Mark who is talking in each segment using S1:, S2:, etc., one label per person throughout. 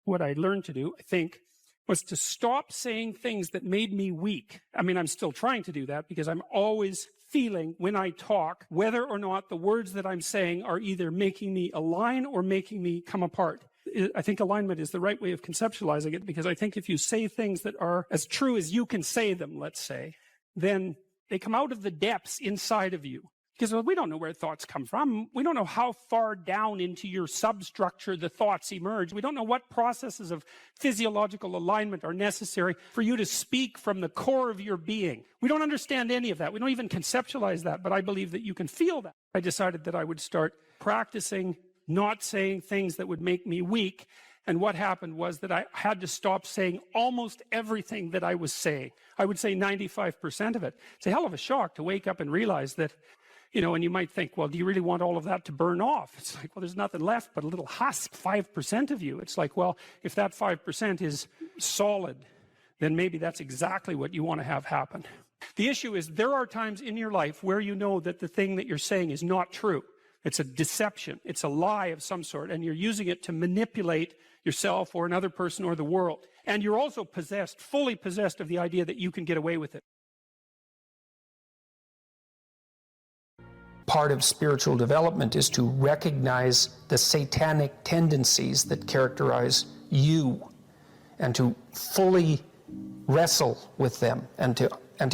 S1: what I learned to do, I think, was to stop saying things that made me weak. I mean, I'm still trying to do that because I'm always feeling when I talk whether or not the words that I'm saying are either making me align or making me come apart. I think alignment is the right way of conceptualizing it, because I think if you say things that are as true as you can say them, let's say, then they come out of the depths inside of you. Because we don't know where thoughts come from. We don't know how far down into your substructure the thoughts emerge. We don't know what processes of physiological alignment are necessary for you to speak from the core of your being. We don't understand any of that. We don't even conceptualize that, but I believe that you can feel that. I decided that I would start practicing not saying things that would make me weak. And what happened was that I had to stop saying almost everything that I was saying. I would say 95% of it. It's a hell of a shock to wake up and realize that, you know, and you might think, well, do you really want all of that to burn off? It's like, well, there's nothing left but a little husk, 5% of you. It's like, well, if that 5% is solid, then maybe that's exactly what you want to have happen. The issue is there are times in your life where you know that the thing that you're saying is not true. It's a deception. It's a lie of some sort, and you're using it to manipulate yourself or another person or the world. And you're also possessed, fully possessed of the idea that you can get away with it.
S2: Part of spiritual development is to recognize the satanic tendencies that characterize you and to fully wrestle with them and to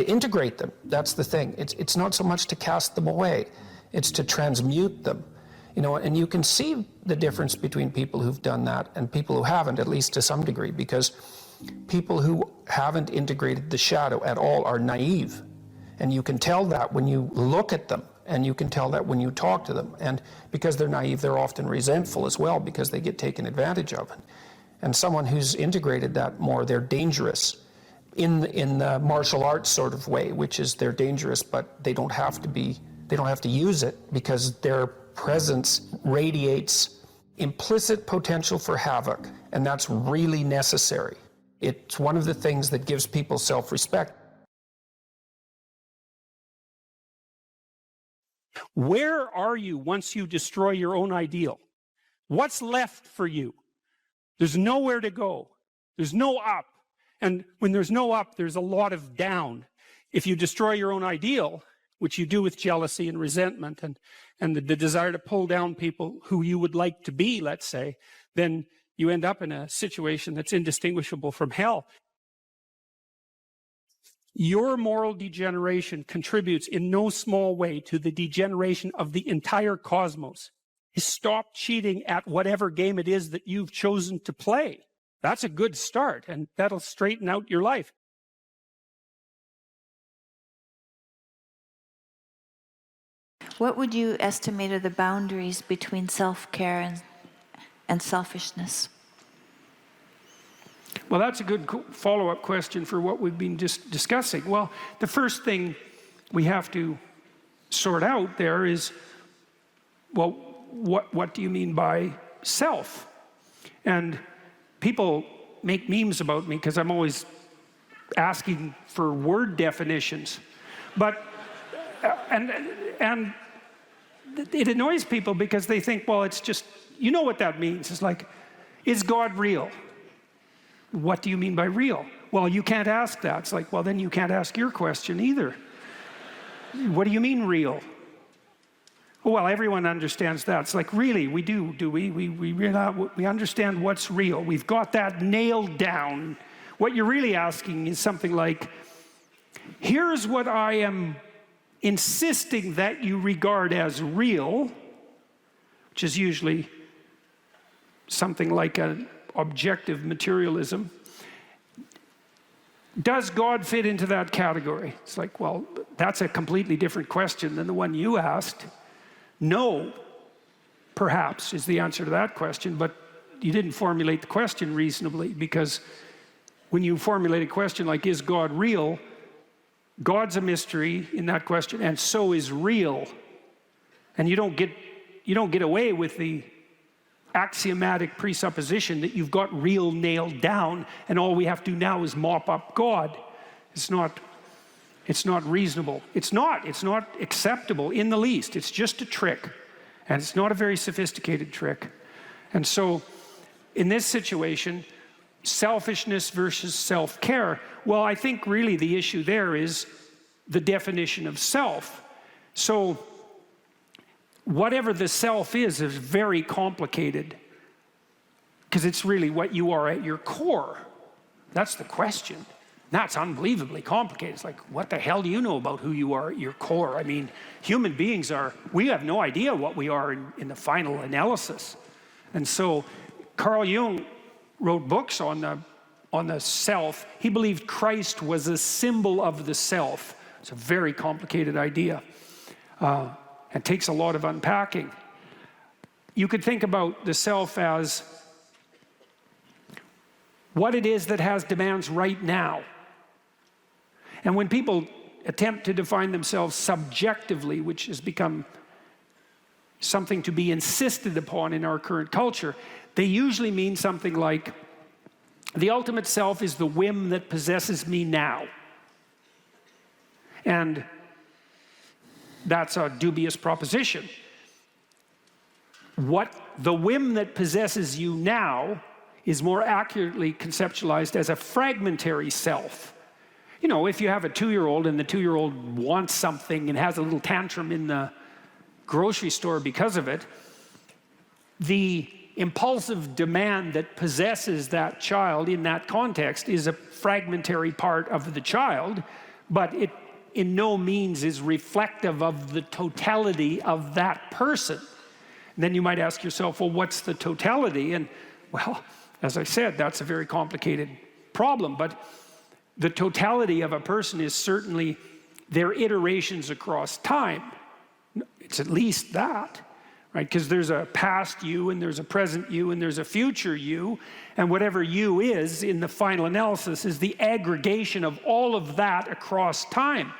S2: integrate them. That's the thing. It's not so much to cast them away. It's to transmute them. You know, and you can see the difference between people who've done that and people who haven't, at least to some degree, because people who haven't integrated the shadow at all are naive. And you can tell that when you look at them, and you can tell that when you talk to them. And because they're naive, they're often resentful as well because they get taken advantage of. And someone who's integrated that more, they're dangerous in the martial arts sort of way, which is they're dangerous, but they don't have to use it because their presence radiates implicit potential for havoc, and that's really necessary. It's one of the things that gives people self-respect.
S1: Where are you once you destroy your own ideal? What's left for you? There's nowhere to go. There's no up. And when there's no up, there's a lot of down. If you destroy your own ideal, which you do with jealousy and resentment and the desire to pull down people who you would like to be, let's say, then you end up in a situation that's indistinguishable from hell. Your moral degeneration contributes in no small way to the degeneration of the entire cosmos. Stop cheating at whatever game it is that you've chosen to play. That's a good start, and that'll straighten out your life.
S3: What would you estimate are the boundaries between self-care and selfishness?
S1: Well, that's a good follow-up question for what we've been just discussing. Well, the first thing we have to sort out there is, well, what do you mean by self? And people make memes about me because I'm always asking for word definitions. But, and it annoys people because they think, well, it's just, you know what that means. It's like, is God real? What do you mean by real? Well, you can't ask that. It's like, well, then you can't ask your question either. What do you mean real? Well, everyone understands that. It's like, really, we do we? We understand what's real. We've got that nailed down. What you're really asking is something like, here's what I am insisting that you regard as real, which is usually something like an objective materialism. Does God fit into that category? It's like, well, that's a completely different question than the one you asked. No, perhaps, is the answer to that question, but you didn't formulate the question reasonably, because when you formulate a question like, is God real? God's a mystery in that question, and so is real. And you don't get away with the axiomatic presupposition that you've got real nailed down and all we have to do now is mop up God. It's not reasonable. It's not acceptable in the least. It's just a trick, and it's not a very sophisticated trick. And so in this situation, selfishness versus self-care. Well, I think really the issue there is the definition of self. So whatever the self is very complicated, because it's really what you are at your core. That's the question. That's unbelievably complicated. It's like, what the hell do you know about who you are at your core? I mean, human beings we have no idea what we are in the final analysis. And so Carl Jung wrote books on the self. He believed Christ was a symbol of the self. It's a very complicated idea. It takes a lot of unpacking. You could think about the self as what it is that has demands right now. And when people attempt to define themselves subjectively, which has become something to be insisted upon in our current culture, they usually mean something like, the ultimate self is the whim that possesses me now. And that's a dubious proposition. What the whim that possesses you now is more accurately conceptualized as a fragmentary self. You know, if you have a 2-year-old and the 2-year-old wants something and has a little tantrum in the grocery store because of it, the impulsive demand that possesses that child in that context is a fragmentary part of the child, but it in no means is reflective of the totality of that person. And then you might ask yourself, well, what's the totality? And well, as I said, that's a very complicated problem, but the totality of a person is certainly their iterations across time. It's at least that, right? Because there's a past you, and there's a present you, and there's a future you, and whatever you is in the final analysis is the aggregation of all of that across time.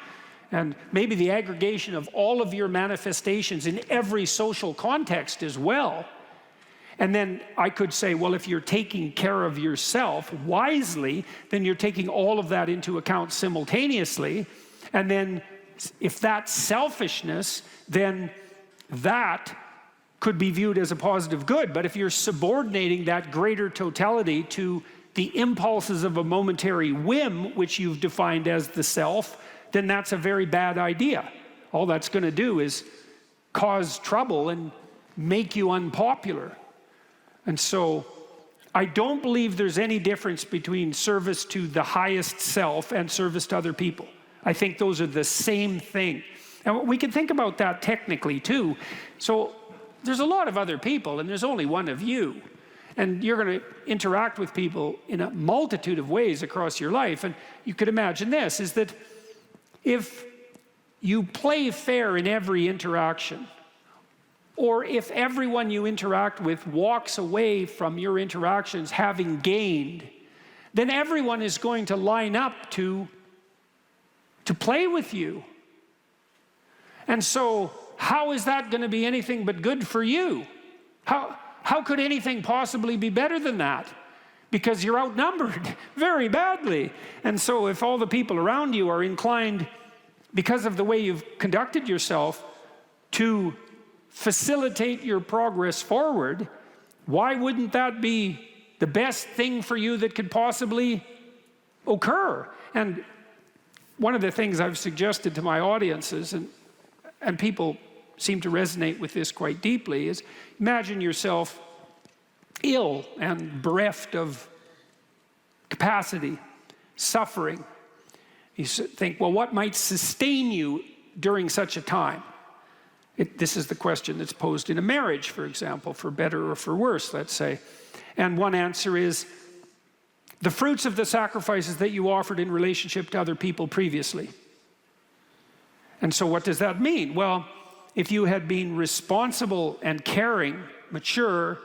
S1: And maybe the aggregation of all of your manifestations in every social context as well. And then I could say, well, if you're taking care of yourself wisely, then you're taking all of that into account simultaneously. And then if that's selfishness, then that could be viewed as a positive good. But if you're subordinating that greater totality to the impulses of a momentary whim, which you've defined as the self, then that's a very bad idea. All that's going to do is cause trouble and make you unpopular. And so I don't believe there's any difference between service to the highest self and service to other people. I think those are the same thing. And we can think about that technically too. So there's a lot of other people and there's only one of you. And you're going to interact with people in a multitude of ways across your life. And you could imagine this, is that if you play fair in every interaction, or if everyone you interact with walks away from your interactions having gained, then everyone is going to line up to play with you. And so how is that going to be anything but good for you? How could anything possibly be better than that? Because you're outnumbered very badly. And so if all the people around you are inclined, because of the way you've conducted yourself, to facilitate your progress forward, why wouldn't that be the best thing for you that could possibly occur? And one of the things I've suggested to my audiences, and people seem to resonate with this quite deeply, is imagine yourself ill and bereft of capacity, suffering. You think, well, what might sustain you during such a time? This is the question that's posed in a marriage, for example, for better or for worse, let's say. And one answer is the fruits of the sacrifices that you offered in relationship to other people previously. And so what does that mean? Well, if you had been responsible and caring, mature,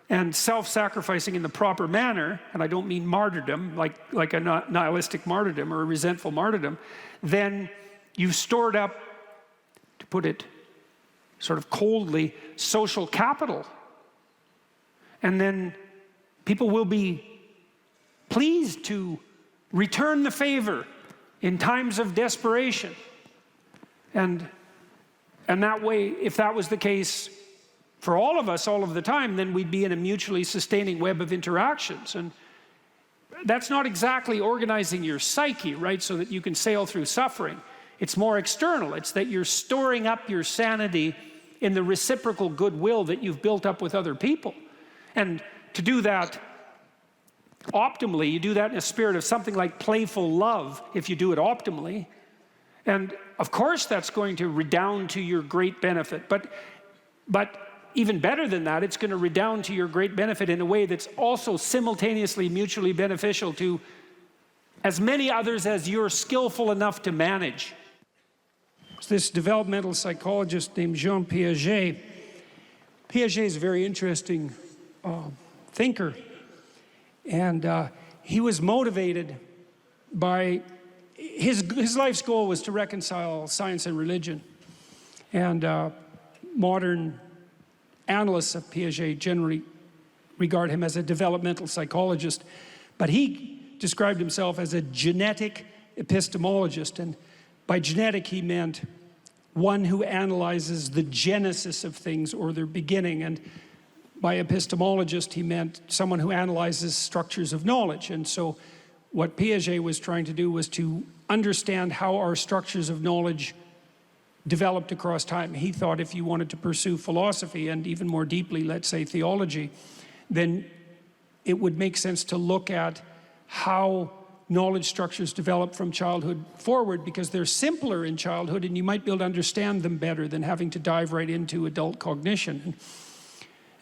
S1: and self-sacrificing in the proper manner, and I don't mean martyrdom, like a nihilistic martyrdom or a resentful martyrdom, then you've stored up, to put it sort of coldly, social capital. And then people will be pleased to return the favor in times of desperation. And that way, if that was the case, for all of us all of the time, then we'd be in a mutually sustaining web of interactions. And that's not exactly organizing your psyche, right, so that you can sail through suffering. It's more external. It's that you're storing up your sanity in the reciprocal goodwill that you've built up with other people. And to do that optimally, you do that in a spirit of something like playful love, if you do it optimally. And of course that's going to redound to your great benefit. But even better than that, it's going to redound to your great benefit in a way that's also simultaneously mutually beneficial to as many others as you're skillful enough to manage. This developmental psychologist named Jean Piaget. Piaget is a very interesting thinker. And he was motivated by, his life's goal was to reconcile science and religion. And modern analysts of Piaget generally regard him as a developmental psychologist. But he described himself as a genetic epistemologist. And by genetic, he meant one who analyzes the genesis of things or their beginning. And by epistemologist, he meant someone who analyzes structures of knowledge. And so what Piaget was trying to do was to understand how our structures of knowledge developed across time. He thought if you wanted to pursue philosophy, and even more deeply, let's say theology, then it would make sense to look at how knowledge structures develop from childhood forward, because they're simpler in childhood and you might be able to understand them better than having to dive right into adult cognition.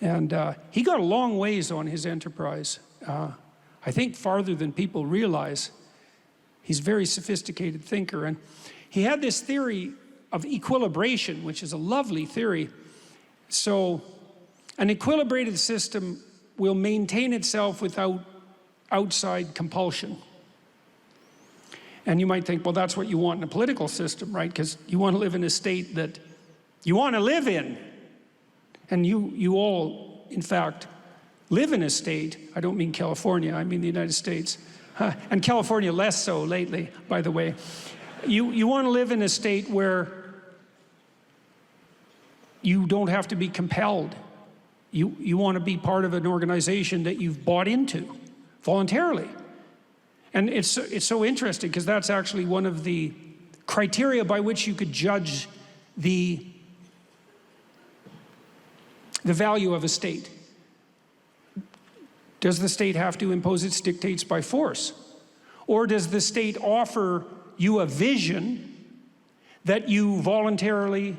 S1: And he got a long ways on his enterprise. I think farther than people realize. He's a very sophisticated thinker. And he had this theory of equilibration, which is a lovely theory. So an equilibrated system will maintain itself without outside compulsion. And you might think, well, that's what you want in a political system, right? Because you want to live in a state that you want to live in. And you all, in fact, live in a state. I don't mean California, I mean the United States. And California less so lately, by the way. You want to live in a state where you don't have to be compelled. You want to be part of an organization that you've bought into voluntarily. And it's so interesting, because that's actually one of the criteria by which you could judge the value of a state. Does the state have to impose its dictates by force? Or does the state offer you a vision that you voluntarily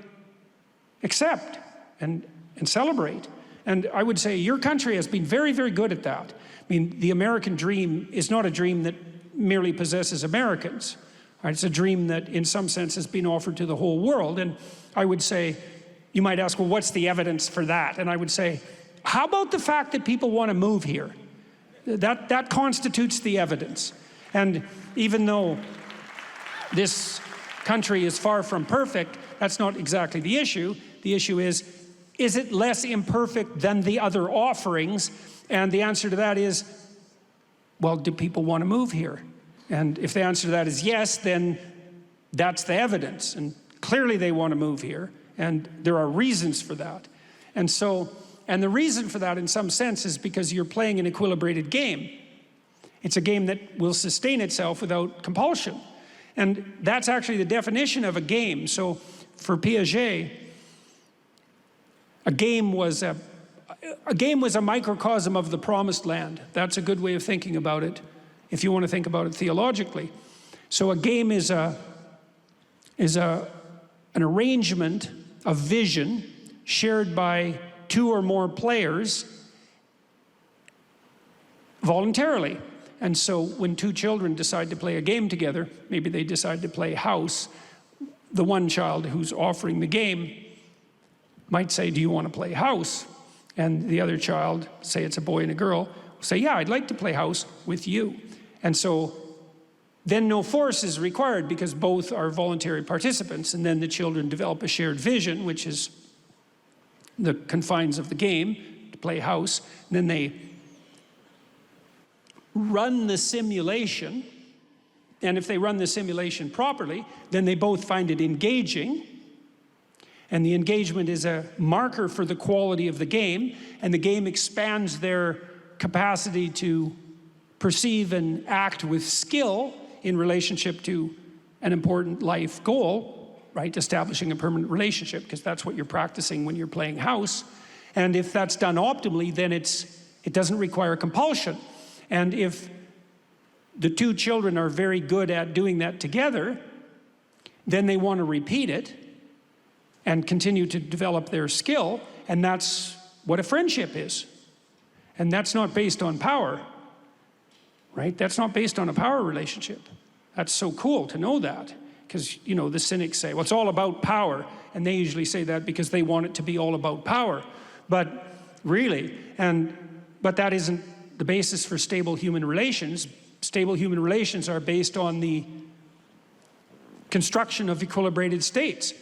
S1: accept and celebrate? And I would say your country has been very, very good at that. I mean, the American dream is not a dream that merely possesses Americans. Right? It's a dream that, in some sense, has been offered to the whole world. And I would say, you might ask, well, what's the evidence for that? And I would say, how about the fact that people want to move here? That constitutes the evidence. And even though this country is far from perfect, that's not exactly the issue. The issue is it less imperfect than the other offerings? And the answer to that is, well, do people want to move here? And if the answer to that is yes, then that's the evidence. And clearly they want to move here. And there are reasons for that. And the reason for that, in some sense, is because you're playing an equilibrated game. It's a game that will sustain itself without compulsion. And that's actually the definition of a game. So for Piaget, a game was a microcosm of the promised land. That's a good way of thinking about it, if you want to think about it theologically. So a game is an arrangement of vision shared by two or more players voluntarily. And so when two children decide to play a game together, maybe they decide to play house, the one child who's offering the game might say, do you want to play house? And the other child, say it's a boy and a girl, will say, yeah, I'd like to play house with you. And so then no force is required, because both are voluntary participants. And then the children develop a shared vision, which is the confines of the game, to play house. And then they run the simulation. And if they run the simulation properly, then they both find it engaging. And the engagement is a marker for the quality of the game, and the game expands their capacity to perceive and act with skill in relationship to an important life goal, right? Establishing a permanent relationship, because that's what you're practicing when you're playing house. And if that's done optimally, then it doesn't require compulsion. And if the two children are very good at doing that together, then they want to repeat it and continue to develop their skill, and that's what a friendship is. And that's not based on power, right? That's not based on a power relationship. That's so cool to know that, because, you know, the cynics say, well, it's all about power, and they usually say that because they want it to be all about power. But really, but that isn't the basis for stable human relations. Stable human relations are based on the construction of equilibrated states.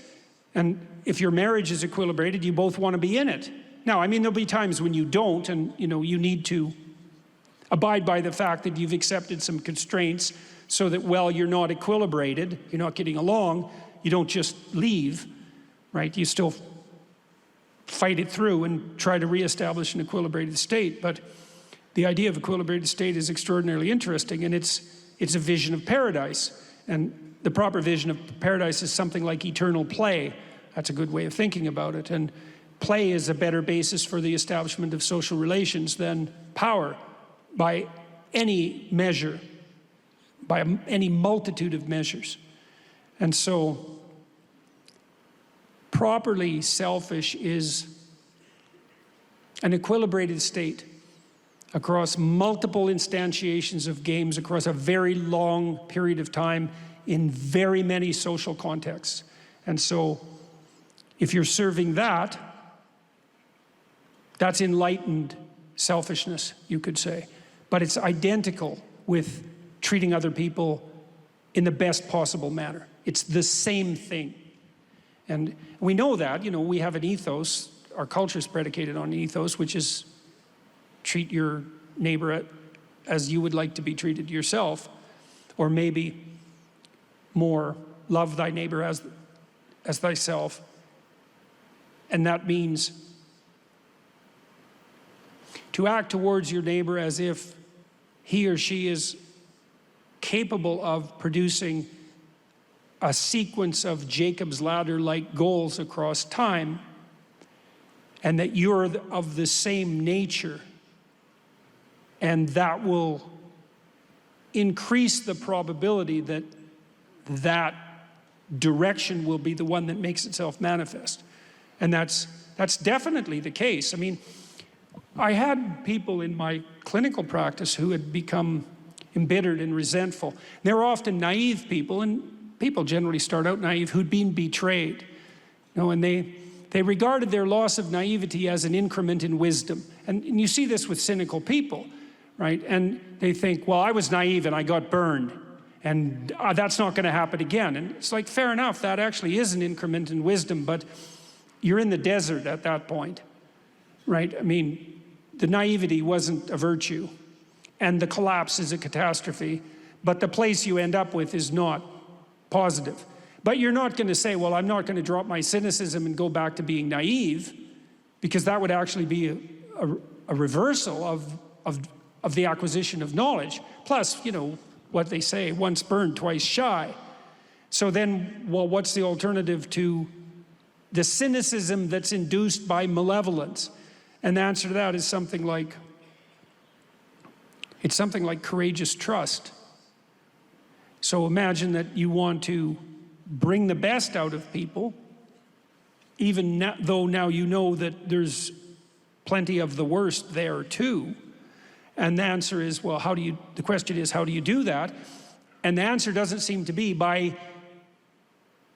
S1: And if your marriage is equilibrated, you both want to be in it. Now, I mean, there'll be times when you don't, and, you know, you need to abide by the fact that you've accepted some constraints so that, well, you're not equilibrated, you're not getting along, you don't just leave, right? You still fight it through and try to reestablish an equilibrated state. But the idea of equilibrated state is extraordinarily interesting, and it's a vision of paradise. And the proper vision of paradise is something like eternal play. That's a good way of thinking about it. And play is a better basis for the establishment of social relations than power, by any measure, by any multitude of measures. And so, properly selfish is an equilibrated state across multiple instantiations of games, across a very long period of time, in very many social contexts. And so, if you're serving that, that's enlightened selfishness, you could say. But it's identical with treating other people in the best possible manner. It's the same thing. And we know that, you know, we have an ethos, our culture is predicated on an ethos, which is treat your neighbor as you would like to be treated yourself, or maybe more, love thy neighbor as thyself. And that means to act towards your neighbor as if he or she is capable of producing a sequence of Jacob's ladder-like goals across time, and that you're of the same nature, and that will increase the probability that that direction will be the one that makes itself manifest. And that's definitely the case. I mean, I had people in my clinical practice who had become embittered and resentful. They were often naive people, and people generally start out naive, who'd been betrayed. You know, and they regarded their loss of naivety as an increment in wisdom. And you see this with cynical people, right? And they think, well, I was naive and I got burned, and that's not going to happen again. And it's like, fair enough, that actually is an increment in wisdom, but you're in the desert at that point, right? I mean, the naivety wasn't a virtue, and the collapse is a catastrophe, but the place you end up with is not positive. But you're not going to say, well, I'm not going to drop my cynicism and go back to being naive, because that would actually be a reversal of the acquisition of knowledge. Plus, you know, what they say, once burned, twice shy. So then, well, what's the alternative to the cynicism that's induced by malevolence? And the answer to that is something like, it's something like courageous trust. So imagine that you want to bring the best out of people, even though now you know that there's plenty of the worst there too. And the answer is, well, the question is, how do you do that? And the answer doesn't seem to be by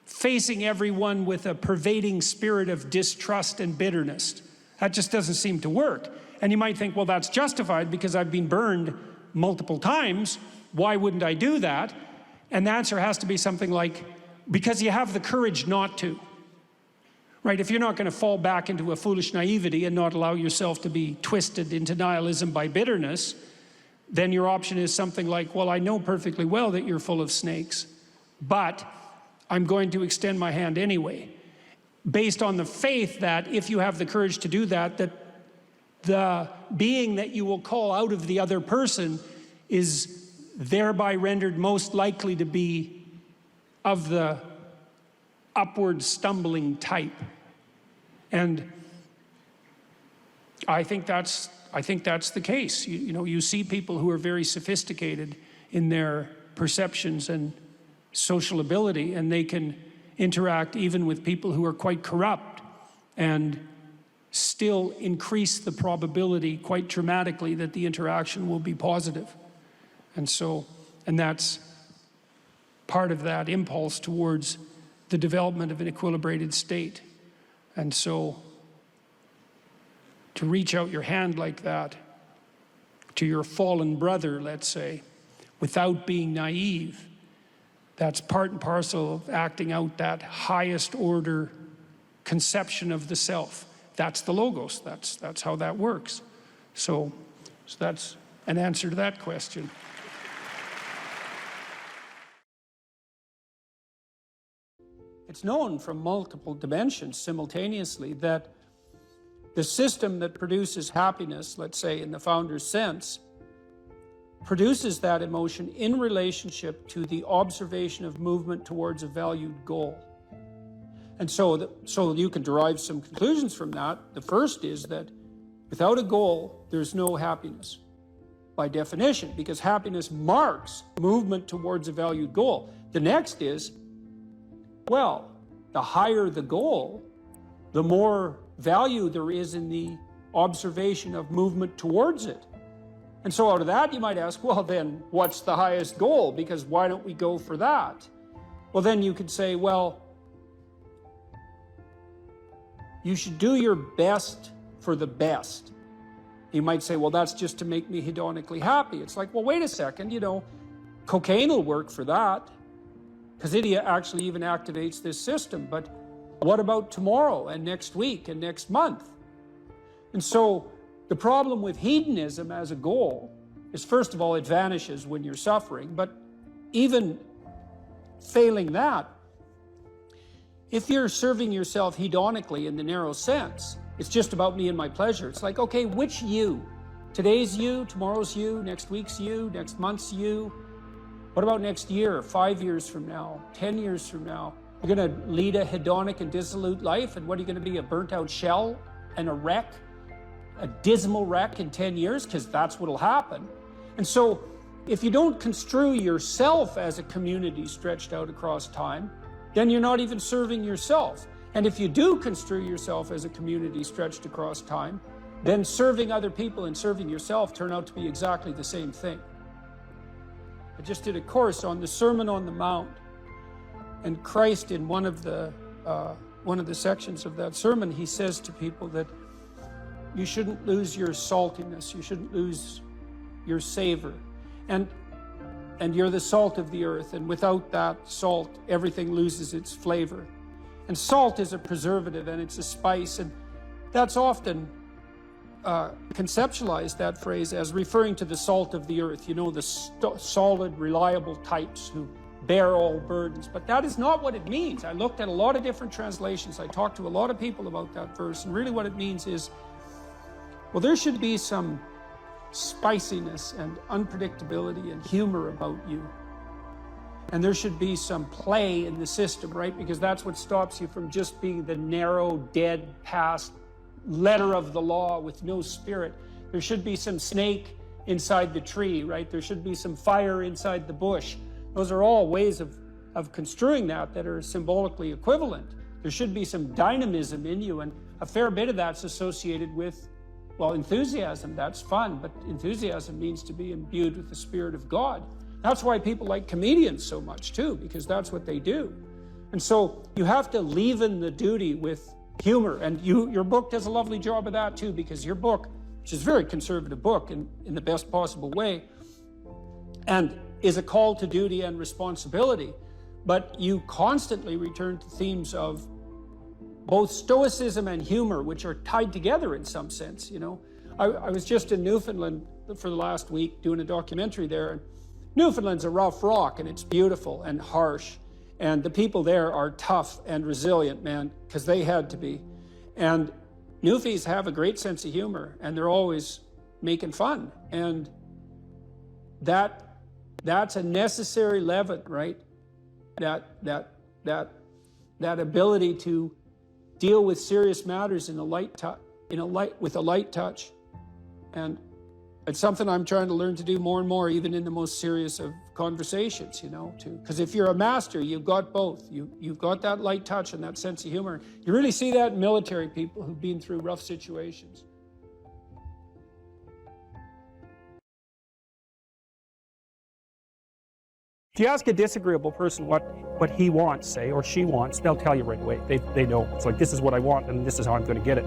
S1: facing everyone with a pervading spirit of distrust and bitterness. That just doesn't seem to work. And you might think, well, that's justified because I've been burned multiple times. Why wouldn't I do that? And the answer has to be something like, because you have the courage not to. Right? If you're not going to fall back into a foolish naivety and not allow yourself to be twisted into nihilism by bitterness, then your option is something like, well, I know perfectly well that you're full of snakes, but I'm going to extend my hand anyway. based on the faith that if you have the courage to do that, that the being that you will call out of the other person is thereby rendered most likely to be of the upward stumbling type. And I think that's the case. You know, you see people who are very sophisticated in their perceptions and social ability, and they can interact even with people who are quite corrupt and still increase the probability quite dramatically that the interaction will be positive. And that's part of that impulse towards the development of an equilibrated state. And so to reach out your hand like that to your fallen brother, let's say, without being naive, that's part and parcel of acting out that highest order conception of the self. That's the logos. That's how that works. So that's an answer to that question. It's known from multiple dimensions simultaneously that the system that produces happiness, let's say in the founder's sense, produces that emotion in relationship to the observation of movement towards a valued goal. And so you can derive some conclusions from that. The first is that without a goal, there's no happiness by definition, because happiness marks movement towards a valued goal. The next is, well, the higher the goal, the more value there is in the observation of movement towards it. And so out of that, you might ask, well, then what's the highest goal? Because why don't we go for that? Well, then you could say, well, you should do your best for the best. You might say, well, that's just to make me hedonically happy. It's like, well, wait a second, you know, cocaine will work for that, because it actually even activates this system. But what about tomorrow and next week and next month? And so the problem with hedonism as a goal is, first of all, it vanishes when you're suffering. But even failing that, if you're serving yourself hedonically in the narrow sense, it's just about me and my pleasure. It's like, okay, which you? Today's you, tomorrow's you, next week's you, next month's you. What about next year, 5 years from now, 10 years from now? You're going to lead a hedonic and dissolute life, and what are you going to be, a burnt-out shell and a wreck, a dismal wreck in 10 years? Because that's what'll happen. And so if you don't construe yourself as a community stretched out across time, then you're not even serving yourself. And if you do construe yourself as a community stretched across time, then serving other people and serving yourself turn out to be exactly the same thing. I just did a course on the Sermon on the Mount, and Christ, in one of the sections of that sermon, he says to people that you shouldn't lose your saltiness, you shouldn't lose your savor, and you're the salt of the earth, and without that salt, everything loses its flavor. And salt is a preservative, and it's a spice, and that's often conceptualized, that phrase, as referring to the salt of the earth, you know, the solid, reliable types who bear all burdens. But that is not what it means. I looked at a lot of different translations. I talked to a lot of people about that verse, and really what it means is, well, there should be some spiciness and unpredictability and humor about you. And there should be some play in the system, right? Because that's what stops you from just being the narrow, dead, past letter of the law with no spirit. There should be some snake inside the tree, right? There should be some fire inside the bush. Those are all ways of construing that are symbolically equivalent. There should be some dynamism in you, and a fair bit of that's associated with, well, enthusiasm. That's fun, but enthusiasm means to be imbued with the Spirit of God. That's why people like comedians so much too, because that's what they do. And so you have to leaven the duty with humor, and your book does a lovely job of that too, because your book, which is a very conservative book in the best possible way, and is a call to duty and responsibility, but you constantly return to themes of both stoicism and humor, which are tied together in some sense. You know, I was just in Newfoundland for the last week doing a documentary there, and Newfoundland's a rough rock, and it's beautiful and harsh, And the people there are tough and resilient, man, because they had to be. And newfies have a great sense of humor, and they're always making fun. And that's a necessary leaven, right? That ability to deal with serious matters with a light touch. And it's something I'm trying to learn to do more and more, even in the most serious of conversations, because if you're a master, you've got both. You've got that light touch and that sense of humor. You really see that in military people who've been through rough situations.
S4: If you ask a disagreeable person what he wants, say, or she wants, they'll tell you right away. They know. It's like, this is what I want, and this is how I'm going to get it.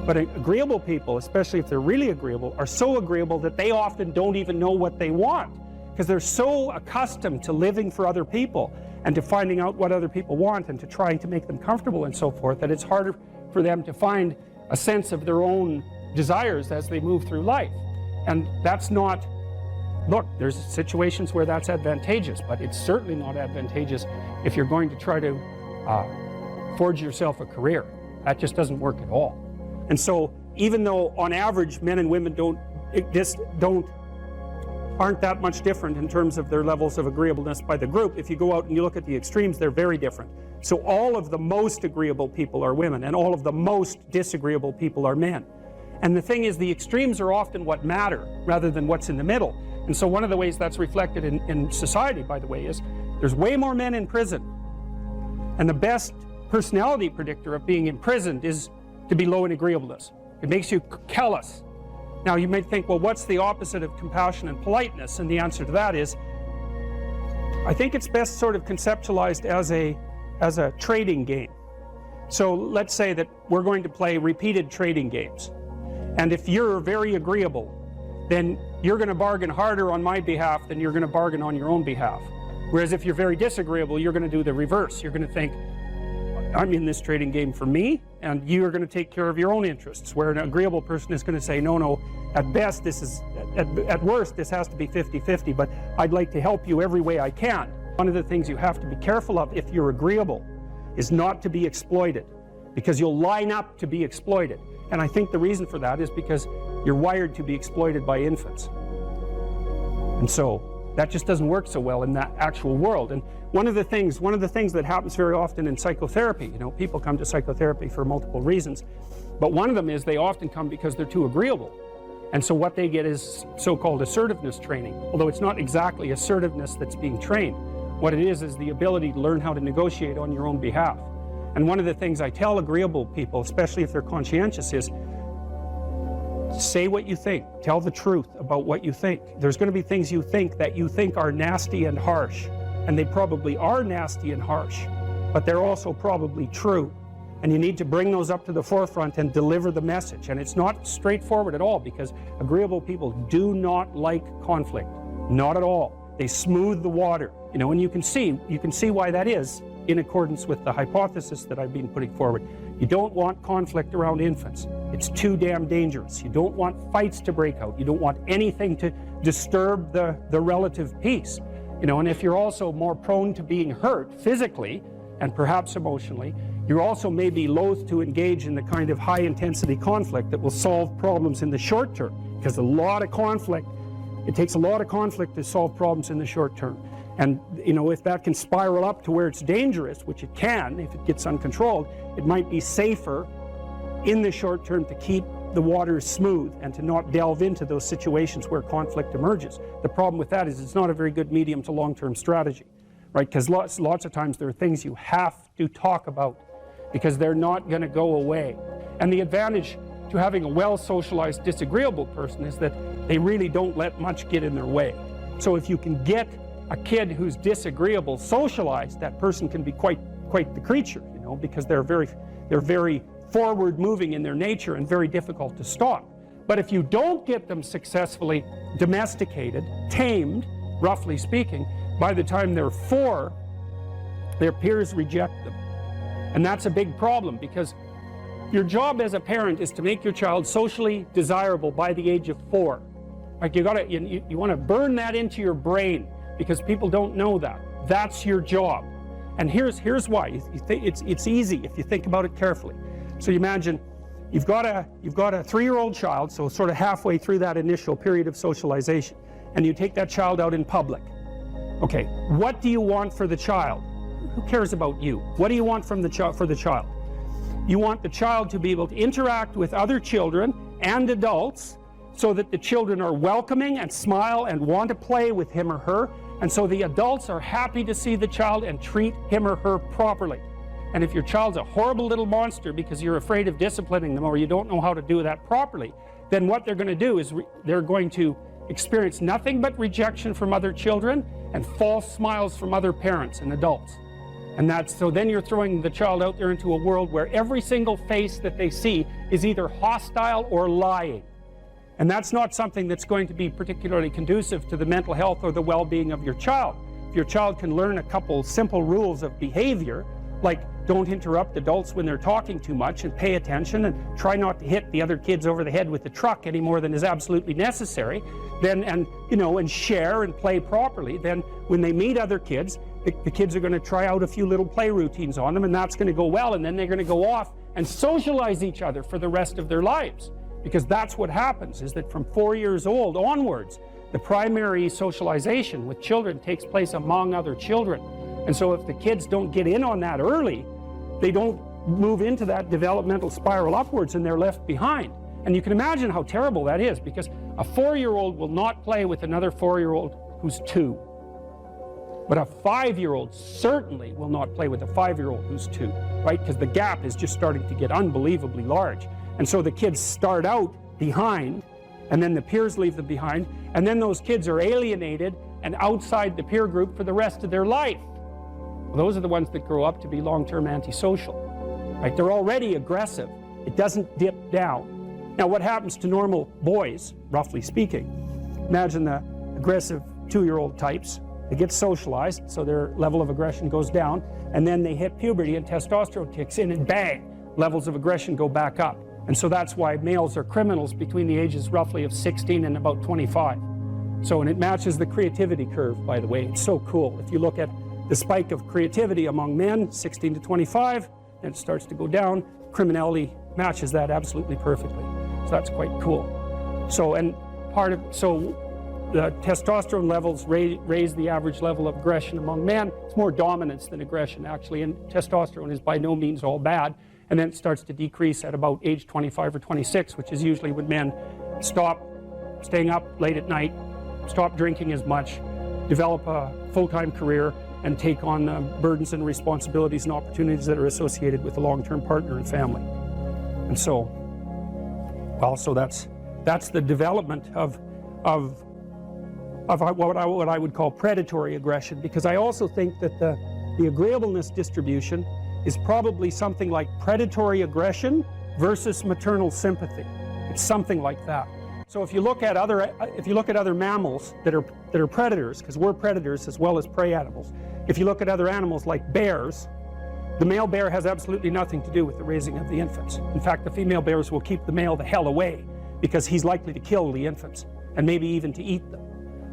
S4: But agreeable people, especially if they're really agreeable, are so agreeable that they often don't even know what they want, because they're so accustomed to living for other people and to finding out what other people want and to trying to make them comfortable and so forth, that it's harder for them to find a sense of their own desires as they move through life. And that's not, look, there's situations where that's advantageous, but it's certainly not advantageous if you're going to try to forge yourself a career. That just doesn't work at all. And so, even though on average men and women aren't that much different in terms of their levels of agreeableness by the group, if you go out and you look at the extremes, they're very different. So all of the most agreeable people are women, and all of the most disagreeable people are men. And the thing is, the extremes are often what matter rather than what's in the middle. And so one of the ways that's reflected in society, by the way, is there's way more men in prison. And the best personality predictor of being imprisoned is to be low in agreeableness. It makes you callous. Now you might think, well, what's the opposite of compassion and politeness? And the answer to that is, I think it's best sort of conceptualized as a trading game. So let's say that we're going to play repeated trading games. And if you're very agreeable, then you're going to bargain harder on my behalf than you're going to bargain on your own behalf. Whereas if you're very disagreeable, you're going to do the reverse. You're going to think, I'm in this trading game for me, and you're going to take care of your own interests. Where an agreeable person is going to say, no, at best, at worst, this has to be 50-50, but I'd like to help you every way I can. One of the things you have to be careful of if you're agreeable is not to be exploited, because you'll line up to be exploited. And I think the reason for that is because you're wired to be exploited by infants. And so that just doesn't work so well in that actual world. And one of the things that happens very often in psychotherapy, people come to psychotherapy for multiple reasons, but one of them is they often come because they're too agreeable. And so what they get is so-called assertiveness training, although it's not exactly assertiveness that's being trained. What it is the ability to learn how to negotiate on your own behalf. And one of the things I tell agreeable people, especially if they're conscientious, is say what you think. Tell the truth about what you think. There's going to be things you think that you think are nasty and harsh, and they probably are nasty and harsh, but they're also probably true. And you need to bring those up to the forefront and deliver the message. And it's not straightforward at all, because agreeable people do not like conflict. Not at all. They smooth the water, and you can see why that is in accordance with the hypothesis that I've been putting forward. You don't want conflict around infants. It's too damn dangerous. You don't want fights to break out. You don't want anything to disturb the relative peace. And if you're also more prone to being hurt physically and perhaps emotionally, you also may be loath to engage in the kind of high-intensity conflict that will solve problems in the short term, because it takes a lot of conflict to solve problems in the short term. And if that can spiral up to where it's dangerous, which it can if it gets uncontrolled, it might be safer in the short term to keep the waters smooth and to not delve into those situations where conflict emerges. The problem with that is it's not a very good medium to long-term strategy, right? Because lots of times there are things you have to talk about because they're not going to go away. And the advantage to having a well-socialized disagreeable person is that they really don't let much get in their way. So if you can get a kid who's disagreeable socialized, that person can be quite the creature, because they're very forward-moving in their nature and very difficult to stop. But if you don't get them successfully domesticated, tamed, roughly speaking, by the time they're 4, their peers reject them. And that's a big problem, because your job as a parent is to make your child socially desirable by the age of 4. Like you want to burn that into your brain, because people don't know that. That's your job. And here's why. It's easy if you think about it carefully. So you imagine you've got a 3-year-old child, so sort of halfway through that initial period of socialization, and you take that child out in public. Okay, what do you want for the child? Who cares about you? What do you want from the child? You want the child to be able to interact with other children and adults so that the children are welcoming and smile and want to play with him or her, and so the adults are happy to see the child and treat him or her properly. And if your child's a horrible little monster because you're afraid of disciplining them or you don't know how to do that properly, then what they're going to do is they're going to experience nothing but rejection from other children and false smiles from other parents and adults. And so then you're throwing the child out there into a world where every single face that they see is either hostile or lying. And that's not something that's going to be particularly conducive to the mental health or the well-being of your child. If your child can learn a couple simple rules of behavior, like don't interrupt adults when they're talking too much and pay attention and try not to hit the other kids over the head with the truck any more than is absolutely necessary, and share and play properly, then when they meet other kids, the kids are going to try out a few little play routines on them, and that's going to go well, and then they're going to go off and socialize each other for the rest of their lives. Because that's what happens, is that from 4 years old onwards, the primary socialization with children takes place among other children. And so if the kids don't get in on that early, they don't move into that developmental spiral upwards and they're left behind. And you can imagine how terrible that is, because a 4-year-old will not play with another 4-year-old who's 2. But a 5-year-old certainly will not play with a 5-year-old who's 2, right? Because the gap is just starting to get unbelievably large. And so the kids start out behind, and then the peers leave them behind, and then those kids are alienated and outside the peer group for the rest of their life. Well, those are the ones that grow up to be long-term antisocial, right? They're already aggressive. It doesn't dip down. Now, what happens to normal boys, roughly speaking? Imagine the aggressive 2-year-old types. They get socialized, so their level of aggression goes down, and then they hit puberty and testosterone kicks in, and bang, levels of aggression go back up. And so that's why males are criminals between the ages roughly of 16 and about 25. So, and it matches the creativity curve, by the way. It's so cool. If you look at the spike of creativity among men, 16 to 25, then it starts to go down. Criminality matches that absolutely perfectly. So that's quite cool. So, and the testosterone levels raise the average level of aggression among men. It's more dominance than aggression, actually, and testosterone is by no means all bad. And then it starts to decrease at about age 25 or 26, which is usually when men stop staying up late at night, stop drinking as much, develop a full-time career, and take on the burdens and responsibilities and opportunities that are associated with a long-term partner and family. And so, well, so that's the development of what I would call predatory aggression, because I also think that the agreeableness distribution is probably something like predatory aggression versus maternal sympathy. It's something like that. So if you look at other mammals that are predators, because we're predators as well as prey animals, if you look at other animals like bears, the male bear has absolutely nothing to do with the raising of the infants. In fact, the female bears will keep the male the hell away because he's likely to kill the infants and maybe even to eat them.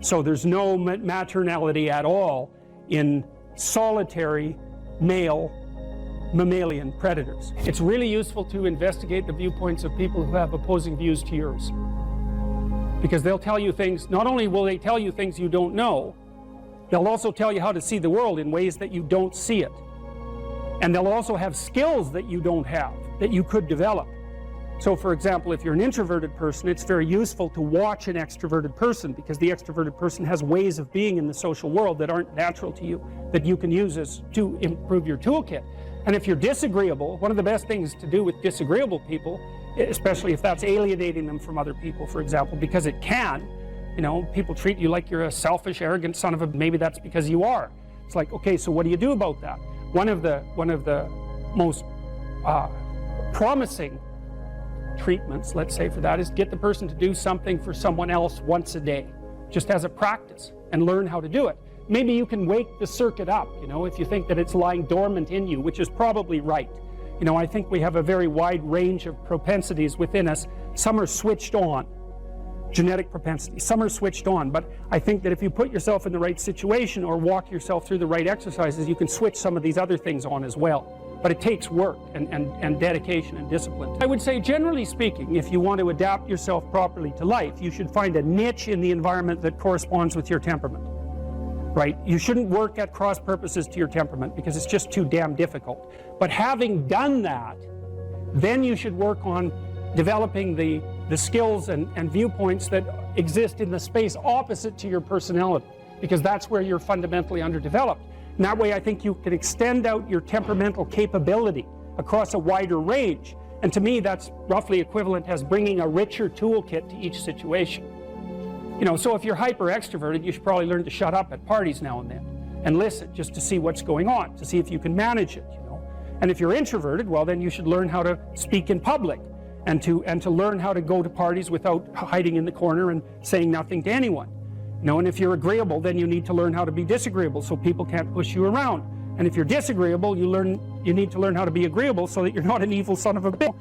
S4: So there's no maternality at all in solitary male mammalian predators. It's really useful to investigate the viewpoints of people who have opposing views to yours, because they'll tell you things. Not only will they tell you things you don't know, they'll also tell you how to see the world in ways that you don't see it. And they'll also have skills that you don't have, that you could develop. So for example, if you're an introverted person, it's very useful to watch an extroverted person, because the extroverted person has ways of being in the social world that aren't natural to you, that you can use to improve your toolkit. And if you're disagreeable, one of the best things to do with disagreeable people, especially if that's alienating them from other people, for example, because it can, people treat you like you're a selfish, arrogant son of a, maybe that's because you are. It's like, okay, so what do you do about that? One of the most promising treatments, let's say, for that is get the person to do something for someone else once a day, just as a practice, and learn how to do it. Maybe you can wake the circuit up, if you think that it's lying dormant in you, which is probably right. I think we have a very wide range of propensities within us. Some are switched on, genetic propensity. Some are switched on, but I think that if you put yourself in the right situation or walk yourself through the right exercises, you can switch some of these other things on as well. But it takes work and dedication and discipline. I would say, generally speaking, if you want to adapt yourself properly to life, you should find a niche in the environment that corresponds with your temperament. Right? You shouldn't work at cross purposes to your temperament because it's just too damn difficult. But having done that, then you should work on developing the skills and viewpoints that exist in the space opposite to your personality, because that's where you're fundamentally underdeveloped. And that way I think you can extend out your temperamental capability across a wider range. And to me that's roughly equivalent as bringing a richer toolkit to each situation. You know, so if you're hyper extroverted, you should probably learn to shut up at parties now and then and listen just to see what's going on, to see if you can manage it, you know. And if you're introverted, well then you should learn how to speak in public and to learn how to go to parties without hiding in the corner and saying nothing to anyone. You know, and if you're agreeable, then you need to learn how to be disagreeable so people can't push you around. And if you're disagreeable, you need to learn how to be agreeable so that you're not an evil son of a bitch.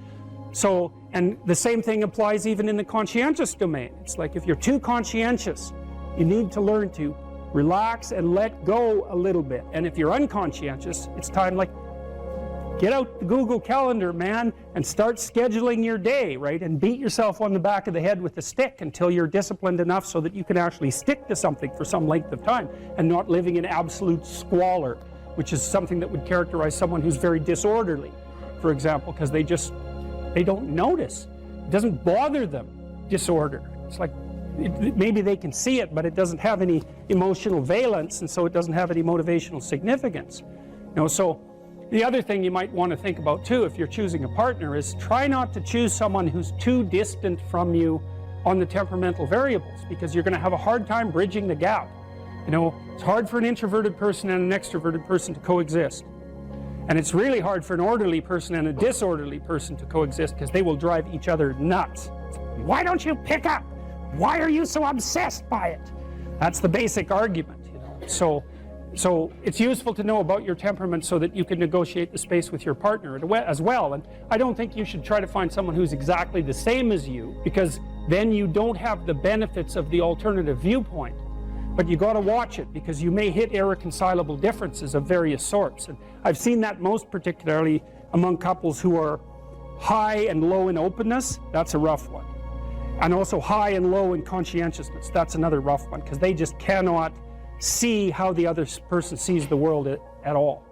S4: So, and the same thing applies even in the conscientious domain. It's like if you're too conscientious, you need to learn to relax and let go a little bit. And if you're unconscientious, it's time, like, get out the Google Calendar, man, and start scheduling your day, right? And beat yourself on the back of the head with a stick until you're disciplined enough so that you can actually stick to something for some length of time and not living in absolute squalor, which is something that would characterize someone who's very disorderly, for example, because they don't notice. It doesn't bother them, disorder. It's like, maybe they can see it, but it doesn't have any emotional valence, and so it doesn't have any motivational significance. You know, so the other thing you might want to think about too, if you're choosing a partner, is try not to choose someone who's too distant from you on the temperamental variables, because you're going to have a hard time bridging the gap. You know, it's hard for an introverted person and an extroverted person to coexist. And it's really hard for an orderly person and a disorderly person to coexist, because they will drive each other nuts. Why don't you pick up? Why are you so obsessed by it? That's the basic argument, you know. So it's useful to know about your temperament so that you can negotiate the space with your partner as well. And I don't think you should try to find someone who's exactly the same as you, because then you don't have the benefits of the alternative viewpoint. But you got to watch it, because you may hit irreconcilable differences of various sorts. And I've seen that most particularly among couples who are high and low in openness. That's a rough one. And also high and low in conscientiousness. That's another rough one, because they just cannot see how the other person sees the world at all.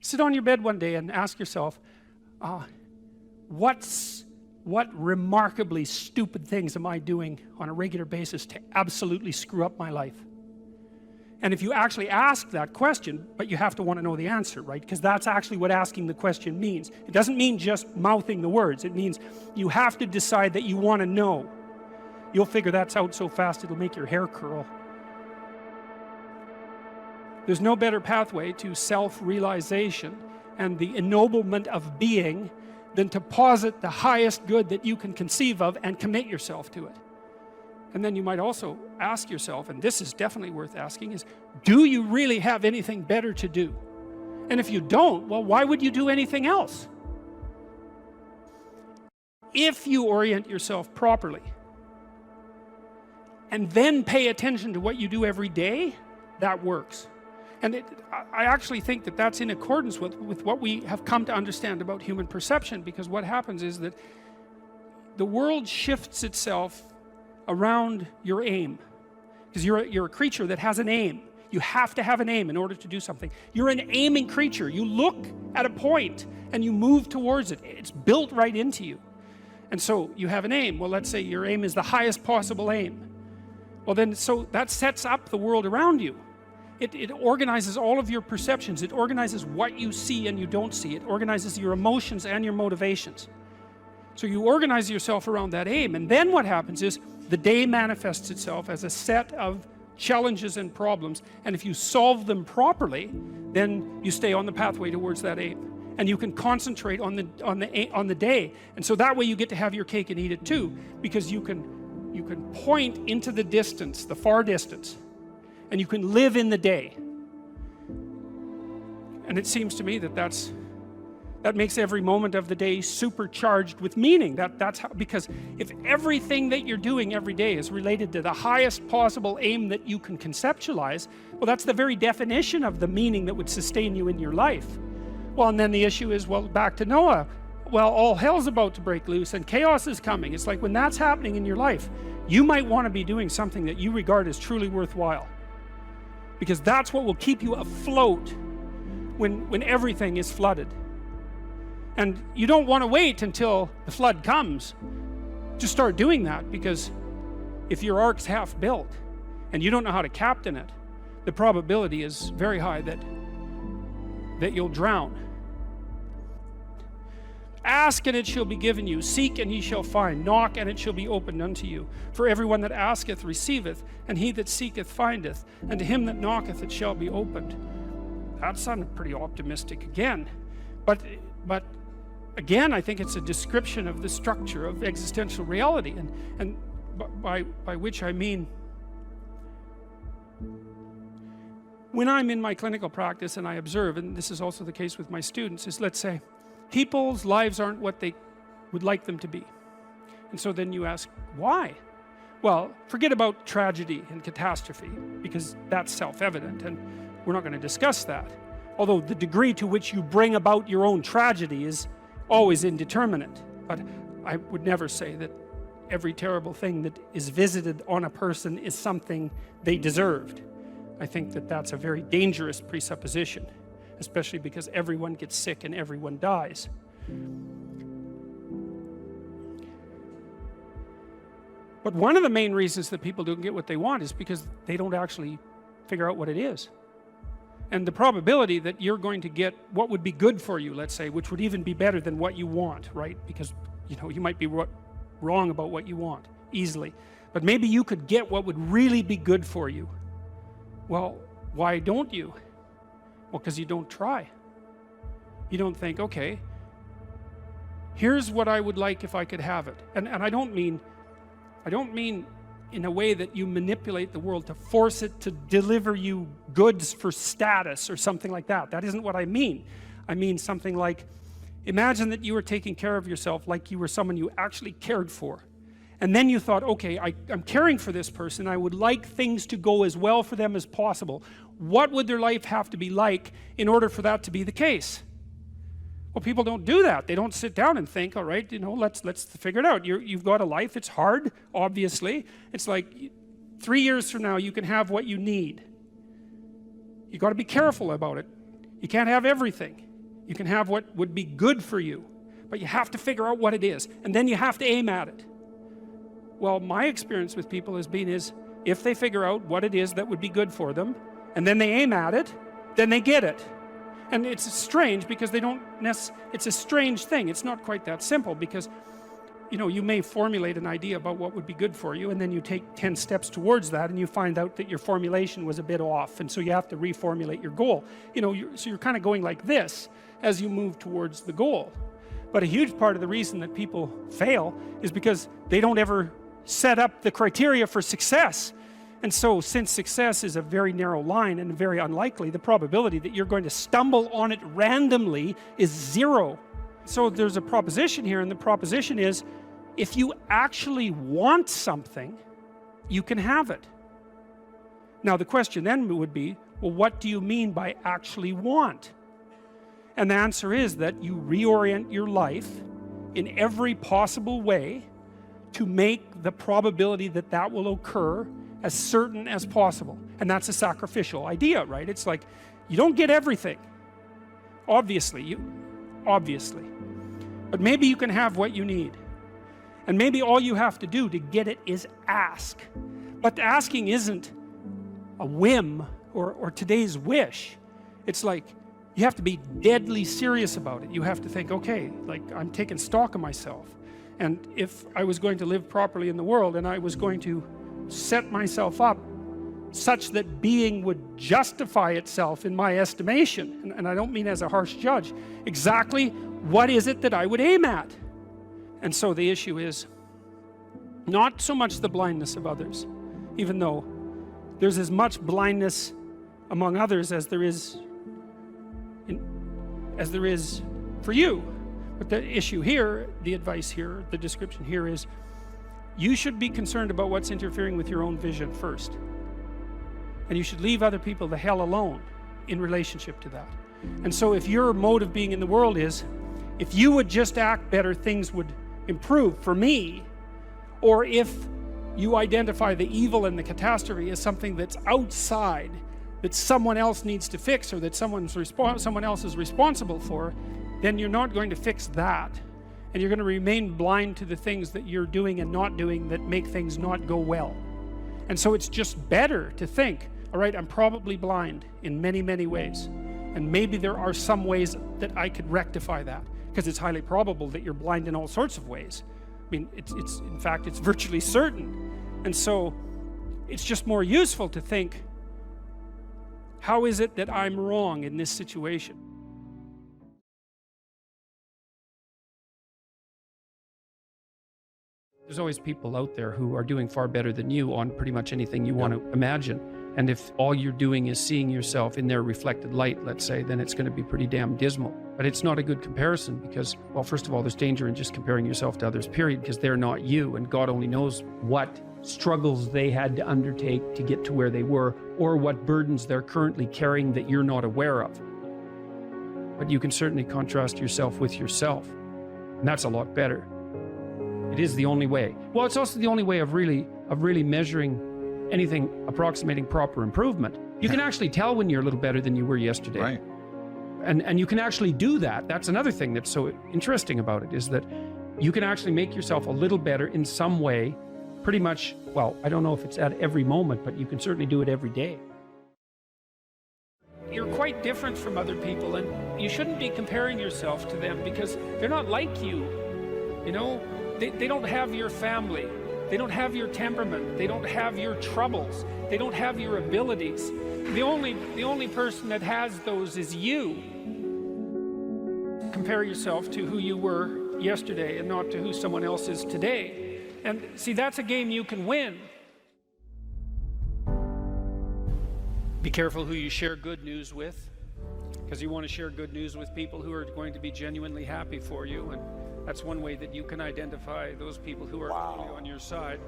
S4: Sit on your bed one day and ask yourself, what remarkably stupid things am I doing on a regular basis to absolutely screw up my life? And if you actually ask that question, but you have to want to know the answer, right? Because that's actually what asking the question means. It doesn't mean just mouthing the words. It means you have to decide that you want to know. You'll figure that's out so fast it'll make your hair curl. There's no better pathway to self-realization and the ennoblement of being than to posit the highest good that you can conceive of and commit yourself to it. And then you might also ask yourself, and this is definitely worth asking, is do you really have anything better to do? And if you don't, well, why would you do anything else? If you orient yourself properly and then pay attention to what you do every day, that works. And I actually think that that's in accordance with what we have come to understand about human perception, because what happens is that the world shifts itself around your aim, because you're a creature that has an aim. You have to have an aim in order to do something. You're an aiming creature. You look at a point and you move towards it. It's built right into you. And so you have an aim. Well, let's say your aim is the highest possible aim. Well then, so that sets up the world around you. It organizes all of your perceptions. It organizes what you see and you don't see. It organizes your emotions and your motivations. So you organize yourself around that aim, and then what happens is the day manifests itself as a set of challenges and problems, and if you solve them properly, then you stay on the pathway towards that aim, and you can concentrate on the day. And so that way you get to have your cake and eat it too, because you can point into the distance, the far distance, and you can live in the day. And it seems to me that that's
S1: That makes every moment of the day supercharged with meaning. That's how, because if everything that you're doing every day is related to the highest possible aim that you can conceptualize, well, that's the very definition of the meaning that would sustain you in your life. Well, and then the issue is, well, back to Noah. Well, all hell's about to break loose and chaos is coming. It's like when that's happening in your life, you might want to be doing something that you regard as truly worthwhile. Because that's what will keep you afloat when everything is flooded. And you don't want to wait until the flood comes to start doing that, because if your ark's half built and you don't know how to captain it, the probability is very high that you'll drown. Ask and it shall be given you, seek and ye shall find, knock and it shall be opened unto you. For everyone that asketh receiveth, and he that seeketh findeth, and to him that knocketh it shall be opened. That sounded pretty optimistic again, but again, I think it's a description of the structure of existential reality, and by which I mean, when I'm in my clinical practice and I observe, and this is also the case with my students, is, let's say people's lives aren't what they would like them to be, and so then you ask, why? Well, forget about tragedy and catastrophe, because that's self-evident and we're not going to discuss that, although the degree to which you bring about your own tragedy is always indeterminate. But I would never say that every terrible thing that is visited on a person is something they deserved. I think that that's a very dangerous presupposition, especially because everyone gets sick and everyone dies. But one of the main reasons that people don't get what they want is because they don't actually figure out what it is. And the probability that you're going to get what would be good for you, let's say, which would even be better than what you want, right? Because, you know, you might be wrong about what you want easily, but maybe you could get what would really be good for you. Well, why don't you? Well, because you don't try. You don't think, okay, here's what I would like if I could have it. And I don't mean in a way that you manipulate the world to force it to deliver you goods for status or something like that. That isn't what I mean. I mean something like, imagine that you were taking care of yourself like you were someone you actually cared for. And then you thought, okay, I'm caring for this person. I would like things to go as well for them as possible. What would their life have to be like in order for that to be the case? Well, people don't do that. They don't sit down and think, all right, you know, let's figure it out. You've got a life. It's hard, obviously. It's like 3 years from now, you can have what you need. You got to be careful about it. You can't have everything. You can have what would be good for you, but you have to figure out what it is, and then you have to aim at it. Well, my experience with people has been is, if they figure out what it is that would be good for them, and then they aim at it, then they get it. And it's strange because they don't it's a strange thing. It's not quite that simple, because, you know, you may formulate an idea about what would be good for you, and then you take 10 steps towards that and you find out that your formulation was a bit off, and so you have to reformulate your goal. You know, so you're kind of going like this as you move towards the goal. But a huge part of the reason that people fail is because they don't ever set up the criteria for success. And so, since success is a very narrow line and very unlikely, the probability that you're going to stumble on it randomly is 0. So there's a proposition here, and the proposition is, if you actually want something, you can have it. Now the question then would be, well, what do you mean by actually want? And the answer is that you reorient your life in every possible way to make the probability that that will occur as certain as possible. And that's a sacrificial idea, right? It's like, you don't get everything, obviously, but maybe you can have what you need. And maybe all you have to do to get it is ask. But asking isn't a whim or today's wish. It's like, you have to be deadly serious about it. You have to think, okay, like, I'm taking stock of myself. And if I was going to live properly in the world, and I was going to set myself up such that being would justify itself in my estimation, and I don't mean as a harsh judge, exactly what is it that I would aim at? And so the issue is not so much the blindness of others, even though there's as much blindness among others as there is for you. But the issue here, the advice here, the description here is, you should be concerned about what's interfering with your own vision first. And you should leave other people the hell alone in relationship to that. And so if your mode of being in the world is, if you would just act better, things would improve for me, or if you identify the evil and the catastrophe as something that's outside, that someone else needs to fix, or that someone else is responsible for, then you're not going to fix that. And you're going to remain blind to the things that you're doing and not doing that make things not go well. And so it's just better to think, all right, I'm probably blind in many, many ways. And maybe there are some ways that I could rectify that, because it's highly probable that you're blind in all sorts of ways. I mean, in fact, it's virtually certain. And so it's just more useful to think, how is it that I'm wrong in this situation? There's always people out there who are doing far better than you on pretty much anything you want to imagine. And if all you're doing is seeing yourself in their reflected light, let's say, then it's going to be pretty damn dismal. But it's not a good comparison because, well, first of all, there's danger in just comparing yourself to others, period, because they're not you, and God only knows what struggles they had to undertake to get to where they were, or what burdens they're currently carrying that you're not aware of. But you can certainly contrast yourself with yourself, and that's a lot better. It is the only way. Well, it's also the only way of really measuring anything approximating proper improvement. You can actually tell when you're a little better than you were yesterday.
S5: Right.
S1: And you can actually do that. That's another thing that's so interesting about it, is that you can actually make yourself a little better in some way, pretty much, well, I don't know if it's at every moment, but you can certainly do it every day. You're quite different from other people, and you shouldn't be comparing yourself to them because they're not like you. You know, they don't have your family. They don't have your temperament. They don't have your troubles. They don't have your abilities. The only person that has those is you. Compare yourself to who you were yesterday and not to who someone else is today. And see, that's a game you can win. Be careful who you share good news with, because you want to share good news with people who are going to be genuinely happy for you, and that's one way that you can identify those people who are totally on your side.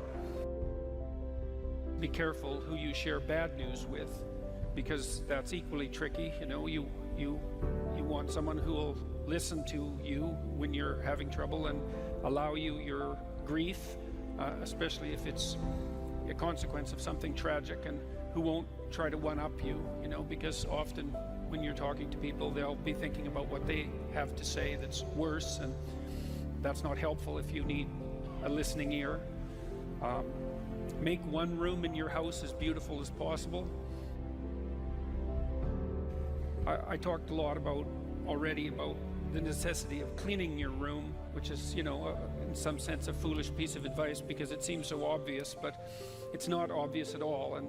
S1: Be careful who you share bad news with, because that's equally tricky. You know, you want someone who will listen to you when you're having trouble and allow you your grief, especially if it's a consequence of something tragic, and who won't try to one-up you, you know, because often when you're talking to people, they'll be thinking about what they have to say that's worse, and that's not helpful if you need a listening ear. Make one room in your house as beautiful as possible. I talked a lot already about the necessity of cleaning your room, which is, you know, in some sense a foolish piece of advice because it seems so obvious, but it's not obvious at all. And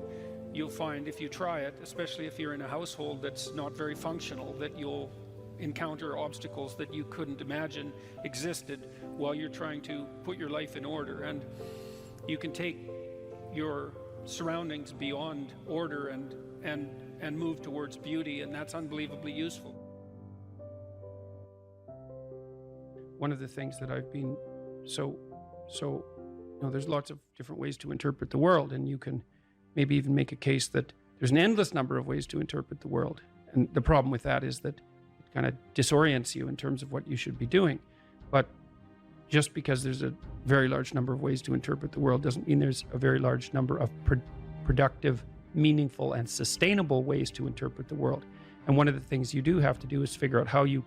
S1: you'll find if you try it, especially if you're in a household that's not very functional, that you'll encounter obstacles that you couldn't imagine existed while you're trying to put your life in order. And you can take your surroundings beyond order and move towards beauty, and that's unbelievably useful. One of the things that I've been so you know, there's lots of different ways to interpret the world, and you can maybe even make a case that there's an endless number of ways to interpret the world. And the problem with that is that it kind of disorients you in terms of what you should be doing. But just because there's a very large number of ways to interpret the world doesn't mean there's a very large number of productive, meaningful, and sustainable ways to interpret the world. And one of the things you do have to do is figure out how you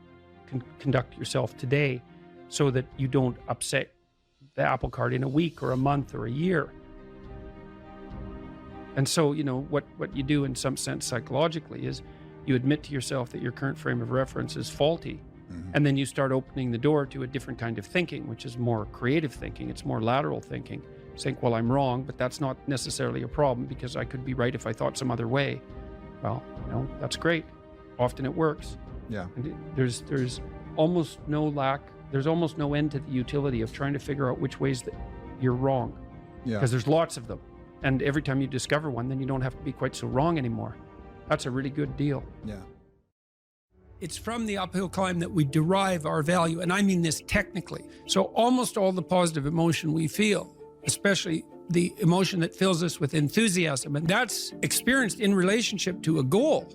S1: can conduct yourself today so that you don't upset the apple cart in a week or a month or a year. And so, you know, what you do in some sense psychologically is you admit to yourself that your current frame of reference is faulty. Mm-hmm. And then you start opening the door to a different kind of thinking, which is more creative thinking. It's more lateral thinking. Saying, well, I'm wrong, but that's not necessarily a problem because I could be right if I thought some other way. Well, you know, that's great. Often it works.
S5: Yeah.
S1: And there's almost no end to the utility of trying to figure out which ways that you're wrong. Yeah. Because there's lots of them. And every time you discover one, then you don't have to be quite so wrong anymore. That's a really good deal.
S5: Yeah. it's from the uphill climb that we derive our value. And I mean this technically. So almost all the positive emotion we feel, especially the emotion that fills us with enthusiasm, and that's experienced in relationship to a goal.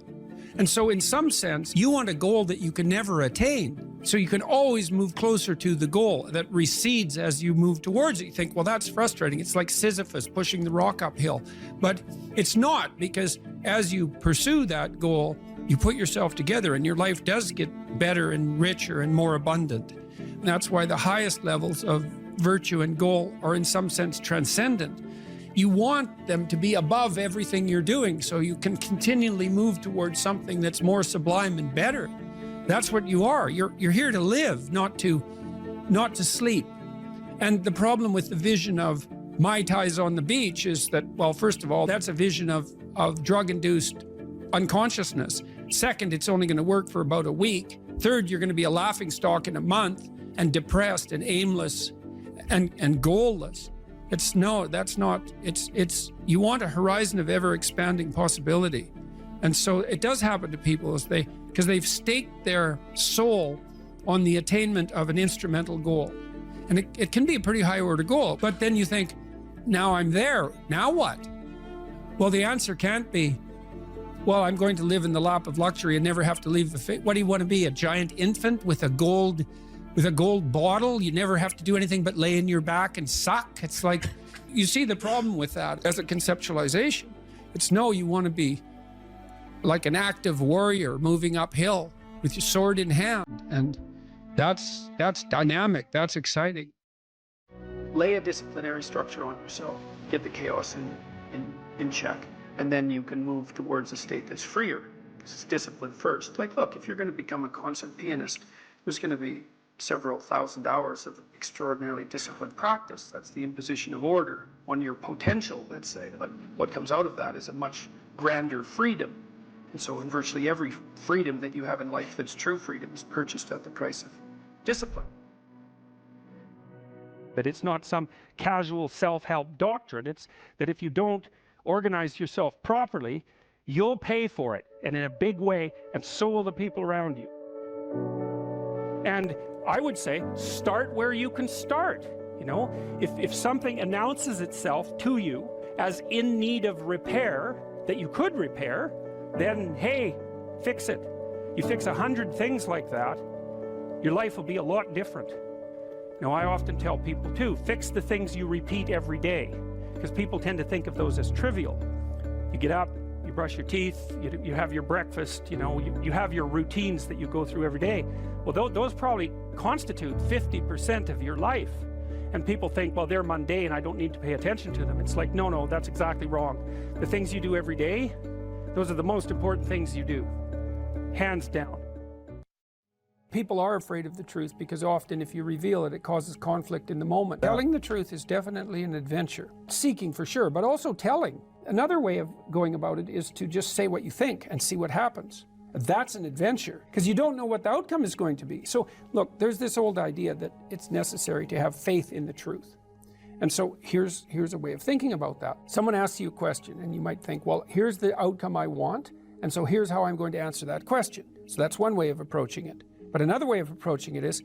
S5: And so in some sense, you want a goal that you can never attain. So you can always move closer to the goal that recedes as you move towards it. You think, well, that's frustrating. It's like Sisyphus pushing the rock uphill. But it's not, because as you pursue that goal, you put yourself together and your life does get better and richer and more abundant. And that's why the highest levels of virtue and goal are in some sense transcendent. You want them to be above everything you're doing so you can continually move towards something that's more sublime and better. That's what you are. You're here to live, not to sleep. And the problem with the vision of Mai Tais on the beach is that, well, first of all, that's a vision of drug-induced unconsciousness. Second, it's only going to work for about a week. Third, you're going to be a laughingstock in a month and depressed and aimless and goalless. You want a horizon of ever-expanding possibility. And so it does happen to people because they've staked their soul on the attainment of an instrumental goal. And it can be a pretty high-order goal, but then you think, now I'm there, now what? Well, the answer can't be, well, I'm going to live in the lap of luxury and never have to leave what do you want to be, a giant infant with a gold bottle? You never have to do anything but lay in your back and suck. It's like, you see the problem with that as a conceptualization. It's no, you want to be like an active warrior moving uphill with your sword in hand. And that's dynamic, that's exciting.
S2: Lay a disciplinary structure on yourself. Get the chaos in check. And then you can move towards a state that's freer. It's discipline first. Like, look, if you're going to become a concert pianist, there's going to be several thousand hours of extraordinarily disciplined practice. That's the imposition of order on your potential, let's say. But what comes out of that is a much grander freedom. And so in virtually every freedom that you have in life that's true freedom is purchased at the price of discipline.
S4: That it's not some casual self-help doctrine. It's that if you don't organize yourself properly, you'll pay for it, and in a big way, and so will the people around you. And I would say, start where you can start. You know, if something announces itself to you as in need of repair, that you could repair, then hey, fix it. You fix 100 things like that, your life will be a lot different. You know, I often tell people too, fix the things you repeat every day, because people tend to think of those as trivial. You get up, you brush your teeth, you have your breakfast, you know, you have your routines that you go through every day. Well, those probably constitute 50% of your life. And people think, well, they're mundane, I don't need to pay attention to them. It's like, no, that's exactly wrong. The things you do every day, those are the most important things you do, hands down.
S5: People are afraid of the truth because often if you reveal it, it causes conflict in the moment. Telling the truth is definitely an adventure. Seeking for sure, but also telling. Another way of going about it is to just say what you think and see what happens. That's an adventure, because you don't know what the outcome is going to be. So look, there's this old idea that it's necessary to have faith in the truth. And so here's a way of thinking about that. Someone asks you a question and you might think, well, here's the outcome I want, and so here's how I'm going to answer that question. So that's one way of approaching it. But another way of approaching it is,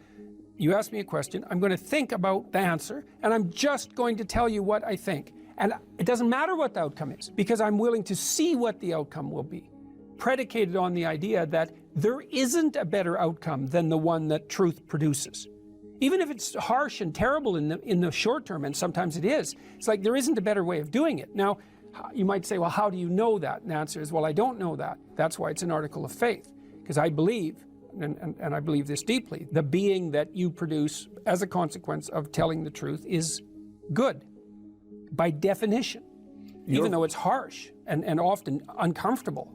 S5: you ask me a question, I'm going to think about the answer, and I'm just going to tell you what I think. And it doesn't matter what the outcome is, because I'm willing to see what the outcome will be, predicated on the idea that there isn't a better outcome than the one that truth produces. Even if it's harsh and terrible in the short term, and sometimes it is, it's like there isn't a better way of doing it. Now, you might say, well, how do you know that? And the answer is, well, I don't know that. That's why it's an article of faith, because I believe, and I believe this deeply, the being that you produce as a consequence of telling the truth is good, by definition, even though it's harsh and often uncomfortable,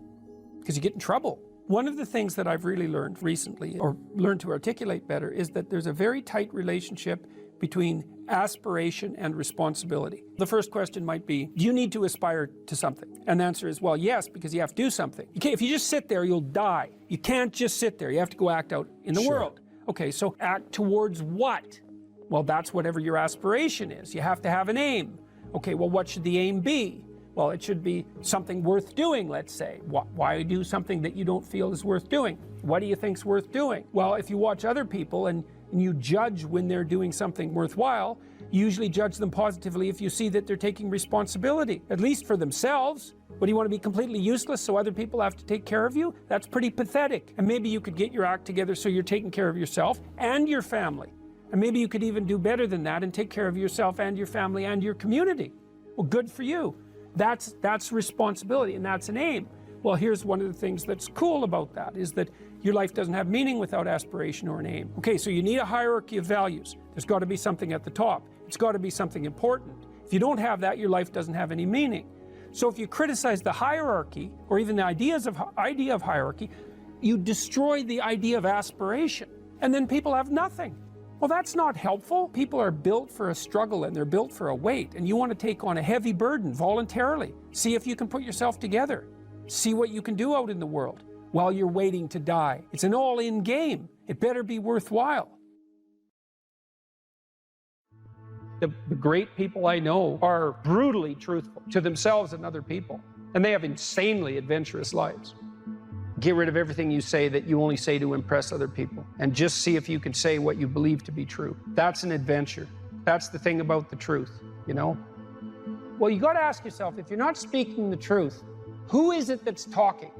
S5: because you get in trouble. One of the things that I've really learned recently, or learned to articulate better, is that there's a very tight relationship between aspiration and responsibility. The first question might be, do you need to aspire to something? And the answer is, well, yes, because you have to do something. If you just sit there, you'll die. You can't just sit there. You have to go act out in the world. Okay, so act towards what? Well, that's whatever your aspiration is. You have to have an aim. Okay, well, what should the aim be? Well, it should be something worth doing, let's say. Why do something that you don't feel is worth doing? What do you think's worth doing? Well, if you watch other people and you judge when they're doing something worthwhile, you usually judge them positively if you see that they're taking responsibility, at least for themselves. What, do you want to be completely useless so other people have to take care of you? That's pretty pathetic. And maybe you could get your act together so you're taking care of yourself and your family. And maybe you could even do better than that and take care of yourself and your family and your community. Well, good for you. That's responsibility, and that's an aim. Well, here's one of the things that's cool about that, is that your life doesn't have meaning without aspiration or an aim. Okay, so you need a hierarchy of values. There's got to be something at the top. It's got to be something important. If you don't have that, your life doesn't have any meaning. So if you criticize the hierarchy, or even the idea of hierarchy, you destroy the idea of aspiration, and then people have nothing. Well, that's not helpful. People are built for a struggle and they're built for a weight, and you want to take on a heavy burden voluntarily. See if you can put yourself together. See what you can do out in the world while you're waiting to die. It's an all-in game. It better be worthwhile. The great people I know are brutally truthful to themselves and other people, and they have insanely adventurous lives. Get rid of everything you say that you only say to impress other people, and just see if you can say what you believe to be true. That's an adventure. That's the thing about the truth, you know? Well, you got to ask yourself, if you're not speaking the truth, who is it that's talking?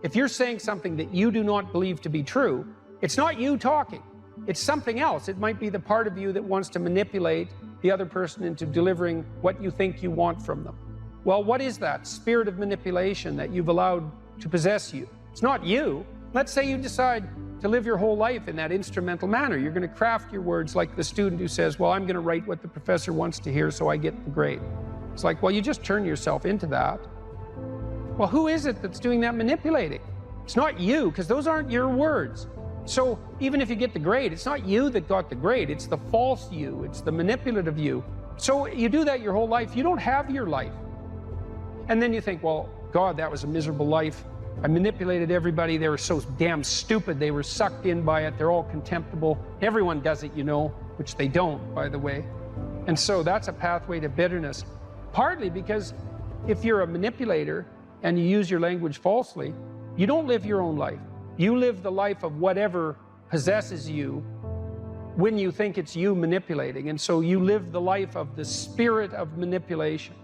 S5: If you're saying something that you do not believe to be true, it's not you talking. It's something else. It might be the part of you that wants to manipulate the other person into delivering what you think you want from them. Well, what is that spirit of manipulation that you've allowed to possess you? It's not you. Let's say you decide to live your whole life in that instrumental manner. You're going to craft your words like the student who says, well, I'm going to write what the professor wants to hear so I get the grade. It's like, well, you just turn yourself into that. Well, who is it that's doing that manipulating? It's not you, because those aren't your words. So even if you get the grade, it's not you that got the grade. It's the false you. It's the manipulative you. So you do that your whole life. You don't have your life. And then you think, well, God, that was a miserable life. I manipulated everybody. They were so damn stupid. They were sucked in by it. They're all contemptible. Everyone does it, you know, which they don't, by the way. And so that's a pathway to bitterness. Partly because if you're a manipulator and you use your language falsely, you don't live your own life. You live the life of whatever possesses you when you think it's you manipulating. And so you live the life of the spirit of manipulation.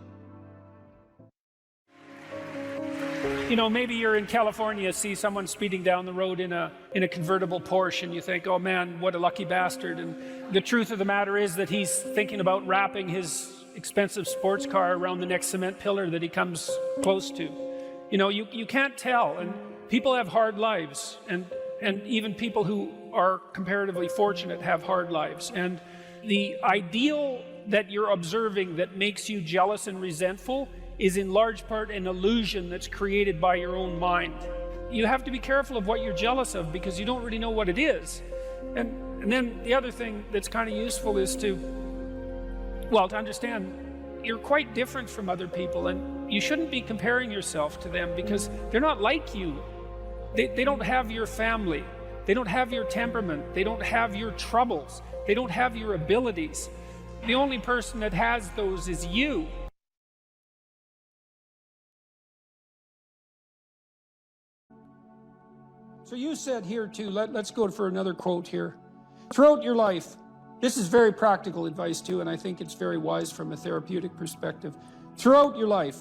S1: You know, maybe you're in California, see someone speeding down the road in a convertible Porsche, and you think, oh man, what a lucky bastard. And the truth of the matter is that he's thinking about wrapping his expensive sports car around the next cement pillar that he comes close to. You know, you can't tell, and people have hard lives, and even people who are comparatively fortunate have hard lives. And the ideal that you're observing that makes you jealous and resentful is in large part an illusion that's created by your own mind. You have to be careful of what you're jealous of, because you don't really know what it is. And then the other thing that's kind of useful is to understand you're quite different from other people, and you shouldn't be comparing yourself to them, because they're not like you. They don't have your family. They don't have your temperament. They don't have your troubles. They don't have your abilities. The only person that has those is you.
S5: So you said here too, let's go for another quote here. Throughout your life, this is very practical advice too, and I think it's very wise from a therapeutic perspective. Throughout your life,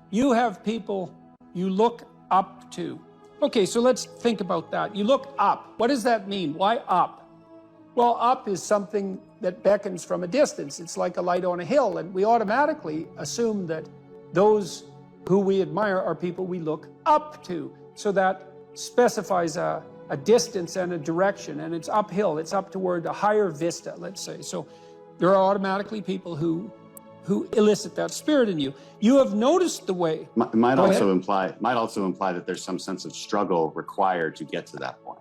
S5: you have people you look up to. Okay, so let's think about that. You look up. What does that mean? Why up? Well, up is something that beckons from a distance. It's like a light on a hill, and we automatically assume that those who we admire are people we look up to. So that specifies a distance and a direction, and it's uphill. It's up toward a higher vista, let's say. So there are automatically people who elicit that spirit in you. You have noticed the way.
S6: It might also imply that there's some sense of struggle required to get to that point,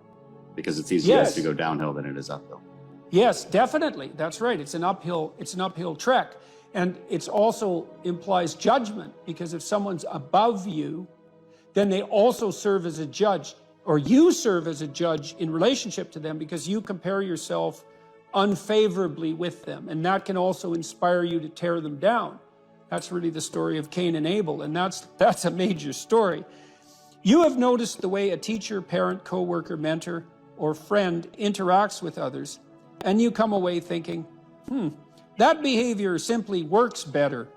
S6: because it's easier to go downhill than it is uphill.
S5: Yes, definitely. That's right. It's an uphill trek. And it also implies judgment, because if someone's above you, then they also serve as a judge, or you serve as a judge in relationship to them, because you compare yourself unfavorably with them, and that can also inspire you to tear them down. That's really the story of Cain and Abel, and that's a major story. You have noticed the way a teacher, parent, coworker, mentor, or friend interacts with others, and you come away thinking, that behavior simply works better.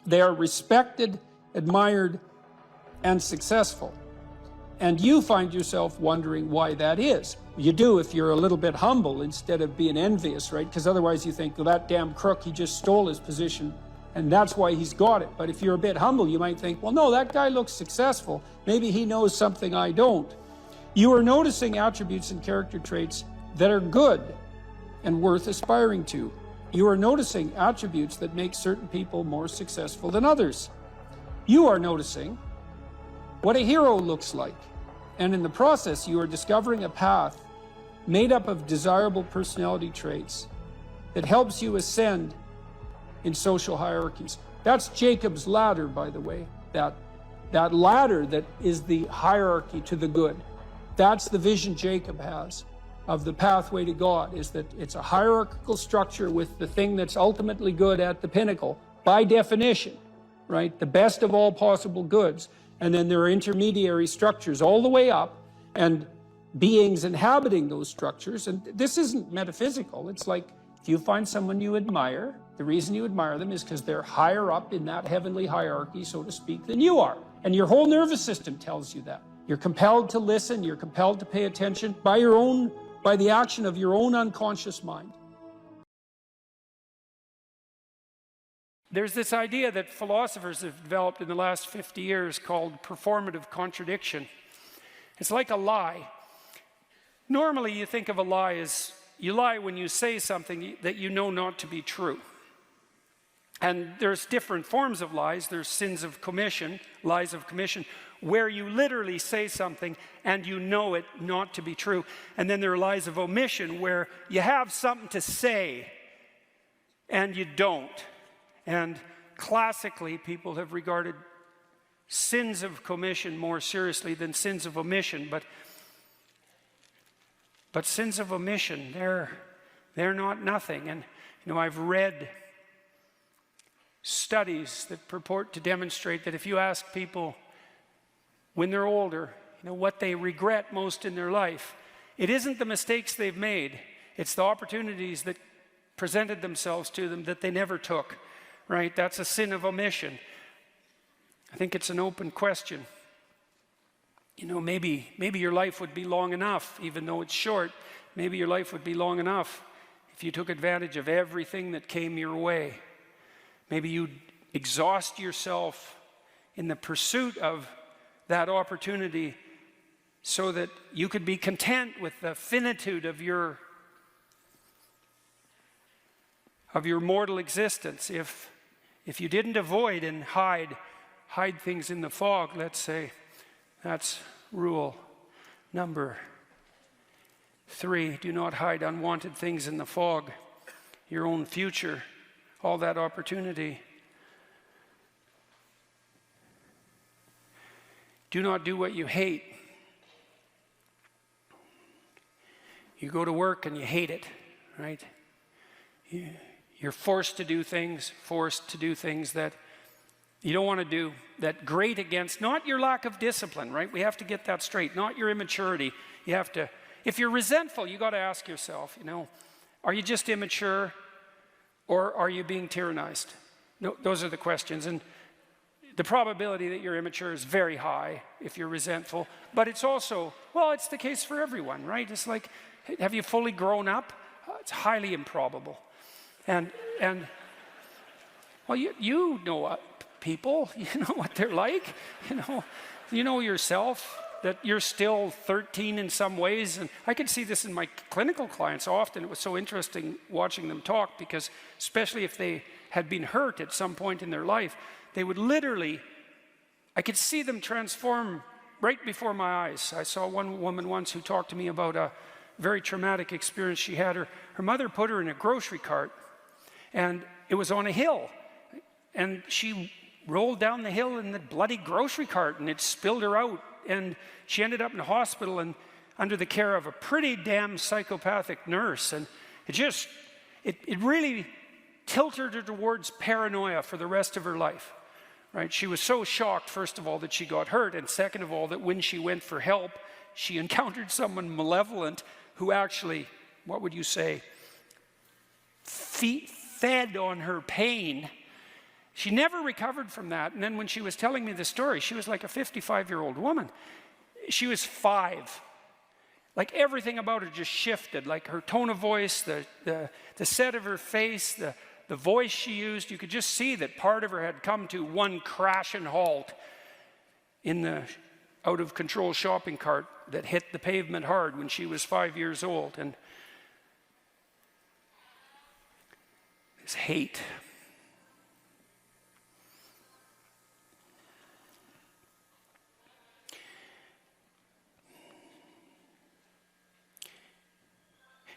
S5: They are respected, admired, and successful. And you find yourself wondering why that is. You do if you're a little bit humble instead of being envious, right? Because otherwise you think, well, that damn crook, he just stole his position, and that's why he's got it. But if you're a bit humble, you might think, well, no, that guy looks successful. Maybe he knows something I don't. You are noticing attributes and character traits that are good and worth aspiring to. You are noticing attributes that make certain people more successful than others. You are noticing what a hero looks like. And in the process, you are discovering a path made up of desirable personality traits that helps you ascend in social hierarchies. That's Jacob's ladder, by the way. That ladder that is the hierarchy to the good. That's the vision Jacob has of the pathway to God, is that it's a hierarchical structure with the thing that's ultimately good at the pinnacle, by definition, right? The best of all possible goods. And then there are intermediary structures all the way up, and beings inhabiting those structures. And this isn't metaphysical. It's like if you find someone you admire, the reason you admire them is because they're higher up in that heavenly hierarchy, so to speak, than you are. And your whole nervous system tells you that. You're compelled to listen, you're compelled to pay attention by the action of your own unconscious mind.
S1: There's this idea that philosophers have developed in the last 50 years called performative contradiction. It's like a lie. Normally you think of a lie as you lie when you say something that you know not to be true. And there's different forms of lies. There's sins of commission, lies of commission, where you literally say something and you know it not to be true. And then there are lies of omission, where you have something to say and you don't. And classically, people have regarded sins of commission more seriously than sins of omission. But sins of omission, they're not nothing. And I've read studies that purport to demonstrate that if you ask people when they're older, what they regret most in their life, it isn't the mistakes they've made. It's the opportunities that presented themselves to them that they never took. Right? That's a sin of omission. I think it's an open question. Maybe your life would be long enough, even though it's short. Maybe your life would be long enough if you took advantage of everything that came your way. Maybe you'd exhaust yourself in the pursuit of that opportunity so that you could be content with the finitude of your mortal existence. If you didn't avoid and hide things in the fog, let's say, that's rule number 3. Do not hide unwanted things in the fog. Your own future, all that opportunity. Do not do what you hate. You go to work and you hate it, right? You're forced to do things that you don't want to do, that grate against, not your lack of discipline, right? We have to get that straight, not your immaturity. You have to, if you're resentful, you got to ask yourself, are you just immature or are you being tyrannized? No, those are the questions. And the probability that you're immature is very high if you're resentful, but it's also, it's the case for everyone, right? It's like, have you fully grown up? It's highly improbable. And well, you know people, you know what they're like, you know yourself, that you're still 13 in some ways. And I could see this in my clinical clients often. It was so interesting watching them talk, because especially if they had been hurt at some point in their life, they would literally, I could see them transform right before my eyes. I saw one woman once who talked to me about a very traumatic experience she had. Her mother put her in a grocery cart, and it was on a hill, and she rolled down the hill in the bloody grocery cart, and it spilled her out, and she ended up in a hospital and under the care of a pretty damn psychopathic nurse. And it really tilted her towards paranoia for the rest of her life, right? She was so shocked, first of all, that she got hurt, and second of all, that when she went for help, she encountered someone malevolent who actually, what would you say, fed on her pain. She never recovered from that. And then when she was telling me the story, she was like a 55-year-old woman. She was 5. Like everything about her just shifted, like her tone of voice, the set of her face, the voice she used. You could just see that part of her had come to one crash and halt in the out-of-control shopping cart that hit the pavement hard when she was 5 years old. And this hate.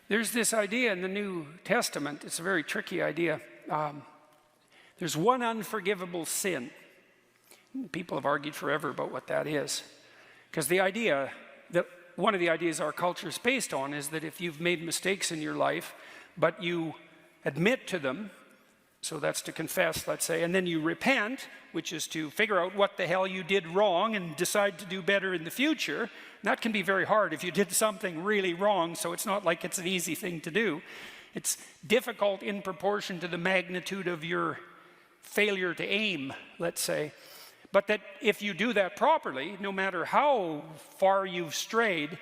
S1: There's this idea in the New Testament, it's a very tricky idea. There's one unforgivable sin. People have argued forever about what that is. Because the idea, that one of the ideas our culture is based on is that if you've made mistakes in your life, but you admit to them, so that's to confess, let's say, and then you repent, which is to figure out what the hell you did wrong and decide to do better in the future. And that can be very hard if you did something really wrong, so it's not like it's an easy thing to do. It's difficult in proportion to the magnitude of your failure to aim, let's say. But that if you do that properly, no matter how far you've strayed,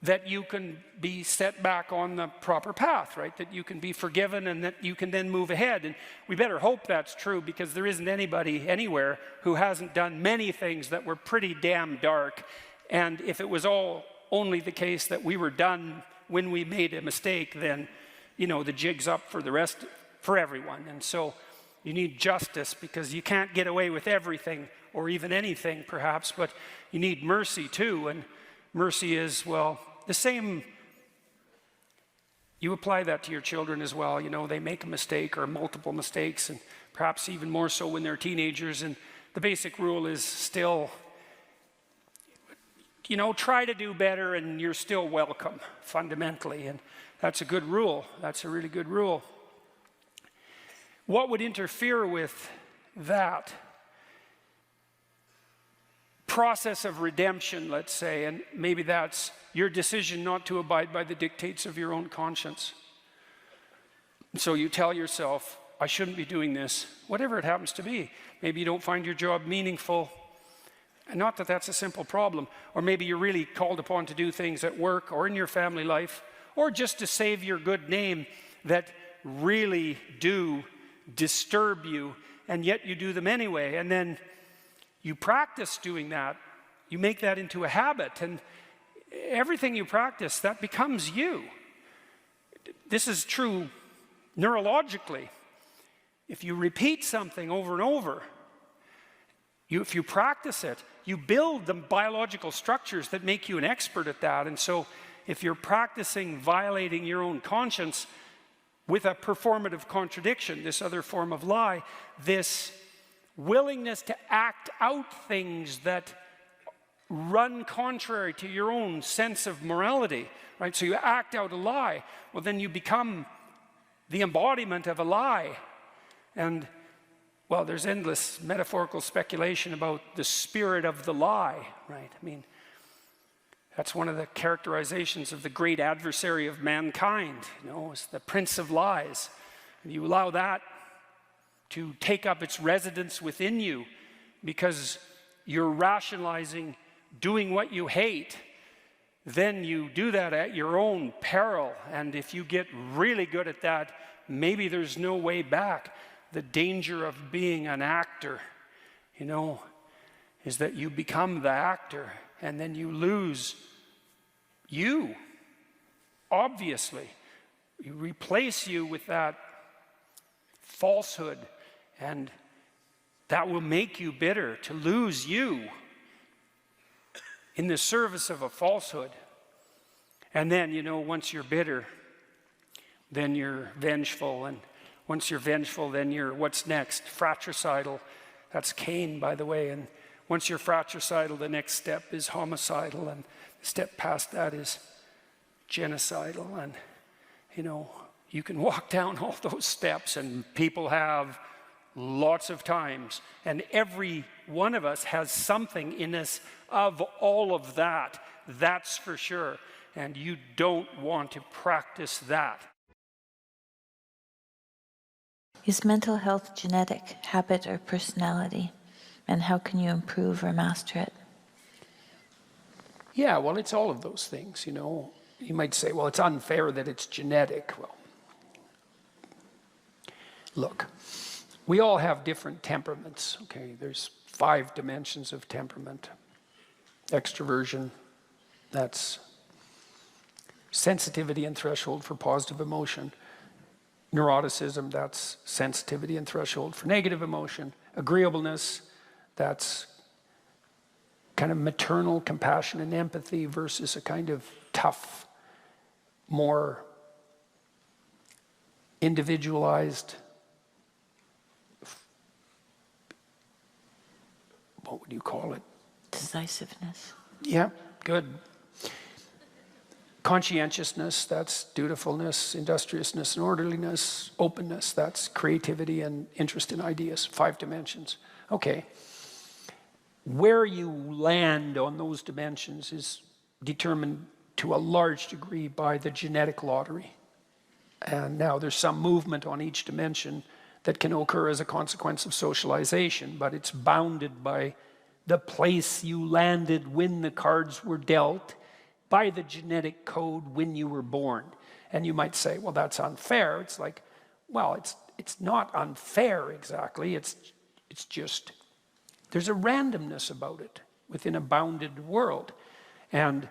S1: that you can be set back on the proper path, right? That you can be forgiven and that you can then move ahead. And we better hope that's true, because there isn't anybody anywhere who hasn't done many things that were pretty damn dark. And if it was all only the case that we were done when we made a mistake, then, you know, the jig's up for the rest, for everyone. And so you need justice, because you can't get away with everything or even anything perhaps, but you need mercy too. And mercy is, well, the same. You apply that to your children as well. You know, they make a mistake or multiple mistakes, and perhaps even more so when they're teenagers. And the basic rule is still, you know, try to do better and you're still welcome, fundamentally. And that's a good rule. That's a really good rule. What would interfere with that process of redemption, let's say, and maybe that's your decision not to abide by the dictates of your own conscience. So you tell yourself, I shouldn't be doing this, whatever it happens to be. Maybe you don't find your job meaningful, and not that that's a simple problem. Or maybe you're really called upon to do things at work or in your family life, or just to save your good name that really do disturb you, and yet you do them anyway. And then you practice doing that. You make that into a habit, and everything you practice, that becomes you. This is true neurologically. If you repeat something over and over, if you practice it, you build the biological structures that make you an expert at that. And so if you're practicing violating your own conscience with a performative contradiction, this other form of lie, this willingness to act out things that run contrary to your own sense of morality, right? So you act out a lie, well, then you become the embodiment of a lie. And, well, there's endless metaphorical speculation about the spirit of the lie, right? I mean, that's one of the characterizations of the great adversary of mankind, you know, it's the prince of lies. And you allow that to take up its residence within you because you're rationalizing doing what you hate, then you do that at your own peril. And if you get really good at that, maybe there's no way back. The danger of being an actor, you know, is that you become the actor and then you lose you, obviously. You replace you with that falsehood, and that will make you bitter, to lose you in the service of a falsehood. And then, you know, once you're bitter, then you're vengeful, and once you're vengeful, then you're, what's next? Fratricidal. That's Cain, by the way. And once you're fratricidal, the next step is homicidal, and the step past that is genocidal. And, you know,
S5: You can walk down all those steps, and people have lots of times, and every one of us has something in us of all of that, that's for sure. And you don't want to practice that.
S3: Is mental health genetic, habit, or personality? And how can you improve or master it?
S5: Yeah, well, it's all of those things, you know. You might say, well, it's unfair that it's genetic. Well, look, we all have different temperaments, okay? There's 5 dimensions of temperament. Extroversion, that's sensitivity and threshold for positive emotion. Neuroticism, that's sensitivity and threshold for negative emotion. Agreeableness, that's kind of maternal compassion and empathy versus a kind of tough, more individualized, what would you call it?
S3: Decisiveness.
S5: Yeah, good. Conscientiousness, that's dutifulness, industriousness and orderliness. Openness, that's creativity and interest in ideas. 5 dimensions. Okay. Where you land on those dimensions is determined to a large degree by the genetic lottery. And now there's some movement on each dimension that can occur as a consequence of socialization, but it's bounded by the place you landed when the cards were dealt, by the genetic code when you were born. And you might say, well, that's unfair. It's like, well, it's not unfair exactly. It's just, there's a randomness about it within a bounded world. And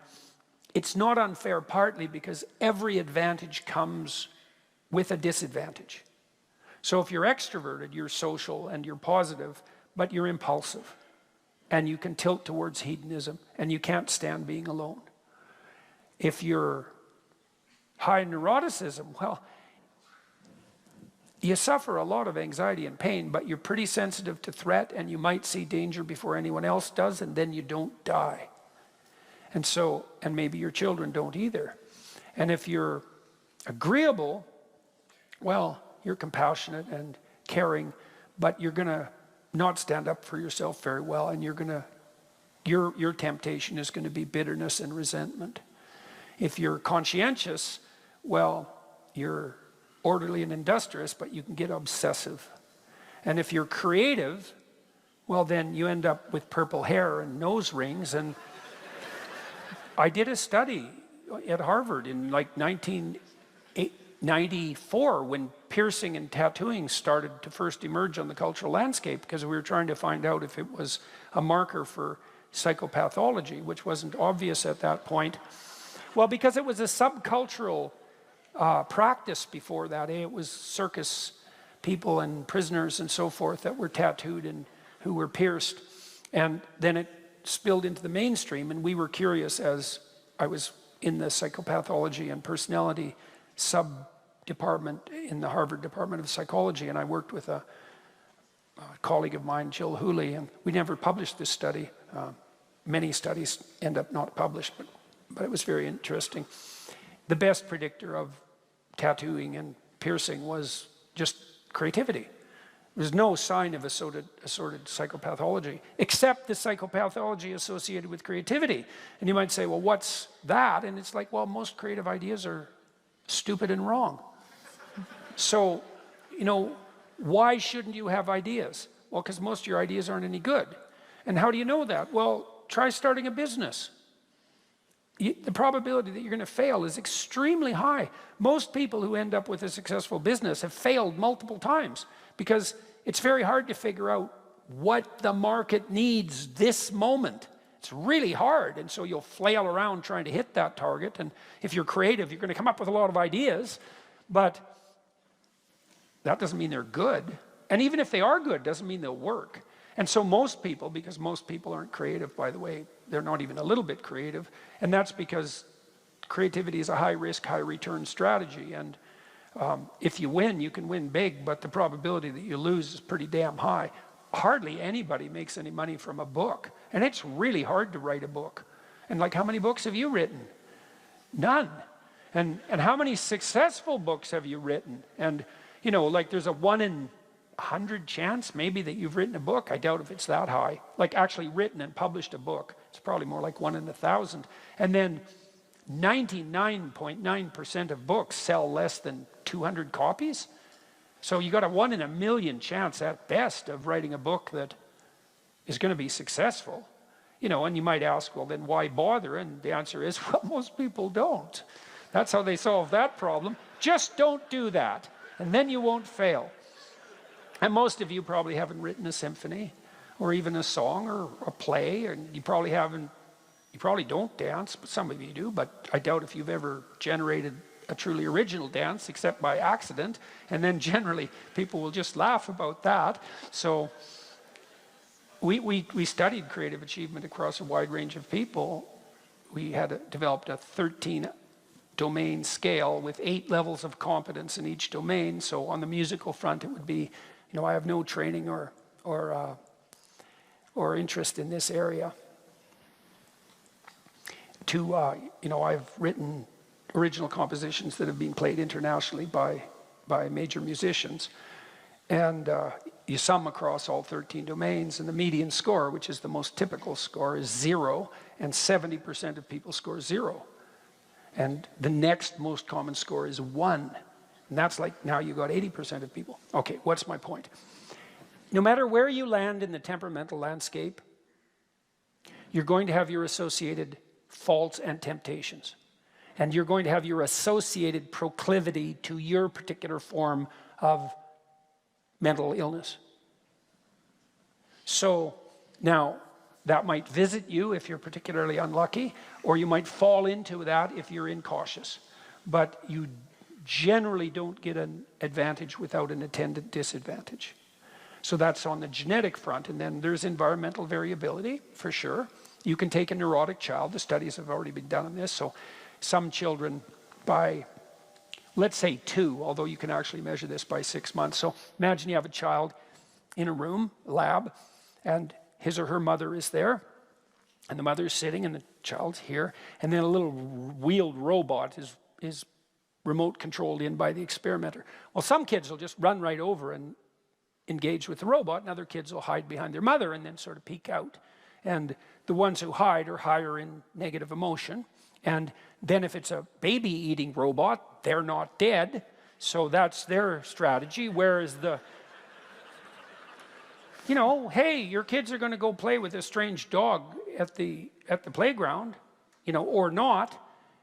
S5: it's not unfair partly because every advantage comes with a disadvantage. So if you're extroverted, you're social and you're positive, but you're impulsive. And you can tilt towards hedonism, and you can't stand being alone. If you're high neuroticism, well, you suffer a lot of anxiety and pain, but you're pretty sensitive to threat, and you might see danger before anyone else does, and then you don't die. And so, and maybe your children don't either. And if you're agreeable, well, you're compassionate and caring, but you're going to not stand up for yourself very well, and you're going to, your temptation is going to be bitterness and resentment. If you're conscientious, well, you're orderly and industrious, but you can get obsessive. And if you're creative, well, then you end up with purple hair and nose rings. And I did a study at Harvard in like 1994 when piercing and tattooing started to first emerge on the cultural landscape, because we were trying to find out if it was a marker for psychopathology, which wasn't obvious at that point. Well, because it was a subcultural practice before that. It was circus people and prisoners and so forth that were tattooed and who were pierced. And then it spilled into the mainstream, and we were curious, as I was in the psychopathology and personality sub-department in the Harvard Department of Psychology, and I worked with a colleague of mine, Jill Hooley, and we never published this study. Many studies end up not published, but it was very interesting. The best predictor of tattooing and piercing was just creativity. There's no sign of assorted psychopathology, except the psychopathology associated with creativity. And you might say, well, what's that? And it's like, well, most creative ideas are stupid and wrong. So, you know, why shouldn't you have ideas? Well, because most of your ideas aren't any good. And how do you know that? Well, try starting a business. The probability that you're going to fail is extremely high. Most people who end up with a successful business have failed multiple times because it's very hard to figure out what the market needs this moment. It's really hard, and so you'll flail around trying to hit that target. And if you're creative, you're going to come up with a lot of ideas, but that doesn't mean they're good. And even if they are good, doesn't mean they'll work. And so most people, because most people aren't creative, by the way, they're not even a little bit creative, and that's because creativity is a high-risk, high-return strategy. And if you win, you can win big, but the probability that you lose is pretty damn high. Hardly anybody makes any money from a book, and it's really hard to write a book. And like, how many books have you written? None. And how many successful books have you written? And, you know, like there's a 1 in 100 chance maybe that you've written a book. I doubt if it's that high. Like actually written and published a book. It's probably more like 1 in 1,000. And then 99.9% of books sell less than 200 copies. So you got a 1 in a million chance at best of writing a book that is going to be successful. You know, and you might ask, well, then why bother? And the answer is, well, most people don't. That's how they solve that problem. Just don't do that, and then you won't fail. And most of you probably haven't written a symphony, or even a song, or a play, and you probably don't dance, but some of you do, but I doubt if you've ever generated a truly original dance, except by accident, and then generally people will just laugh about that. So we studied creative achievement across a wide range of people. We had developed a 13 domain scale with 8 levels of competence in each domain. So on the musical front, it would be, you know, I have no training or interest in this area. To, you know, I've written original compositions that have been played internationally by major musicians. And you sum across all 13 domains, and the median score, which is the most typical score, is 0, and 70% of people score 0. And the next most common score is 1. And that's like, now you got 80% of people. Okay, what's my point? No matter where you land in the temperamental landscape, you're going to have your associated faults and temptations. And you're going to have your associated proclivity to your particular form of mental illness. So now, that might visit you if you're particularly unlucky, or you might fall into that if you're incautious. But you generally don't get an advantage without an attendant disadvantage. So that's on the genetic front, and then there's environmental variability, for sure. You can take a neurotic child. The studies have already been done on this. So some children by, let's say 2, although you can actually measure this by 6 months. So imagine you have a child in a room, a lab, and his or her mother is there, and the mother is sitting, and the child's here, and then a little wheeled robot is remote controlled in by the experimenter. Well, some kids will just run right over and engage with the robot, and other kids will hide behind their mother and then sort of peek out. And the ones who hide are higher in negative emotion. And then if it's a baby-eating robot, they're not dead, so that's their strategy, whereas the, you know, hey, your kids are going to go play with a strange dog at the playground, you know, or not,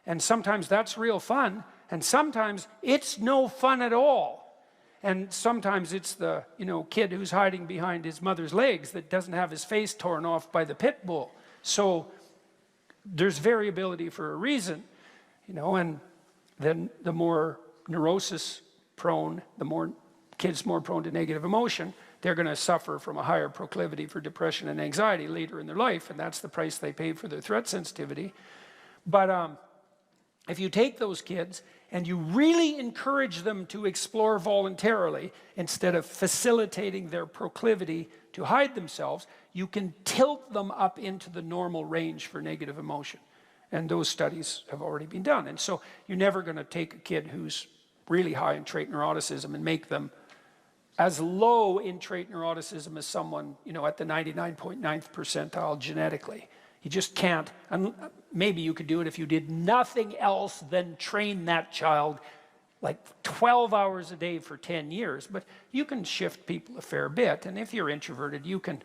S5: and sometimes that's real fun, and sometimes it's no fun at all. And sometimes it's the, you know, kid who's hiding behind his mother's legs that doesn't have his face torn off by the pit bull. So there's variability for a reason, you know, and then the more neurosis prone, the more kids more prone to negative emotion, they're going to suffer from a higher proclivity for depression and anxiety later in their life, and that's the price they pay for their threat sensitivity. But if you take those kids and you really encourage them to explore voluntarily instead of facilitating their proclivity to hide themselves, you can tilt them up into the normal range for negative emotion. And those studies have already been done. And so you're never going to take a kid who's really high in trait neuroticism and make them as low in trait neuroticism as someone, you know, at the 99.9th percentile genetically. You just can't. And maybe you could do it if you did nothing else than train that child like 12 hours a day for 10 years. But you can shift people a fair bit. And if you're introverted, you can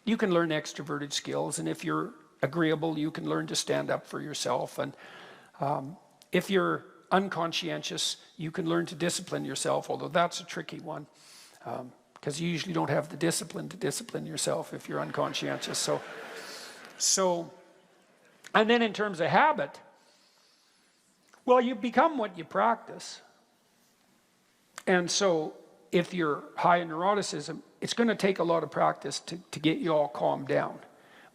S5: learn extroverted skills. And if you're agreeable, you can learn to stand up for yourself. And if you're unconscientious, you can learn to discipline yourself, although that's a tricky one. Because you usually don't have the discipline to discipline yourself if you're unconscientious. So, and then in terms of habit, well, you become what you practice. And so if you're high in neuroticism, it's going to take a lot of practice to get you all calmed down.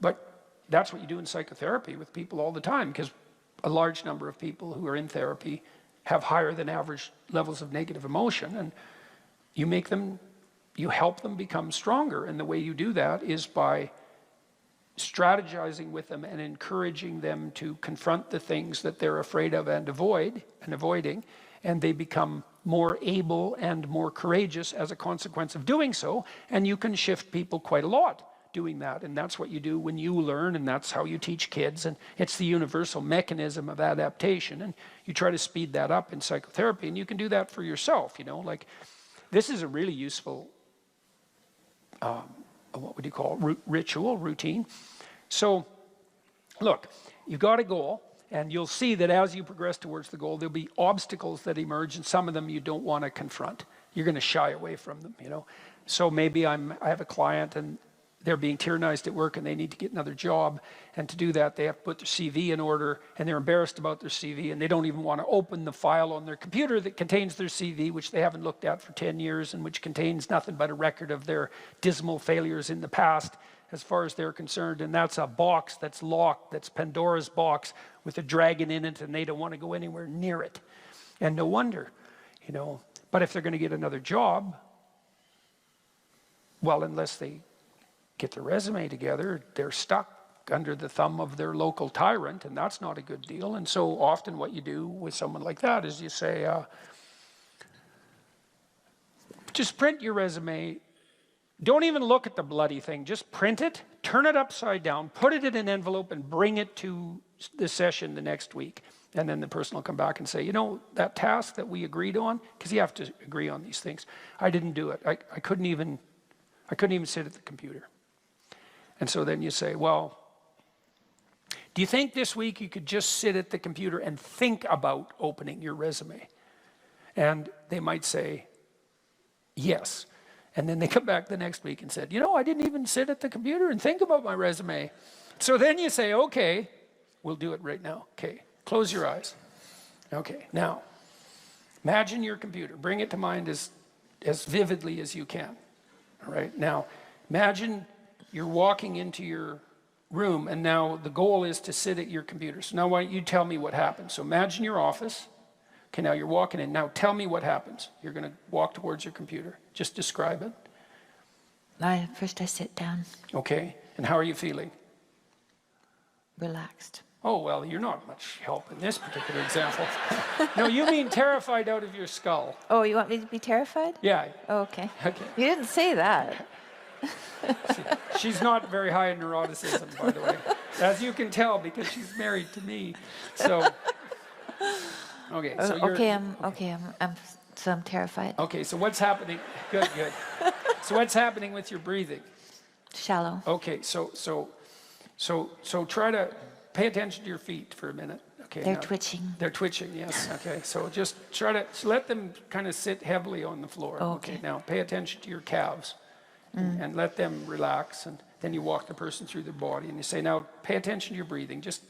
S5: But that's what you do in psychotherapy with people all the time, because a large number of people who are in therapy have higher than average levels of negative emotion, and you help them become stronger. And the way you do that is by strategizing with them and encouraging them to confront the things that they're afraid of and avoiding, and they become more able and more courageous as a consequence of doing so, and you can shift people quite a lot doing that. And that's what you do when you learn, and that's how you teach kids, and it's the universal mechanism of adaptation, and you try to speed that up in psychotherapy, and you can do that for yourself, you know, like this is a really useful what would you call it? Ritual, routine. So look, you've got a goal, and you'll see that as you progress towards the goal, there'll be obstacles that emerge, and some of them you don't want to confront. You're going to shy away from them, you know. So maybe I have a client and they're being tyrannized at work and they need to get another job, and to do that they have to put their CV in order, and they're embarrassed about their CV, and they don't even want to open the file on their computer that contains their CV, which they haven't looked at for 10 years and which contains nothing but a record of their dismal failures in the past as far as they're concerned. And that's a box that's locked, that's Pandora's box with a dragon in it, and they don't want to go anywhere near it. And no wonder, you know. But if they're going to get another job, well, unless they get their resume together, they're stuck under the thumb of their local tyrant, and that's not a good deal. And so often what you do with someone like that is you say, just print your resume. Don't even look at the bloody thing. Just print it, turn it upside down, put it in an envelope, and bring it to the session the next week. And then the person will come back and say, you know, that task that we agreed on, because you have to agree on these things, I didn't do it. I couldn't even sit at the computer. And so then you say, well, do you think this week you could just sit at the computer and think about opening your resume? And they might say, yes. And then they come back the next week and said, you know, I didn't even sit at the computer and think about my resume. So then you say, okay, we'll do it right now. Okay, close your eyes. Okay, now, imagine your computer. Bring it to mind as vividly as you can. All right, now, imagine you're walking into your room, and now the goal is to sit at your computer. So now why don't you tell me what happens? So imagine your office. Okay, now you're walking in. Now tell me what happens. You're going to walk towards your computer. Just describe it.
S3: First I sit down.
S5: Okay, and how are you feeling?
S3: Relaxed.
S5: Oh, well, you're not much help in this particular example. No, you mean terrified out of your skull.
S3: Oh, you want me to be terrified?
S5: Yeah.
S3: Oh, okay.
S5: Okay.
S3: You didn't say that.
S5: She's not very high in neuroticism, by the way, as you can tell because she's married to me. So, okay. So I'm terrified. Okay. So what's happening? Good. So what's happening with your breathing?
S3: Shallow.
S5: Okay. So try to pay attention to your feet for a minute. Okay.
S3: They're twitching.
S5: They're twitching. Yes. Okay. So just try to let them kind of sit heavily on the floor.
S3: Okay.
S5: Now pay attention to your calves. And let them relax, and then you walk the person through their body and you say, now pay attention to your breathing, just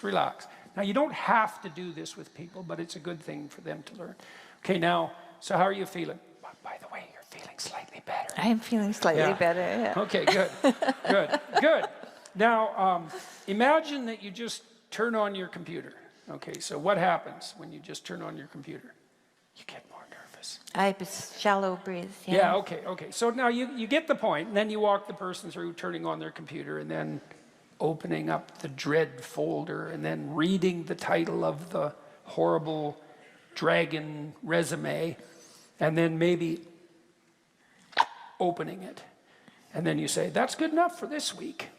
S5: relax. Now you don't have to do this with people, but it's a good thing for them to learn. Okay, now, so how are you feeling? By the way, you're feeling slightly better.
S3: I am feeling slightly better, yeah.
S5: Okay, good. Now, imagine that you just turn on your computer. Okay, so what happens when you just turn on your computer? You get more nervous.
S3: I shallow breathe.
S5: Yeah, okay. So now you get the point, and then you walk the person through turning on their computer and then opening up the dread folder and then reading the title of the horrible dragon resume and then maybe opening it. And then you say, that's good enough for this week.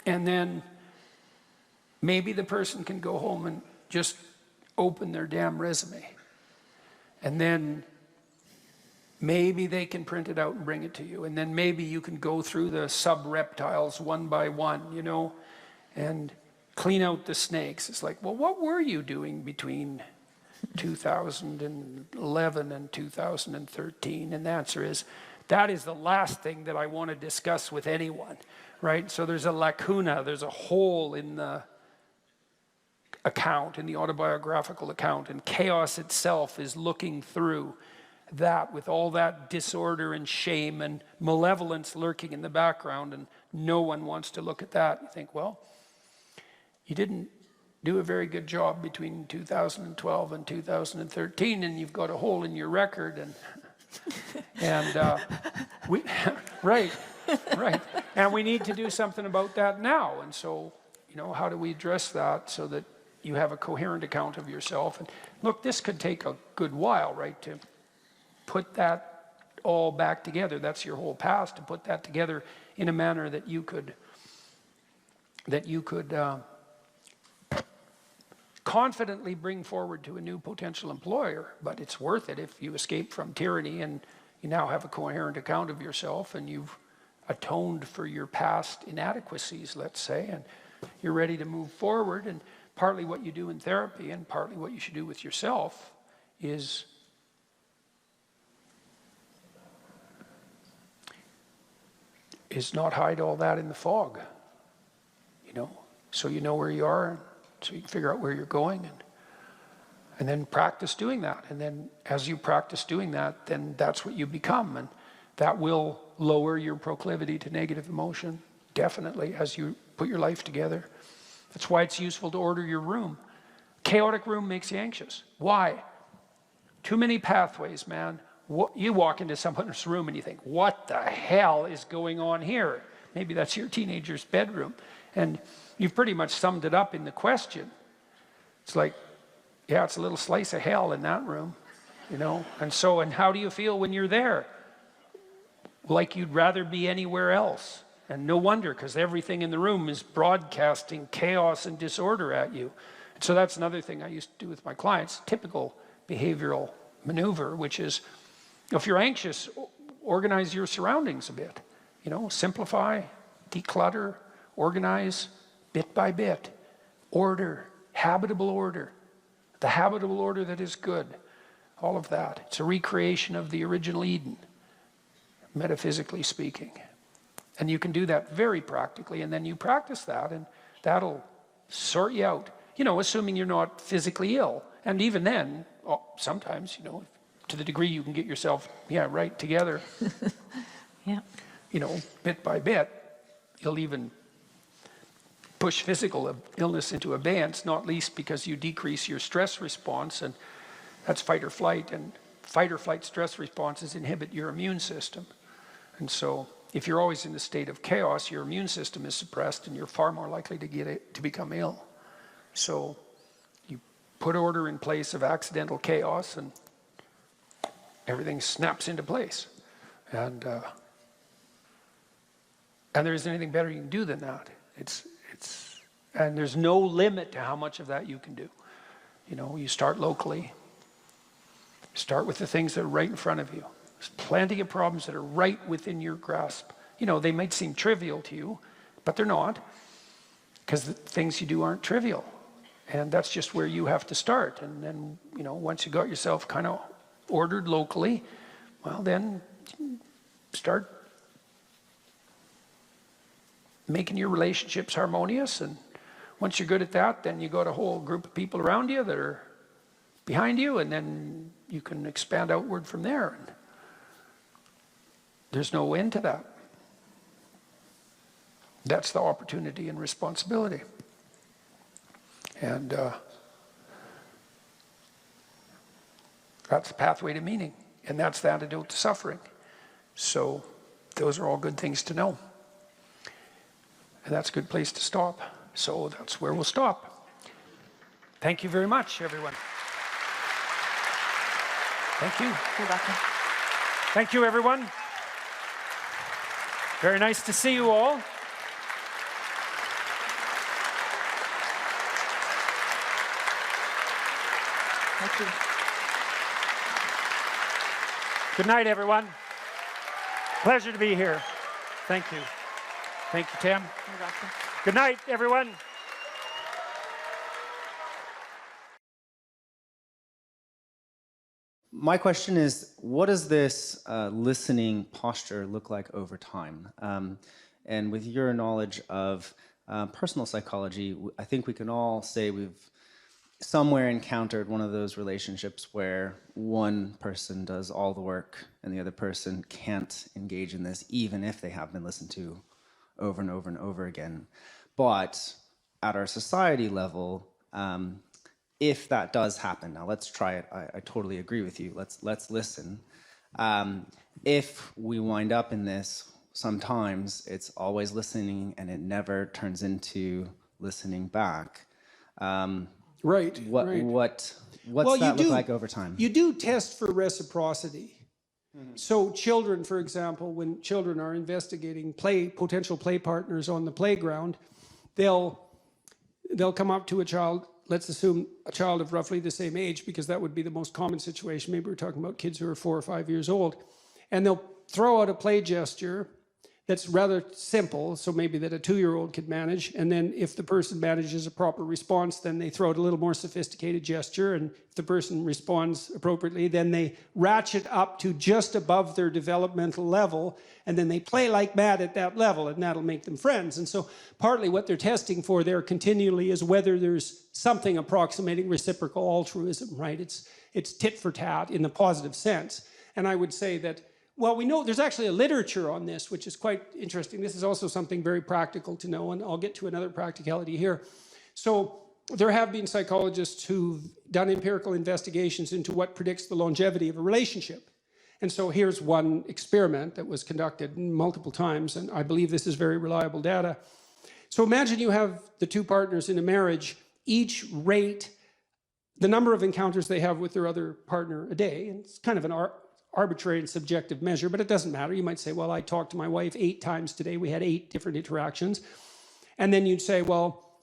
S5: And then maybe the person can go home and just open their damn resume. And then maybe they can print it out and bring it to you. And then maybe you can go through the sub-reptiles one by one, you know, and clean out the snakes. It's like, well, what were you doing between 2011 and 2013? And the answer is, that is the last thing that I want to discuss with anyone, right? So there's a lacuna, there's a hole in the account, in the autobiographical account, and chaos itself is looking through that with all that disorder and shame and malevolence lurking in the background, and no one wants to look at that. You think, well, you didn't do a very good job between 2012 and 2013, and you've got a hole in your record, and right. Right. And we need to do something about that now. And so, you know, how do we address that so that you have a coherent account of yourself? And look, this could take a good while, right, to put that all back together. That's your whole past, to put that together in a manner that you could confidently bring forward to a new potential employer. But it's worth it if you escape from tyranny and you now have a coherent account of yourself and you've atoned for your past inadequacies, let's say, and you're ready to move forward. And partly what you do in therapy and partly what you should do with yourself is not hide all that in the fog, you know, so you know where you are, and so you can figure out where you're going, and then practice doing that. And then as you practice doing that, then that's what you become, and that will lower your proclivity to negative emotion, definitely, as you put your life together. That's why it's useful to order your room. Chaotic room makes you anxious. Why? Too many pathways, man. You walk into someone's room and you think, what the hell is going on here? Maybe that's your teenager's bedroom. And you've pretty much summed it up in the question. It's like, yeah, it's a little slice of hell in that room, you know? And so, and how do you feel when you're there? Like you'd rather be anywhere else. And no wonder, because everything in the room is broadcasting chaos and disorder at you. And so that's another thing I used to do with my clients, typical behavioral maneuver, which is, if you're anxious, organize your surroundings a bit. You know, simplify, declutter, organize bit by bit. Order, habitable order. The habitable order that is good. All of that. It's a recreation of the original Eden, metaphysically speaking. And you can do that very practically, and then you practice that, and that'll sort you out. You know, assuming you're not physically ill. And even then, sometimes, you know, to the degree you can get yourself, right together,
S3: Yeah.
S5: you know, bit by bit, you'll even push physical illness into abeyance, not least because you decrease your stress response, and that's fight or flight, and fight or flight stress responses inhibit your immune system. And so if you're always in the state of chaos, your immune system is suppressed and you're far more likely to become ill. So you put order in place of accidental chaos and everything snaps into place. And there isn't anything better you can do than that. And there's no limit to how much of that you can do. You know, you start locally. Start with the things that are right in front of you. There's plenty of problems that are right within your grasp. You know, they might seem trivial to you, but they're not, because the things you do aren't trivial. And that's just where you have to start. And then, you know, once you got yourself kind of ordered locally, well, then start making your relationships harmonious. And once you're good at that, then you got a whole group of people around you that are behind you, and then you can expand outward from there. And there's no end to that. That's the opportunity and responsibility. And that's the pathway to meaning. And that's the antidote to suffering. So those are all good things to know. And that's a good place to stop. So that's where we'll stop. Thank you very much, everyone. Thank you.
S3: You're welcome.
S4: Thank you, everyone. Very nice to see you all.
S3: Thank you.
S4: Good night, everyone. Pleasure to be here. Thank you. Thank you, Tim.
S3: You're welcome.
S4: Good night, everyone.
S7: My question is, what does this listening posture look like over time? And with your knowledge of personal psychology, I think we can all say we've somewhere encountered one of those relationships where one person does all the work and the other person can't engage in this, even if they have been listened to over and over and over again. But at our society level, if that does happen, now let's try it. I totally agree with you. Let's listen. If we wind up in this, sometimes it's always listening and it never turns into listening back.
S5: Right.
S7: What's
S5: Well,
S7: that look like over time?
S5: You do test for reciprocity. So children, for example, when children are investigating potential play partners on the playground, they'll come up to a child, let's assume a child of roughly the same age, because that would be the most common situation. Maybe we're talking about kids who are 4 or 5 years old. And they'll throw out a play gesture that's rather simple, so maybe that a 2-year-old could manage. And then if the person manages a proper response, then they throw out a little more sophisticated gesture. And if the person responds appropriately, then they ratchet up to just above their developmental level. And then they play like mad at that level, and that'll make them friends. And so partly what they're testing for there continually is whether there's something approximating reciprocal altruism, right? It's tit for tat in the positive sense. And I would say that, well, we know there's actually a literature on this, which is quite interesting. This is also something very practical to know, and I'll get to another practicality here. So there have been psychologists who've done empirical investigations into what predicts the longevity of a relationship. And so here's one experiment that was conducted multiple times, and I believe this is very reliable data. So imagine you have the two partners in a marriage, each rate the number of encounters they have with their other partner a day, and it's kind of an arbitrary and subjective measure, but it doesn't matter. You might say, well, I talked to my wife 8 times today. We had 8 different interactions. And then you'd say, well,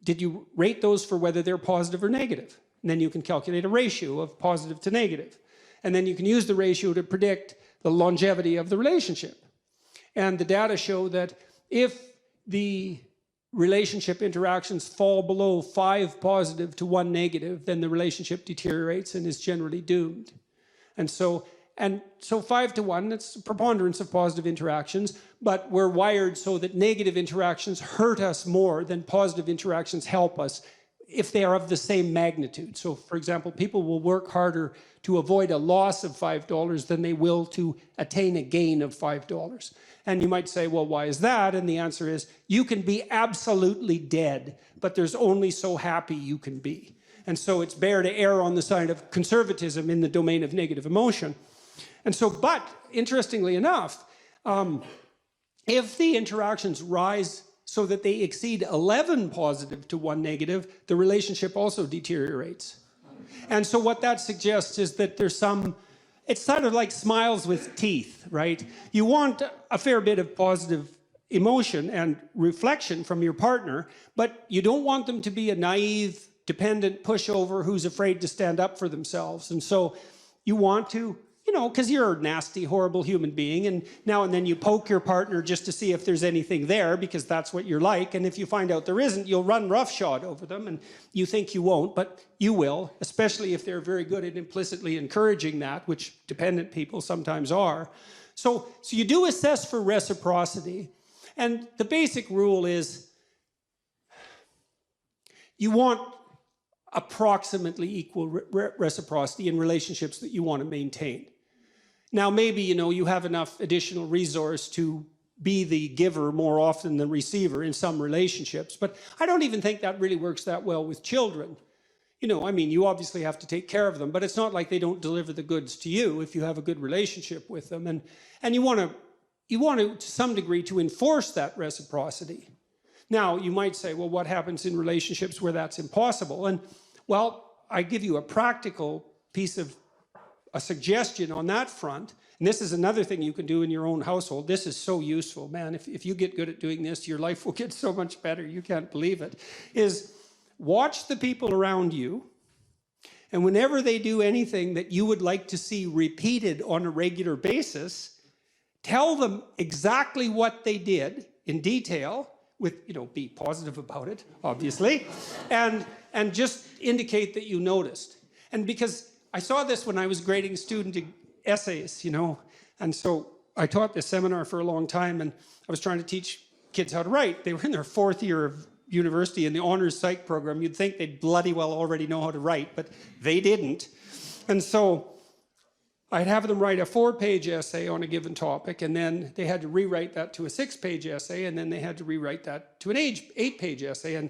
S5: did you rate those for whether they're positive or negative? And then you can calculate a ratio of positive to negative. And then you can use the ratio to predict the longevity of the relationship. And the data show that if the relationship interactions fall below 5 positive to 1 negative, then the relationship deteriorates and is generally doomed. And so 5 to 1, that's a preponderance of positive interactions, but we're wired so that negative interactions hurt us more than positive interactions help us if they are of the same magnitude. So, for example, people will work harder to avoid a loss of $5 than they will to attain a gain of $5. And you might say, well, why is that? And the answer is, you can be absolutely dead, but there's only so happy you can be. And so it's better to err on the side of conservatism in the domain of negative emotion. And so, but interestingly enough, if the interactions rise so that they exceed 11 positive to 1 negative, the relationship also deteriorates. And so what that suggests is that there's it's sort of like smiles with teeth, right? You want a fair bit of positive emotion and reflection from your partner, but you don't want them to be a naive, dependent pushover who's afraid to stand up for themselves. And so you want to, because you're a nasty, horrible human being, and now and then you poke your partner just to see if there's anything there, because that's what you're like. And if you find out there isn't, you'll run roughshod over them, and you think you won't, but you will, especially if they're very good at implicitly encouraging that, which dependent people sometimes are. So you do assess for reciprocity, and the basic rule is you want approximately equal reciprocity in relationships that you want to maintain. Now, maybe, you have enough additional resource to be the giver more often than the receiver in some relationships, but I don't even think that really works that well with children. You obviously have to take care of them, but it's not like they don't deliver the goods to you if you have a good relationship with them. And you want to some degree, to enforce that reciprocity. Now, you might say, well, what happens in relationships where that's impossible? And, well, I give you a practical piece of a suggestion on that front. And this is another thing you can do in your own household. This is so useful, man. If you get good at doing this, your life will get so much better. You can't believe it. Is watch the people around you, and whenever they do anything that you would like to see repeated on a regular basis, tell them exactly what they did in detail, with, be positive about it, obviously, and just indicate that you noticed. And because I saw this when I was grading student essays, and so I taught this seminar for a long time, and I was trying to teach kids how to write. They were in their 4th year of university in the honors psych program. You'd think they'd bloody well already know how to write, but they didn't. And so I'd have them write a 4-page essay on a given topic, and then they had to rewrite that to a 6-page essay, and then they had to rewrite that to an 8-page essay. And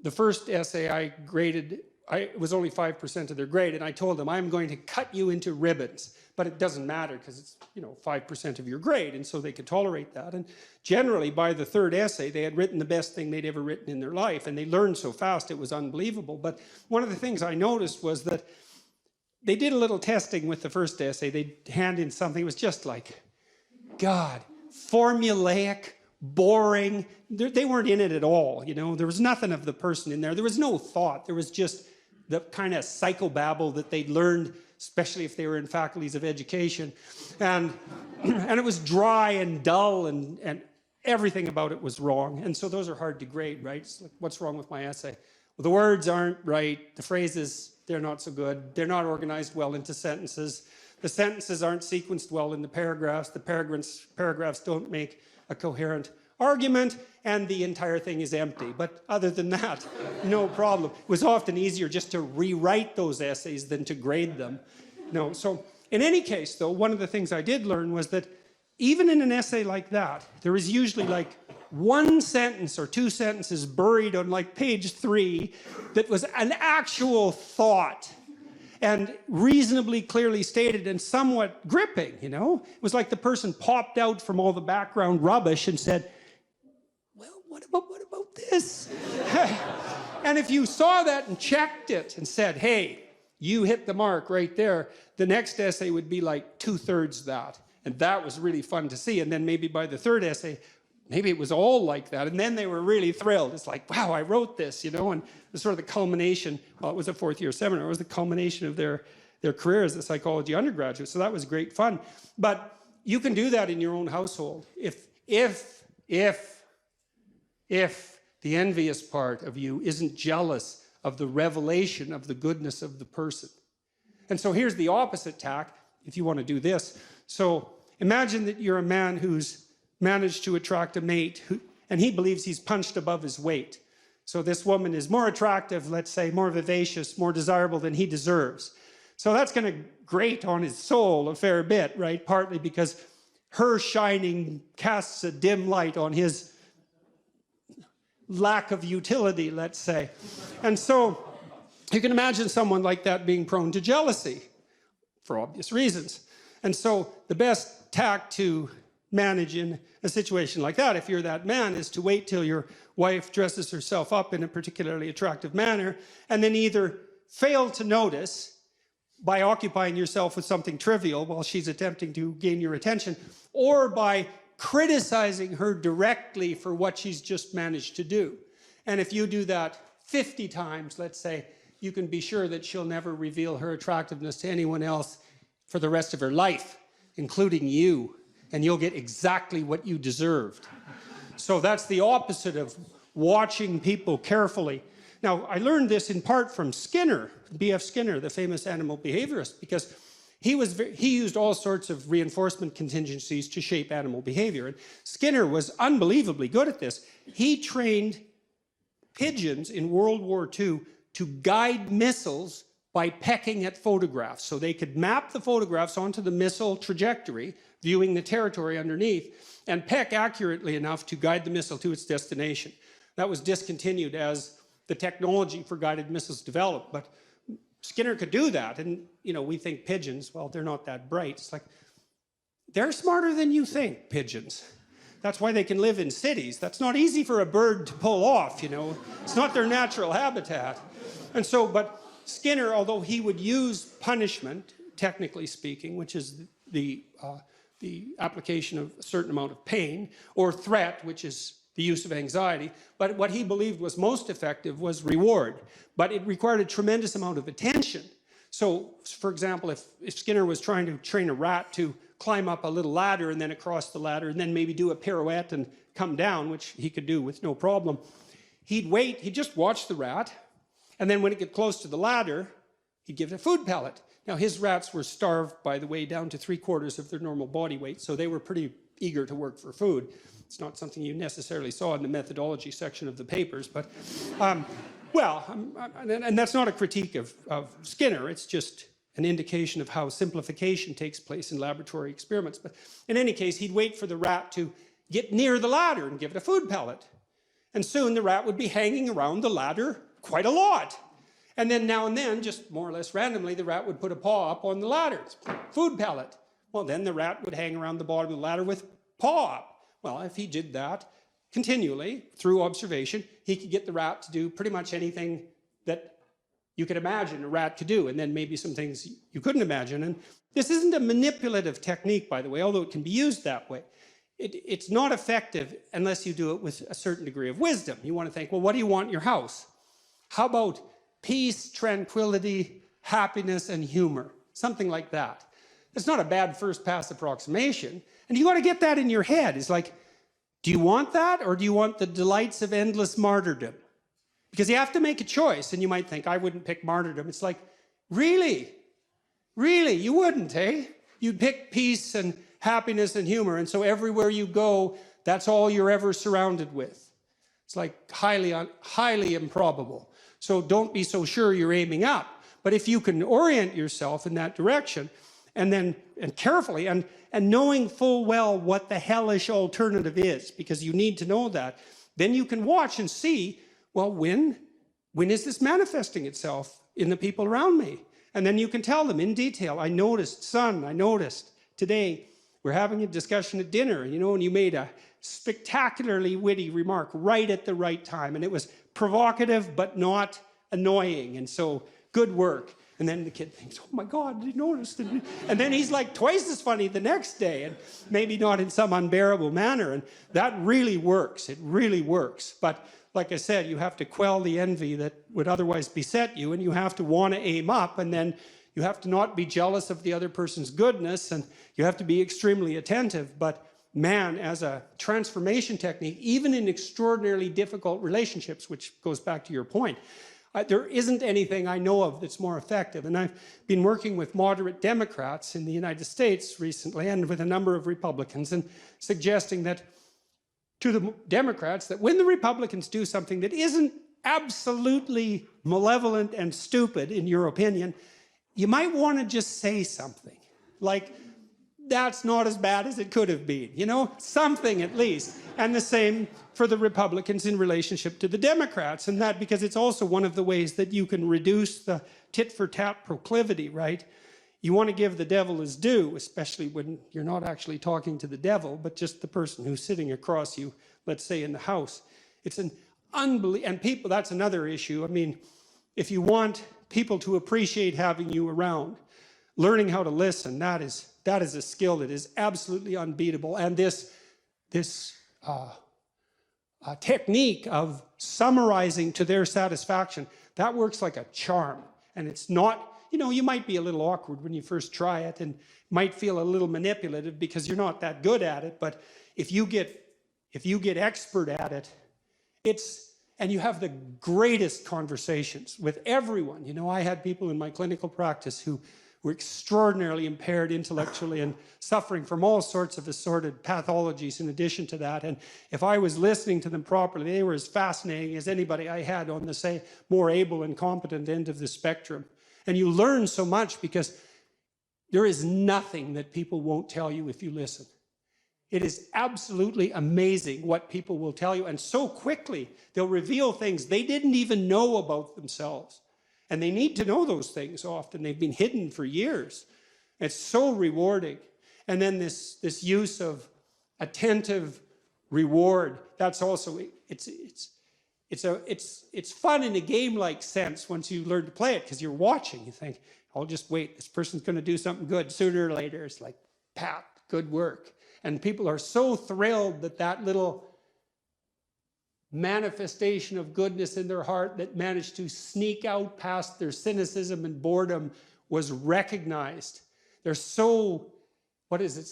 S5: the first essay I graded
S1: it was only 5% of their grade, and I told them, I'm going to cut you into ribbons, but it doesn't matter because it's, 5% of your grade, and so they could tolerate that. And generally, by the third essay, they had written the best thing they'd ever written in their life, and they learned so fast it was unbelievable. But one of the things I noticed was that they did a little testing with the first essay. They'd hand in something, it was just like, God, formulaic, boring. They weren't in it at all, There was nothing of the person in there. There was no thought. There was just the kind of psychobabble that they'd learned, especially if they were in faculties of education. And it was dry and dull, and everything about it was wrong. And so those are hard to grade, right? It's like, what's wrong with my essay? Well, the words aren't right. The phrases, they're not so good. They're not organized well into sentences. The sentences aren't sequenced well in the paragraphs. The paragraphs don't make a coherent argument, and the entire thing is empty. But other than that, no problem. It was often easier just to rewrite those essays than to grade them. So in any case, though, one of the things I did learn was that even in an essay like that, there is usually like one sentence or two sentences buried on like page 3 that was an actual thought and reasonably clearly stated and somewhat gripping, It was like the person popped out from all the background rubbish and said, well, what about this? And if you saw that and checked it and said, hey, you hit the mark right there, the next essay would be like 2/3 that. And that was really fun to see. And then maybe by the third essay, maybe it was all like that. And then they were really thrilled. It's like, wow, I wrote this, And it was sort of the culmination. Well, it was a 4th-year seminar. It was the culmination of their career as a psychology undergraduate. So that was great fun. But you can do that in your own household. If the envious part of you isn't jealous of the revelation of the goodness of the person. And so here's the opposite tack, if you want to do this. So imagine that you're a man who's managed to attract a mate, and he believes he's punched above his weight. So this woman is more attractive, let's say, more vivacious, more desirable than he deserves. So that's going to grate on his soul a fair bit, right? Partly because her shining casts a dim light on his lack of utility, let's say. And so you can imagine someone like that being prone to jealousy for obvious reasons. And so the best tack to manage in a situation like that, if you're that man, is to wait till your wife dresses herself up in a particularly attractive manner and then either fail to notice by occupying yourself with something trivial while she's attempting to gain your attention, or by criticizing her directly for what she's just managed to do. And if you do that 50 times, let's say, you can be sure that she'll never reveal her attractiveness to anyone else for the rest of her life, including you. And you'll get exactly what you deserved. So that's the opposite of watching people carefully. Now, I learned this in part from Skinner, B.F. Skinner, the famous animal behaviorist, because he used all sorts of reinforcement contingencies to shape animal behavior. And Skinner was unbelievably good at this. He trained pigeons in World War II to guide missiles by pecking at photographs. So they could map the photographs onto the missile trajectory, viewing the territory underneath, and peck accurately enough to guide the missile to its destination. That was discontinued as the technology for guided missiles developed, but Skinner could do that. And, we think pigeons, well, they're not that bright. It's like, they're smarter than you think, pigeons. That's why they can live in cities. That's not easy for a bird to pull off, It's not their natural habitat. And so, but Skinner, although he would use punishment, technically speaking, which is the application of a certain amount of pain, or threat, which is the use of anxiety, but what he believed was most effective was reward. But it required a tremendous amount of attention. So, for example, if Skinner was trying to train a rat to climb up a little ladder and then across the ladder and then maybe do a pirouette and come down, which he could do with no problem, he'd just watch the rat, and then when it got close to the ladder, he'd give it a food pellet. Now, his rats were starved, by the way, down to 3/4 of their normal body weight, so they were pretty eager to work for food. It's not something you necessarily saw in the methodology section of the papers, but, and that's not a critique of Skinner, it's just an indication of how simplification takes place in laboratory experiments. But in any case, he'd wait for the rat to get near the ladder and give it a food pellet. And soon the rat would be hanging around the ladder quite a lot.
S4: And then now and then, just more or less randomly, the rat would put a paw up on the ladder, food pellet. Well, then the rat would hang around the bottom of the ladder with paw up. Well, if he did that continually through observation, he could get the rat to do pretty much anything that you could imagine a rat could do, and then maybe some things you couldn't imagine. And this isn't a manipulative technique, by the way, although it can be used that way. It's not effective unless you do it with a certain degree of wisdom. You want to think, well, what do you want in your house? How about peace, tranquility, happiness, and humor? Something like that. It's not a bad first pass approximation. And you got to get that in your head. It's like, do you want that, or do you want the delights of endless martyrdom? Because you have to make a choice, and you might think, I wouldn't pick martyrdom. It's like, really? Really? You wouldn't, eh? You'd pick peace and happiness and humor, and so everywhere you go, that's all you're ever surrounded with. It's like highly improbable. So don't be so sure you're aiming up. But if you can orient yourself in that direction, and carefully, and knowing full well what the hellish alternative is, because you need to know that, then you can watch and see, well, when is this manifesting itself in the people around me? And then you can tell them in detail, I noticed today, we're having a discussion at dinner, and you made a spectacularly witty remark right at the right time, and it was provocative but not annoying, and so good work. And then the kid thinks, oh my God, he noticed. And then he's like twice as funny the next day, and maybe not in some unbearable manner. And that really works. It really works. But like I said, you have to quell the envy that would otherwise beset you, and you have to want to aim up, and then you have to not be jealous of the other person's goodness, and you have to be extremely attentive. But man, as a transformation technique, even in extraordinarily difficult relationships, which goes back to your point, there isn't anything I know of that's more effective. And I've been working with moderate Democrats in the United States recently, and with a number of Republicans, and suggesting that to the Democrats that when the Republicans do something that isn't absolutely malevolent and stupid, in your opinion, you might want to just say something. Like, that's not as bad as it could have been, something at least. And the same for the Republicans in relationship to the Democrats, and that because it's also one of the ways that you can reduce the tit-for-tat proclivity, right? You want to give the devil his due, especially when you're not actually talking to the devil, but just the person who's sitting across you, let's say in the house. It's an unbelievable, and people, that's another issue. I mean, if you want people to appreciate having you around, learning how to listen, that is a skill that is absolutely unbeatable. And this technique of summarizing to their satisfaction, that works like a charm. And it's not, you might be a little awkward when you first try it, and might feel a little manipulative because you're not that good at it. But if you get expert at it, and you have the greatest conversations with everyone. I had people in my clinical practice who were extraordinarily impaired intellectually and suffering from all sorts of assorted pathologies in addition to that. And if I was listening to them properly, they were as fascinating as anybody I had on the, say, more able and competent end of the spectrum. And you learn so much because there is nothing that people won't tell you if you listen. It is absolutely amazing what people will tell you, and so quickly they'll reveal things they didn't even know about themselves. And they need to know those things often. They've been hidden for years. It's so rewarding. And then this use of attentive reward, that's also, it's fun in a game-like sense once you learn to play it, because you're watching. You think, I'll just wait. This person's going to do something good sooner or later. It's like, pat, good work. And people are so thrilled that that little manifestation of goodness in their heart that managed to sneak out past their cynicism and boredom was recognized. They're so, what is it?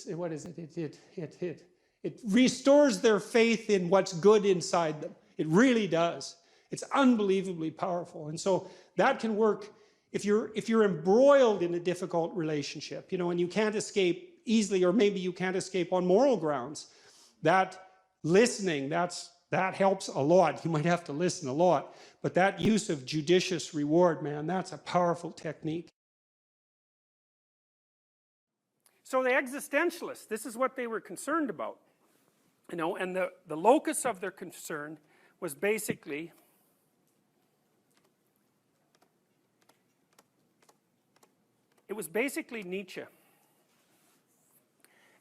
S4: It restores their faith in what's good inside them. It really does. It's unbelievably powerful. And so that can work if you're embroiled in a difficult relationship, and you can't escape easily, or maybe you can't escape on moral grounds. That listening, that helps a lot. You might have to listen a lot, but that use of judicious reward, man, that's a powerful technique.
S1: So the existentialists, this is what they were concerned about, and the locus of their concern was basically it was basically Nietzsche.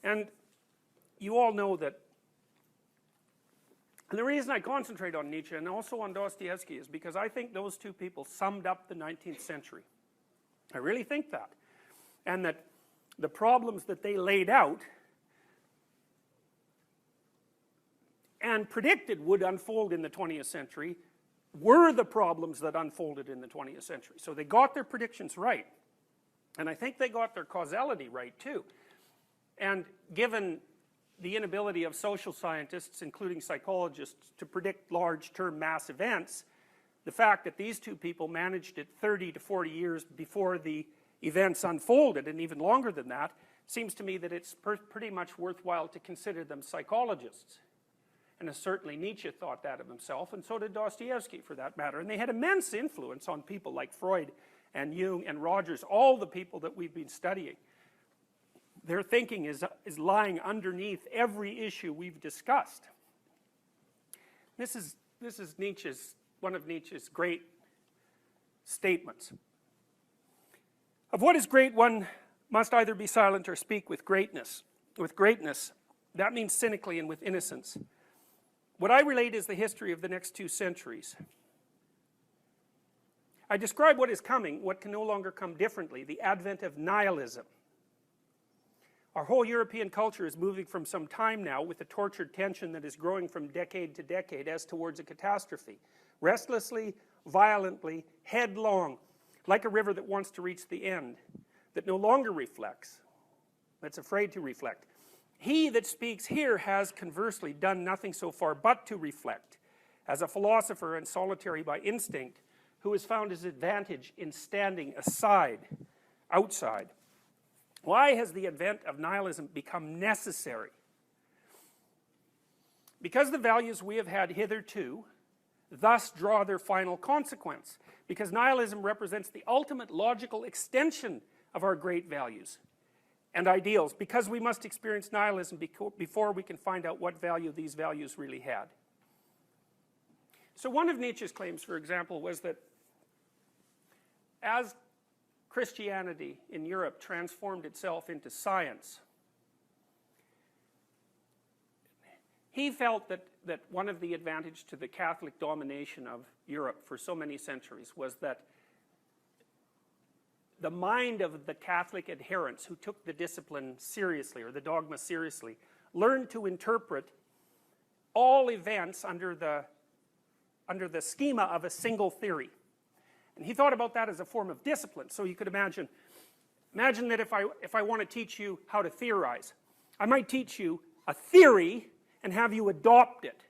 S1: And you all know that, and the reason I concentrate on Nietzsche and also on Dostoevsky is because I think those two people summed up the 19th century. I really think that. And that the problems that they laid out and predicted would unfold in the 20th century were the problems that unfolded in the 20th century. So they got their predictions right. And I think they got their causality right too. And given the inability of social scientists, including psychologists, to predict large-term mass events, the fact that these two people managed it 30 to 40 years before the events unfolded, and even longer than that, seems to me that it's pretty much worthwhile to consider them psychologists. And certainly Nietzsche thought that of himself, and so did Dostoevsky for that matter. And they had immense influence on people like Freud and Jung and Rogers, all the people that we've been studying. Their thinking is lying underneath every issue we've discussed. This is Nietzsche's, one of Nietzsche's great statements. Of what is great, one must either be silent or speak with greatness. With greatness, that means cynically and with innocence. What I relate is the history of the next 2 centuries. I describe what is coming, what can no longer come differently, the advent of nihilism. Our whole European culture is moving from some time now with a tortured tension that is growing from decade to decade as towards a catastrophe. Restlessly, violently, headlong, like a river that wants to reach the end, that no longer reflects, that's afraid to reflect. He that speaks here has conversely done nothing so far but to reflect, as a philosopher and solitary by instinct, who has found his advantage in standing aside, outside. Why has the advent of nihilism become necessary? Because the values we have had hitherto thus draw their final consequence. Because nihilism represents the ultimate logical extension of our great values and ideals. Because we must experience nihilism before we can find out what value these values really had. So one of Nietzsche's claims, for example, was that as Christianity in Europe transformed itself into science, he felt that one of the advantages to the Catholic domination of Europe for so many centuries was that the mind of the Catholic adherents who took the discipline seriously, or the dogma seriously, learned to interpret all events under the schema of a single theory. And he thought about that as a form of discipline. So you could imagine that if I want to teach you how to theorize, I might teach you a theory and have you adopt it.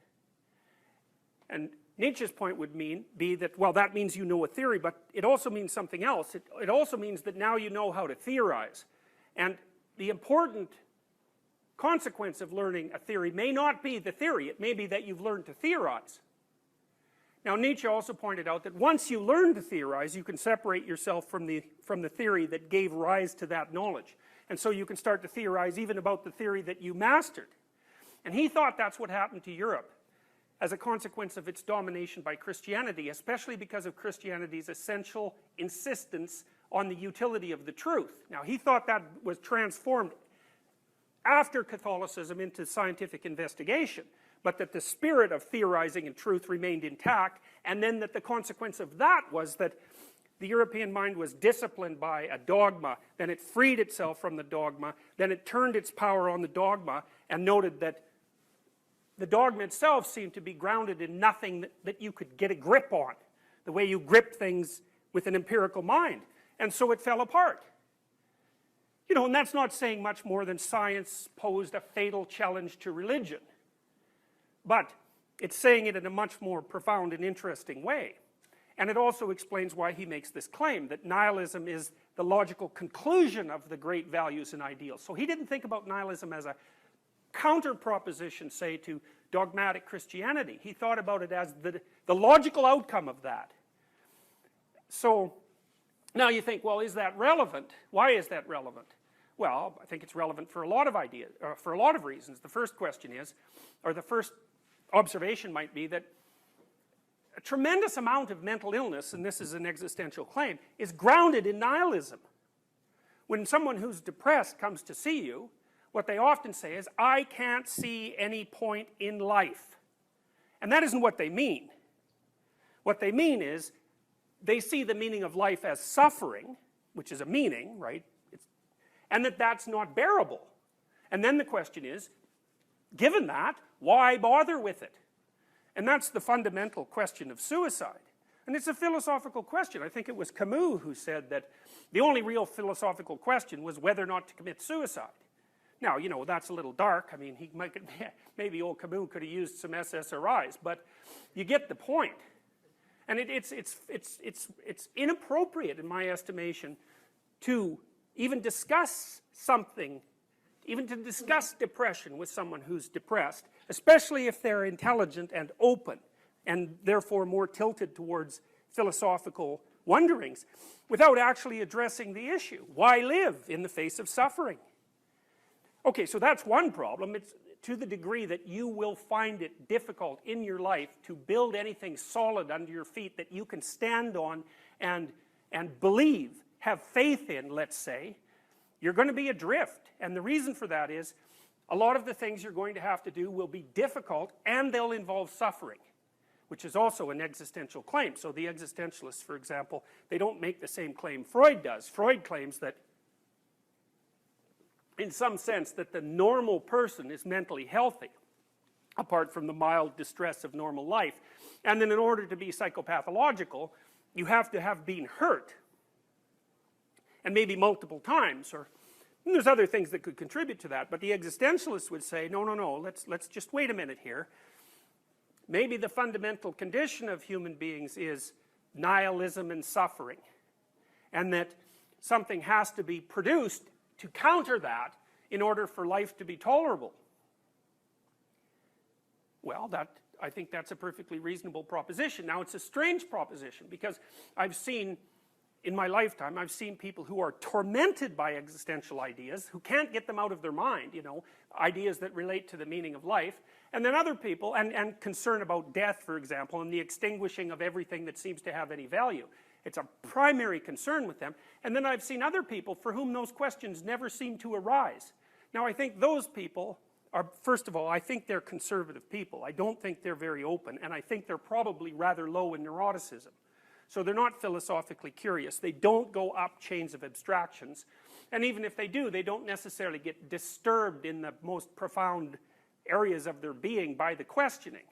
S1: And Nietzsche's point would be that, well, that means you know a theory, but it also means something else. It also means that now you know how to theorize. And the important consequence of learning a theory may not be the theory. It may be that you've learned to theorize. Now, Nietzsche also pointed out that once you learn to theorize, you can separate yourself from the theory that gave rise to that knowledge. And so you can start to theorize even about the theory that you mastered. And he thought that's what happened to Europe as a consequence of its domination by Christianity, especially because of Christianity's essential insistence on the utility of the truth. Now, he thought that was transformed after Catholicism into scientific investigation, but that the spirit of theorizing and truth remained intact, and then that the consequence of that was that the European mind was disciplined by a dogma, then it freed itself from the dogma, then it turned its power on the dogma, and noted that the dogma itself seemed to be grounded in nothing that you could get a grip on, the way you grip things with an empirical mind. And so it fell apart. You know, and that's not saying much more than science posed a fatal challenge to religion. But it's saying it in a much more profound and interesting way. And it also explains why he makes this claim, that nihilism is the logical conclusion of the great values and ideals. So he didn't think about nihilism as a counter proposition, say, to dogmatic Christianity. He thought about it as the logical outcome of that. So now you think, well, is that relevant? Why is that relevant? Well, I think it's relevant for a lot of ideas, for a lot of reasons. The first question is, or the first observation might be, that a tremendous amount of mental illness, and this is an existential claim, is grounded in nihilism. when someone who's depressed comes to see you, what they often say is, I can't see any point in life. And that isn't what they mean. What they mean is, they see the meaning of life as suffering, which is a meaning, right? And that that's not bearable. And then the question is, given that, why bother with it? And that's the fundamental question of suicide. And it's a philosophical question. I think it was Camus who said that the only real philosophical question was whether or not to commit suicide. Now, you know, that's a little dark. I mean, maybe old Camus could have used some SSRIs, but you get the point. And it's inappropriate, in my estimation, to even discuss something, even to discuss depression with someone who's depressed, especially if they're intelligent and open, and therefore more tilted towards philosophical wonderings, without actually addressing the issue. Why live in the face of suffering? Okay, so that's one problem. It's to the degree that you will find it difficult in your life to build anything solid under your feet that you can stand on and believe, have faith in, let's say, you're going to be adrift. And the reason for that is, a lot of the things you're going to have to do will be difficult and they'll involve suffering, which is also an existential claim. So the existentialists, for example, they don't make the same claim Freud does. Freud claims that, in some sense, that the normal person is mentally healthy, apart from the mild distress of normal life. And then in order to be psychopathological, you have to have been hurt, and maybe multiple times, or and there's other things that could contribute to that. But the existentialists would say, no, no, no, let's just wait a minute here. Maybe the fundamental condition of human beings is nihilism and suffering, and that something has to be produced to counter that in order for life to be tolerable. Well, I think that's a perfectly reasonable proposition. Now, it's a strange proposition, because I've seen, in my lifetime, I've seen people who are tormented by existential ideas, who can't get them out of their mind, you know, ideas that relate to the meaning of life, and then other people, and concern about death, for example, and the extinguishing of everything that seems to have any value. It's a primary concern with them. And then I've seen other people for whom those questions never seem to arise. Now, I think those people are, first of all, I think they're conservative people. I don't think they're very open, and I think they're probably rather low in neuroticism. So they're not philosophically curious. They don't go up chains of abstractions. And even if they do, they don't necessarily get disturbed in the most profound areas of their being by the questioning.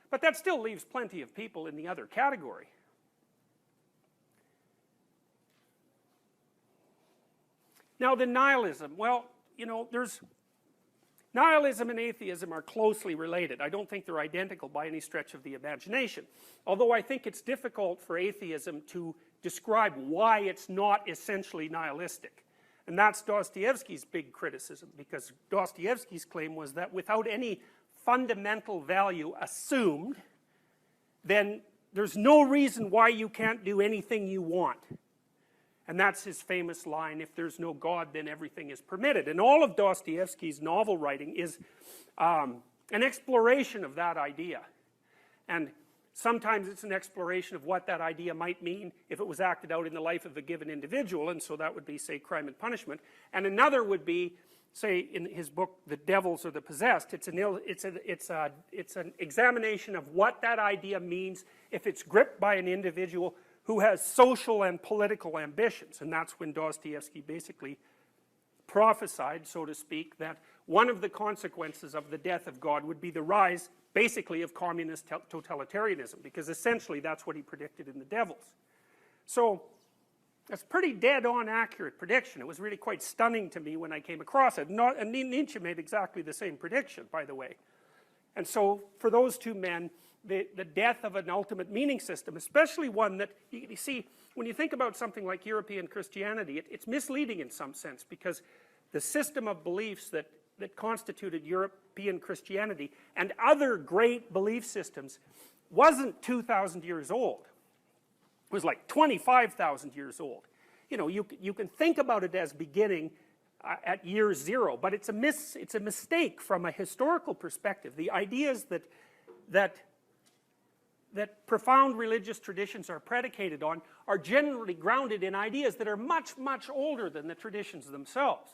S1: But that still leaves plenty of people in the other category. Now, the nihilism, well, you know, nihilism and atheism are closely related. I don't think they're identical by any stretch of the imagination. Although I think it's difficult for atheism to describe why it's not essentially nihilistic. And that's Dostoevsky's big criticism, because Dostoevsky's claim was that without any fundamental value assumed, then there's no reason why you can't do anything you want. And that's his famous line, if there's no God, then everything is permitted. And all of Dostoevsky's novel writing is an exploration of that idea. And sometimes it's an exploration of what that idea might mean if it was acted out in the life of a given individual, and so that would be, say, Crime and Punishment. And another would be, say, in his book, The Devils or the Possessed, it's an examination of what that idea means if it's gripped by an individual who has social and political ambitions. And that's when Dostoevsky basically prophesied, so to speak, that one of the consequences of the death of God would be the rise, basically, of communist totalitarianism, because essentially that's what he predicted in The Devils. So that's pretty dead-on accurate prediction. It was really quite stunning to me when I came across it. And Nietzsche made exactly the same prediction, by the way. And so for those two men, the death of an ultimate meaning system, especially one that, you see, when you think about something like European Christianity, it's misleading in some sense, because the system of beliefs that constituted European Christianity and other great belief systems wasn't 2,000 years old. It was like 25,000 years old. You know, you can think about it as beginning at year zero, but it's a mistake from a historical perspective. The ideas that
S4: that profound religious traditions are predicated on are generally grounded in ideas that are much, much older than the traditions themselves.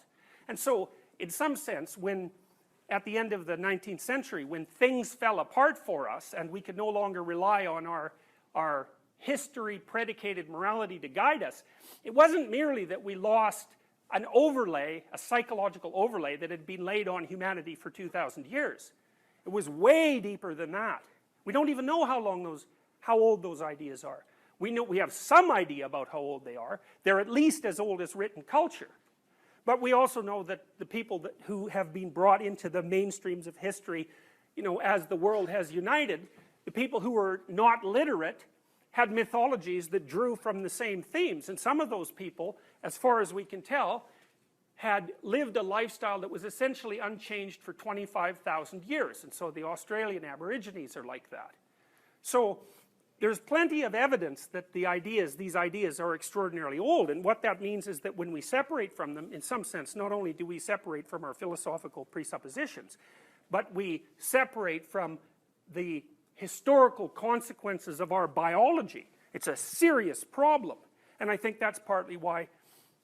S4: And so, in some sense, when at the end of the 19th century, when things fell apart for us and we could no longer rely on our history-predicated morality to guide us, it wasn't merely that we lost an overlay, a psychological overlay that had been laid on humanity for 2,000 years. It was way deeper than that. We don't even know how old those ideas are. We have some idea about how old they are. They're at least as old as written culture. But we also know that the people who have been brought into the mainstreams of history, you know, as the world has united, the people who were not literate had mythologies that drew from the same themes. And some of those people, as far as we can tell, had lived a lifestyle that was essentially unchanged for 25,000 years. And so the Australian Aborigines are like that. So there's plenty of evidence that these ideas are extraordinarily old, and what that means is that when we separate from them, in some sense, not only do we separate from our philosophical presuppositions, but we separate from the historical consequences of our biology. It's a serious problem, and I think that's partly why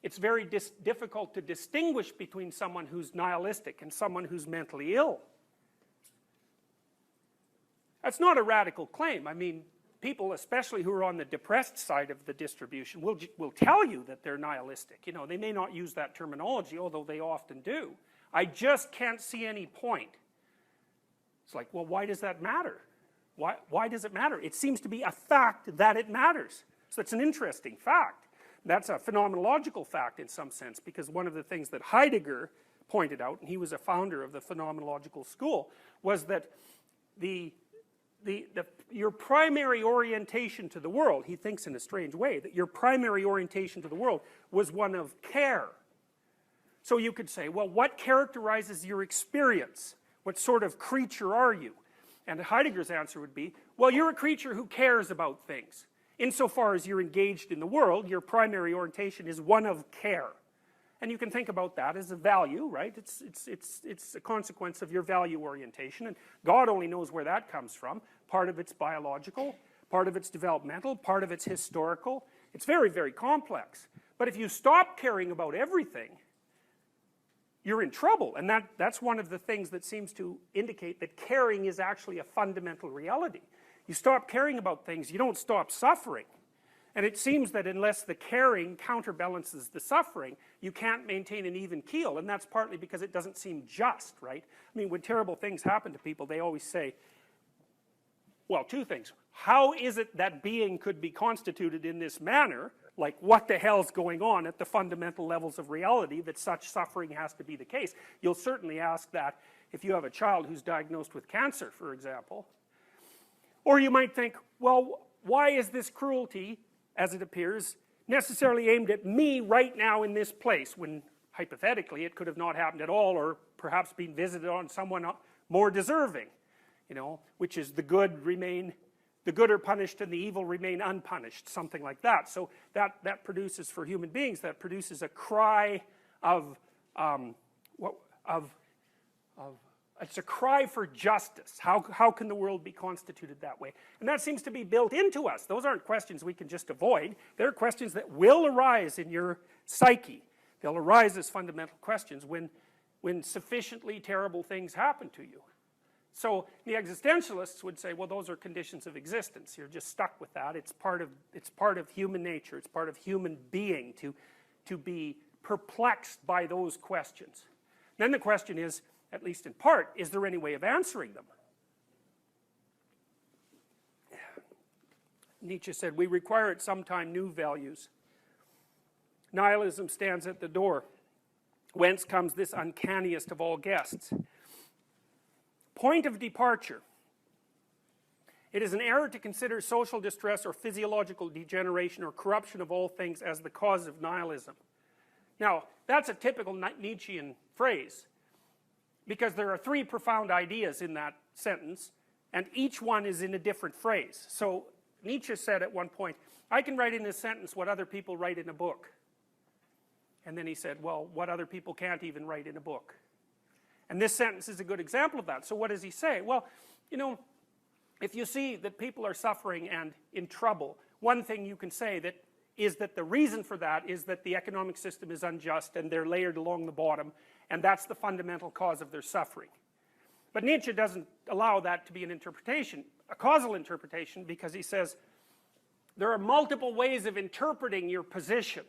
S4: it's very difficult to distinguish between someone who's nihilistic and someone who's mentally ill. That's not a radical claim. I mean, people, especially who are on the depressed side of the distribution, will tell you that they're nihilistic. You know, they may not use that terminology, although they often do. I just can't see any point. It's like, well, why does that matter? Why does it matter? It seems to be a fact that it matters. So it's an interesting fact. That's a phenomenological fact in some sense, because one of the things that Heidegger pointed out, and he was a founder of the phenomenological school, was that your primary orientation to the world, he thinks in a strange way, that your primary orientation to the world was one of care. So you could say, well, what characterizes your experience? What sort of creature are you? And Heidegger's answer would be, well, you're a creature who cares about things. Insofar as you're engaged in the world, your primary orientation is one of care. And you can think about that as a value, right? It's a consequence of your value orientation, and God only knows where that comes from. Part of it's biological, part of it's developmental, part of it's historical. It's very, very complex. But if you stop caring about everything, you're in trouble. And that's one of the things that seems to indicate that caring is actually a fundamental reality. You stop caring about things, you don't stop suffering. And it seems that unless the caring counterbalances the suffering, you can't maintain an even keel. And that's partly because it doesn't seem just, right? I mean, when terrible things happen to people, they always say, well, two things. How is it that being could be constituted in this manner? Like, what the hell's going on at the fundamental levels of reality that such suffering has to be the case? You'll certainly ask that if you have a child who's diagnosed with cancer, for example. Or you might think, well, why is this cruelty, as it appears, necessarily aimed at me right now in this place, when hypothetically it could have not happened at all, or perhaps been visited on someone more deserving, you know, which is the good are punished and the evil remain unpunished, something like that. So that produces, for human beings, that produces a cry it's a cry for justice. How can the world be constituted that way? And that seems to be built into us. Those aren't questions we can just avoid. They're questions that will arise in your psyche. They'll arise as fundamental questions when sufficiently terrible things happen to you. So the existentialists would say, well, those are conditions of existence. You're just stuck with that. It's part of human nature. It's part of human being to be perplexed by those questions. Then the question is, at least in part, is there any way of answering them? Nietzsche said, we require at some time new values. Nihilism stands at the door. Whence comes this uncanniest of all guests? Point of departure. It is an error to consider social distress or physiological degeneration or corruption of all things as the cause of nihilism. Now, that's a typical Nietzschean phrase, because there are three profound ideas in that sentence, and each one is in a different phrase. So Nietzsche said at one point, I can write in a sentence what other people write in a book. And then he said, well, what other people can't even write in a book. And this sentence is a good example of that. So what does he say? Well, you know,
S1: if you see that people are suffering and in trouble, one thing you can say that is that the reason for that is that the economic system is unjust and they're layered along the bottom, and that's the fundamental cause of their suffering. But Nietzsche doesn't allow that to be an interpretation, a causal interpretation, because he says there are multiple ways of interpreting your position,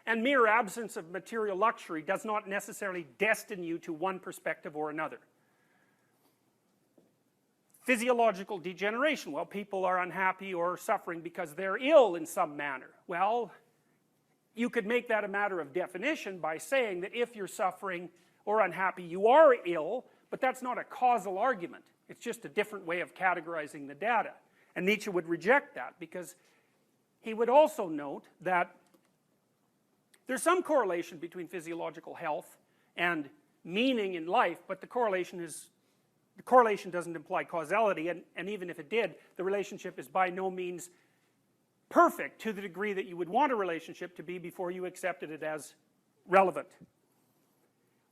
S1: and mere absence of material luxury does not necessarily destine you to one perspective or another. Physiological degeneration, well, people are unhappy or suffering because they're ill in some manner. Well, you could make that a matter of definition by saying that if you're suffering or unhappy, you are ill, but that's not a causal argument. It's just a different way of categorizing the data. And Nietzsche would reject that, because he would also note that there's some correlation between physiological health and meaning in life, but the correlation doesn't imply causality, and even if it did, the relationship is by no means perfect to the degree that you would want a relationship to be before you accepted it as relevant.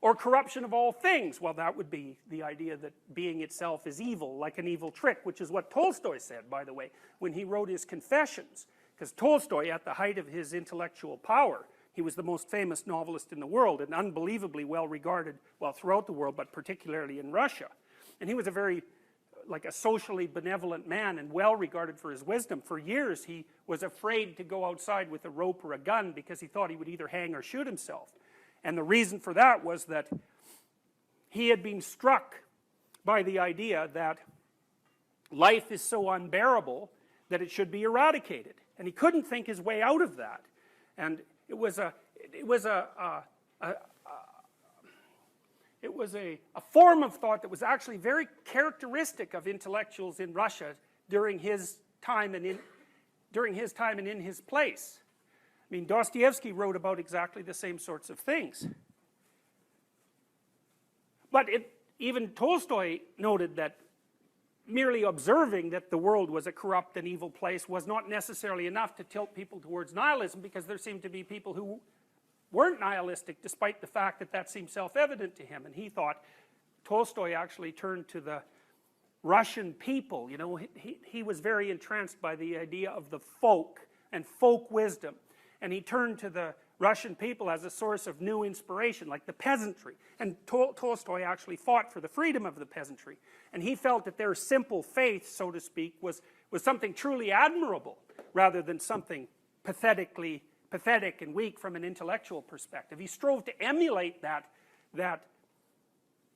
S1: Or corruption of all things, well, that would be the idea that being itself is evil, like an evil trick, which is what Tolstoy said, by the way, when he wrote his Confessions. Because Tolstoy, at the height of his intellectual power, he was the most famous novelist in the world, and unbelievably well regarded, well, throughout the world, but particularly in Russia. And he was a very, like a socially benevolent man and well regarded for his wisdom. For years he was afraid to go outside with a rope or a gun because he thought he would either hang or shoot himself. And the reason for that was that he had been struck by the idea that life is so unbearable that it should be eradicated. And he couldn't think his way out of that. And it was a form of thought that was actually very characteristic of intellectuals in Russia during his time and in his place. I mean, Dostoevsky wrote about exactly the same sorts of things. But even Tolstoy noted that merely observing that the world was a corrupt and evil place was not necessarily enough to tilt people towards nihilism, because there seemed to be people who weren't nihilistic despite the fact that that seemed self-evident to him. And he thought Tolstoy actually turned to the Russian people. You know, he was very entranced by the idea of the folk and folk wisdom. And he turned to the Russian people as a source of new inspiration, like the peasantry. And Tolstoy actually fought for the freedom of the peasantry. And he felt that their simple faith, so to speak, was something truly admirable, rather than something pathetic and weak from an intellectual perspective. He strove to emulate that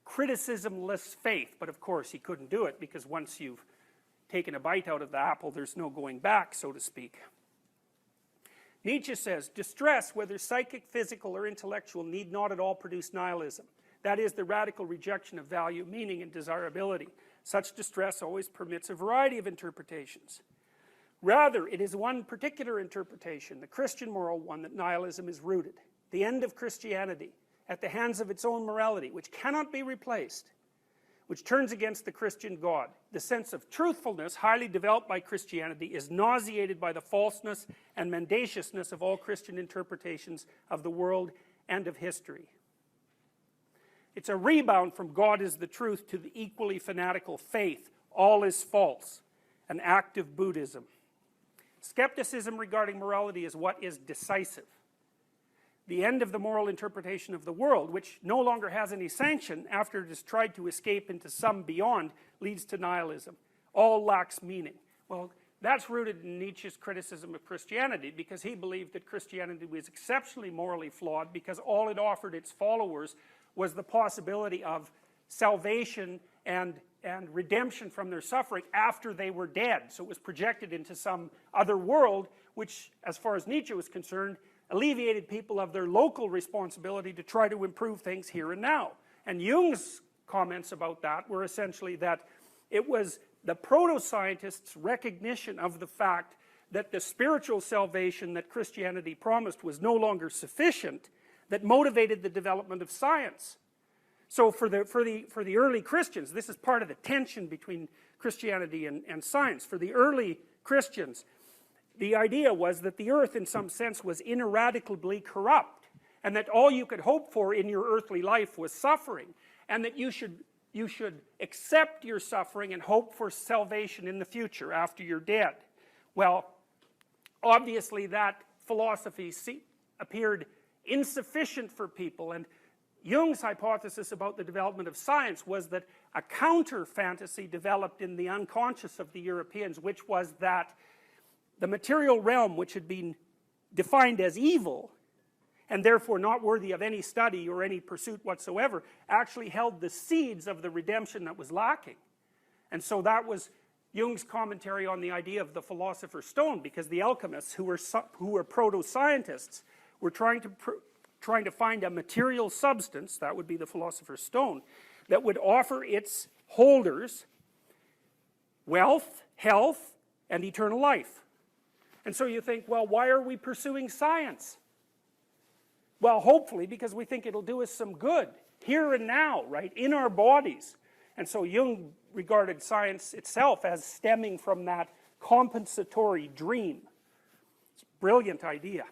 S1: criticismless faith, but of course he couldn't do it, because once you've taken a bite out of the apple, there's no going back, so to speak. Nietzsche says, distress, whether psychic, physical, or intellectual, need not at all produce nihilism. That is, the radical rejection of value, meaning, and desirability. Such distress always permits a variety of interpretations. Rather, it is one particular interpretation, the Christian moral one, that nihilism is rooted. The end of Christianity, at the hands of its own morality, which cannot be replaced, which turns against the Christian God. The sense of truthfulness, highly developed by Christianity, is nauseated by the falseness and mendaciousness of all Christian interpretations of the world and of history. It's a rebound from God is the truth to the equally fanatical faith, all is false, an act of Buddhism. Skepticism regarding morality is what is decisive. The end of the moral interpretation of the world, which no longer has any sanction after it has tried to escape into some beyond, leads to nihilism. All lacks meaning. Well, that's rooted in Nietzsche's criticism of Christianity, because he believed that Christianity was exceptionally morally flawed, because all it offered its followers was the possibility of salvation and redemption from their suffering after they were dead. So it was projected into some other world, which, as far as Nietzsche was concerned, alleviated people of their local responsibility to try to improve things here and now. And Jung's comments about that were essentially that it was the proto-scientists' recognition of the fact that the spiritual salvation that Christianity promised was no longer sufficient that motivated the development of science. So for the early Christians, this is part of the tension between Christianity and science. For the early Christians, the idea was that the earth in some sense was ineradicably corrupt, and that all you could hope for in your earthly life was suffering, and that you should you should accept your suffering and hope for salvation in the future after you're dead. Well, obviously that philosophy appeared insufficient for people, and Jung's hypothesis about the development of science was that a counter fantasy developed in the unconscious of the Europeans, which was that the material realm, which had been defined as evil and therefore not worthy of any study or any pursuit whatsoever, actually held the seeds of the redemption that was lacking. And so that was Jung's commentary on the idea of the philosopher's stone, because the alchemists, who were proto-scientists, were trying to find a material substance, that would be the philosopher's stone, that would offer its holders wealth, health, and eternal life. And so you think, well, why are we pursuing science? Well, hopefully because we think it'll do us some good, here and now, right, in our bodies. And so Jung regarded science itself as stemming from that compensatory dream. It's a brilliant idea.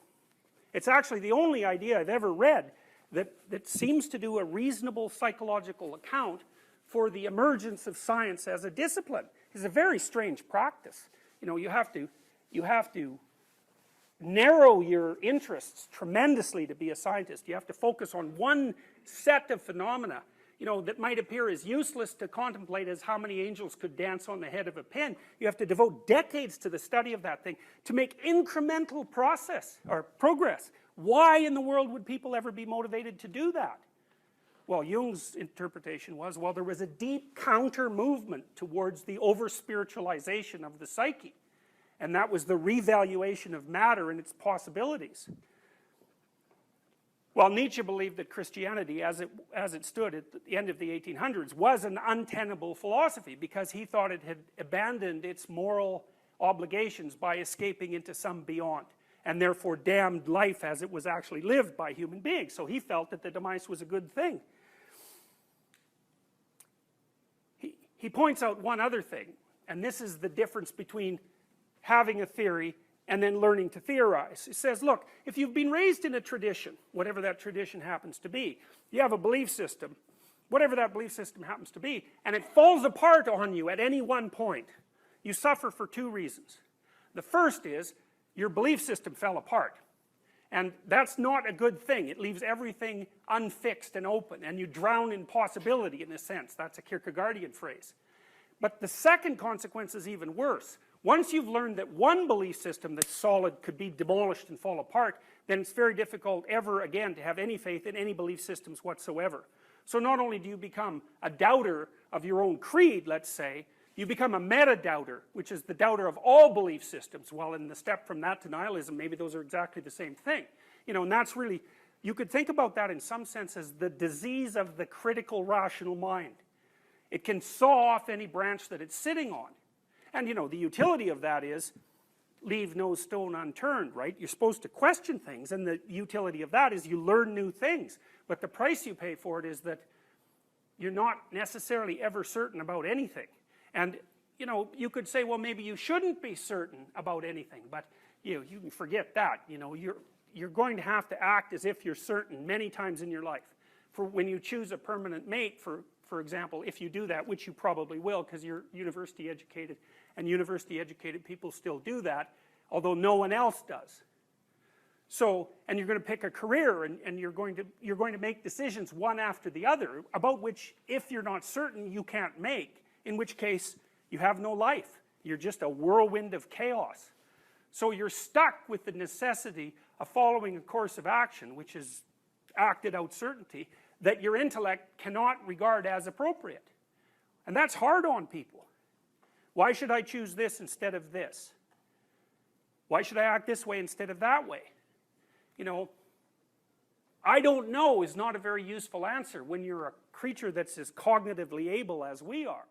S1: It's actually the only idea I've ever read that seems to do a reasonable psychological account for the emergence of science as a discipline. It's a very strange practice. You know, you have to narrow your interests tremendously to be a scientist. You have to focus on one set of phenomena, you know, that might appear as useless to contemplate as how many angels could dance on the head of a pin. You have to devote decades to the study of that thing to make incremental progress. Why in the world would people ever be motivated to do that? Well, Jung's interpretation was, well, there was a deep counter movement towards the over-spiritualization of the psyche. And that was the revaluation of matter and its possibilities. Well, Nietzsche believed that Christianity, as it stood at the end of the 1800s, was an untenable philosophy, because he thought it had abandoned its moral obligations by escaping into some beyond, and therefore damned life as it was actually lived by human beings. So he felt that the demise was a good thing. He points out one other thing, and this is the difference between having a theory and then learning to theorize. He says, look, if you've been raised in a tradition, whatever that tradition happens to be, you have a belief system, whatever that belief system happens to be, and it falls apart on you at any one point, you suffer for two reasons. The first is your belief system fell apart, and that's not a good thing. It leaves everything unfixed and open, and you drown in possibility, in a sense. That's a Kierkegaardian phrase. But the second consequence is even worse. Once you've learned that one belief system that's solid could be demolished and fall apart, then it's very difficult ever again to have any faith in any belief systems whatsoever. So not only do you become a doubter of your own creed, let's say, you become a meta-doubter, which is the doubter of all belief systems. Well, in the step from that to nihilism, maybe those are exactly the same thing. You know, and that's really, you could think about that in some sense as the disease of the critical rational mind. It can saw off any branch that it's sitting on. And, you know, the utility of that is leave no stone unturned, right? You're supposed to question things, and the utility of that is you learn new things. But the price you pay for it is that you're not necessarily ever certain about anything. And, you know, you could say, well, maybe you shouldn't be certain about anything, but, you know, you can forget that. You know, you're going to have to act as if you're certain many times in your life. For when you choose a permanent mate, for example, if you do that, which you probably will because you're university educated, and university educated people still do that, although no one else does. So, and you're going to pick a career, and you're going to make decisions one after the other, about which, if you're not certain, you can't make, in which case you have no life. You're just a whirlwind of chaos. So you're stuck with the necessity of following a course of action, which is acted out certainty, that your intellect cannot regard as appropriate. And that's hard on people. Why should I choose this instead of this? Why should I act this way instead of that way? You know, I don't know is not a very useful answer when you're a creature that's as cognitively able as we are.